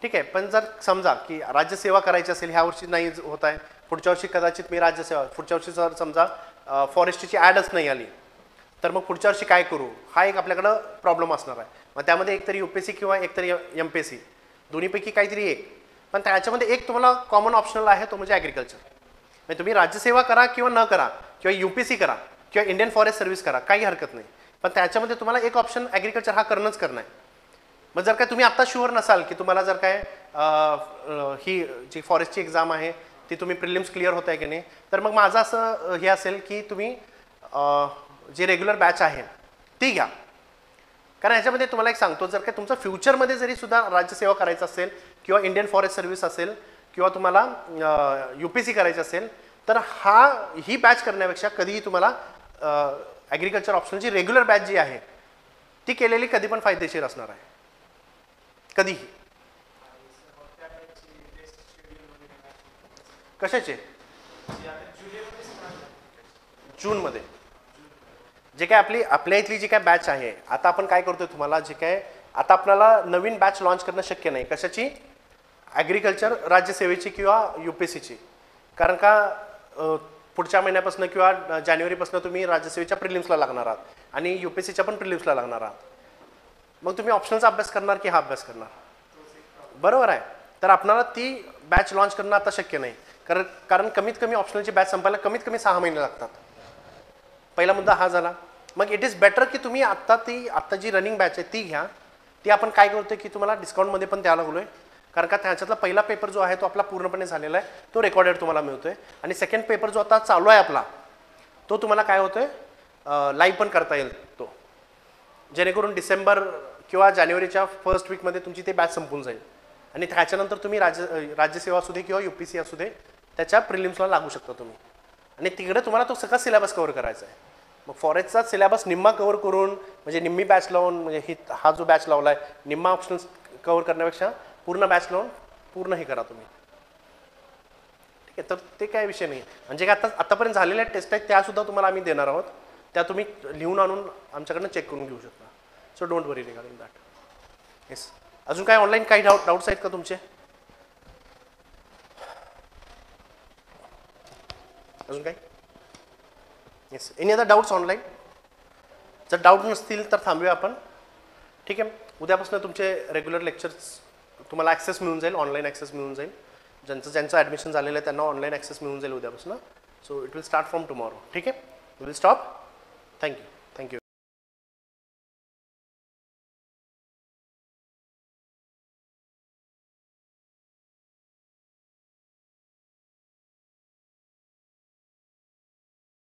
ठीक आहे. पण जर समजा की राज्यसेवा करायची असेल, ह्या वर्षी नाही होत आहे, पुढच्या वर्षी कदाचित मी राज्यसेवा, पुढच्या वर्षी जर समजा फॉरेस्टची ॲडच नाही आली तर मग पुढच्या वर्षी काय करू, हा एक आपल्याकडं प्रॉब्लेम असणार आहे. मग त्यामध्ये एकतरी UPSC किंवा एकतरी MPSC दोन्हीपैकी काहीतरी एक. पण त्याच्यामध्ये एक तुम्हाला कॉमन ऑप्शनल आहे, तो म्हणजे ॲग्रिकल्चर. म्हणजे तुम्ही राज्यसेवा करा किंवा न करा, किंवा UPSC करा किंवा इंडियन फॉरेस्ट सर्व्हिस करा, काही हरकत नाही. पण त्याच्यामध्ये तुम्हाला एक ऑप्शन ॲग्रिकल्चर हा करणंच करणं आहे. मग जर काय तुम्ही आत्ता शुअर नसाल की तुम्हाला जर काय ही जी फॉरेस्टची एक्झाम आहे ती तुम्ही प्रिलिम्स क्लिअर होत आहे की नाही, तर मग माझं असं हे असेल की तुम्ही जी रेग्युलर बॅच आहे ती घ्या. कारण ह्याच्यामध्ये तुम्हाला एक सांगतो, जर काय तुमचं फ्युचरमध्ये जरी सुद्धा राज्यसेवा करायचं असेल किंवा इंडियन फॉरेस्ट सर्व्हिस असेल किंवा तुम्हाला UPSC करायचं असेल, तर ही बॅच करण्यापेक्षा कधीही तुम्हाला ॲग्रिकल्चर ऑप्शनची रेग्युलर बॅच जी आहे ती केलेली कधी पण फायदेशीर असणार आहे, कधीही. कशाचे? जूनमध्ये जे काय आपल्या इथली जी काय बॅच आहे, आता आपण काय करतोय तुम्हाला जे काय आता आपल्याला नवीन बॅच लॉन्च करणं शक्य नाही. कशाची? ॲग्रिकल्चर राज्यसेवेची किंवा UPSCची. कारण का पुढच्या महिन्यापासून किंवा जानेवारीपासून तुम्ही राज्यसेवेच्या प्रिलिम्सला लागणार आहात आणि UPSCच्या पण प्रिलिम्सला लागणार आहात. मग तुम्ही ऑप्शनचा अभ्यास करणार की हा अभ्यास करणार? बरोबर आहे. तर आपल्याला ती बॅच लॉन्च करणं आता शक्य नाही, कारण कमीत कमी ऑप्शनलची बॅच संपायला कमीत कमी 6 महिने लागतात. पहिला मुद्दा हा झाला. मग इट इज बेटर की तुम्ही आत्ता जी रनिंग बॅच आहे ती घ्या. ती आपण काय करतोय की तुम्हाला डिस्काउंटमध्ये पण द्यायला लागलोय, कारण का त्याच्यातला पहिला पेपर जो आहे तो आपला पूर्णपणे झालेला आहे, तो रेकॉर्डेड तुम्हाला मिळतोय. आणि सेकंड पेपर जो आता चालू आहे आपला, तो तुम्हाला काय होतोय लाईव्ह पण करता येईल तो, जेणेकरून डिसेंबर किंवा जानेवारीच्या फर्स्ट वीकमध्ये तुमची ते बॅच संपून जाईल आणि त्याच्यानंतर तुम्ही राज्यसेवा असू दे किंवा UPSC असू दे त्याच्या प्रिलिम्सला लागू शकता तुम्ही. आणि तिकडे तुम्हाला तो सगळा सिलेबस कव्हर करायचा आहे. मग फॉरेस्टचा सिलेबस निम्मा कव्हर करून म्हणजे निम्मी बॅच लावून म्हणजे हा जो बॅच लावला आहे निम्मा ऑप्शन्स कव्हर करण्यापेक्षा पूर्ण बॅच लावून पूर्ण हे करा तुम्ही. ठीक आहे, तर ते काय विषय नाही. म्हणजे काय आतापर्यंत झालेल्या टेस्ट आहेत त्यासुद्धा तुम्हाला आम्ही देणार आहोत, त्या तुम्ही लिहून आणून आमच्याकडनं चेक करून घेऊ शकता. So don't worry regarding that. Yes. अजून काय ऑनलाईन काही डाऊट्स आहेत का तुमचे? अजून काय? Yes. Any other doubts online? जर डाऊट नसतील तर थांबूया आपण. ठीक आहे. उद्यापासून तुमचे रेग्युलर लेक्चर्स तुम्हाला ॲक्सेस मिळून जाईल, ऑनलाईन ॲक्सेस मिळून जाईल. ज्यांचं ॲडमिशन झालेलं आहे त्यांना ऑनलाईन ॲक्सेस मिळून जाईल उद्यापासून. So it will start from tomorrow. ठीक आहे. Will stop. थँक्यू.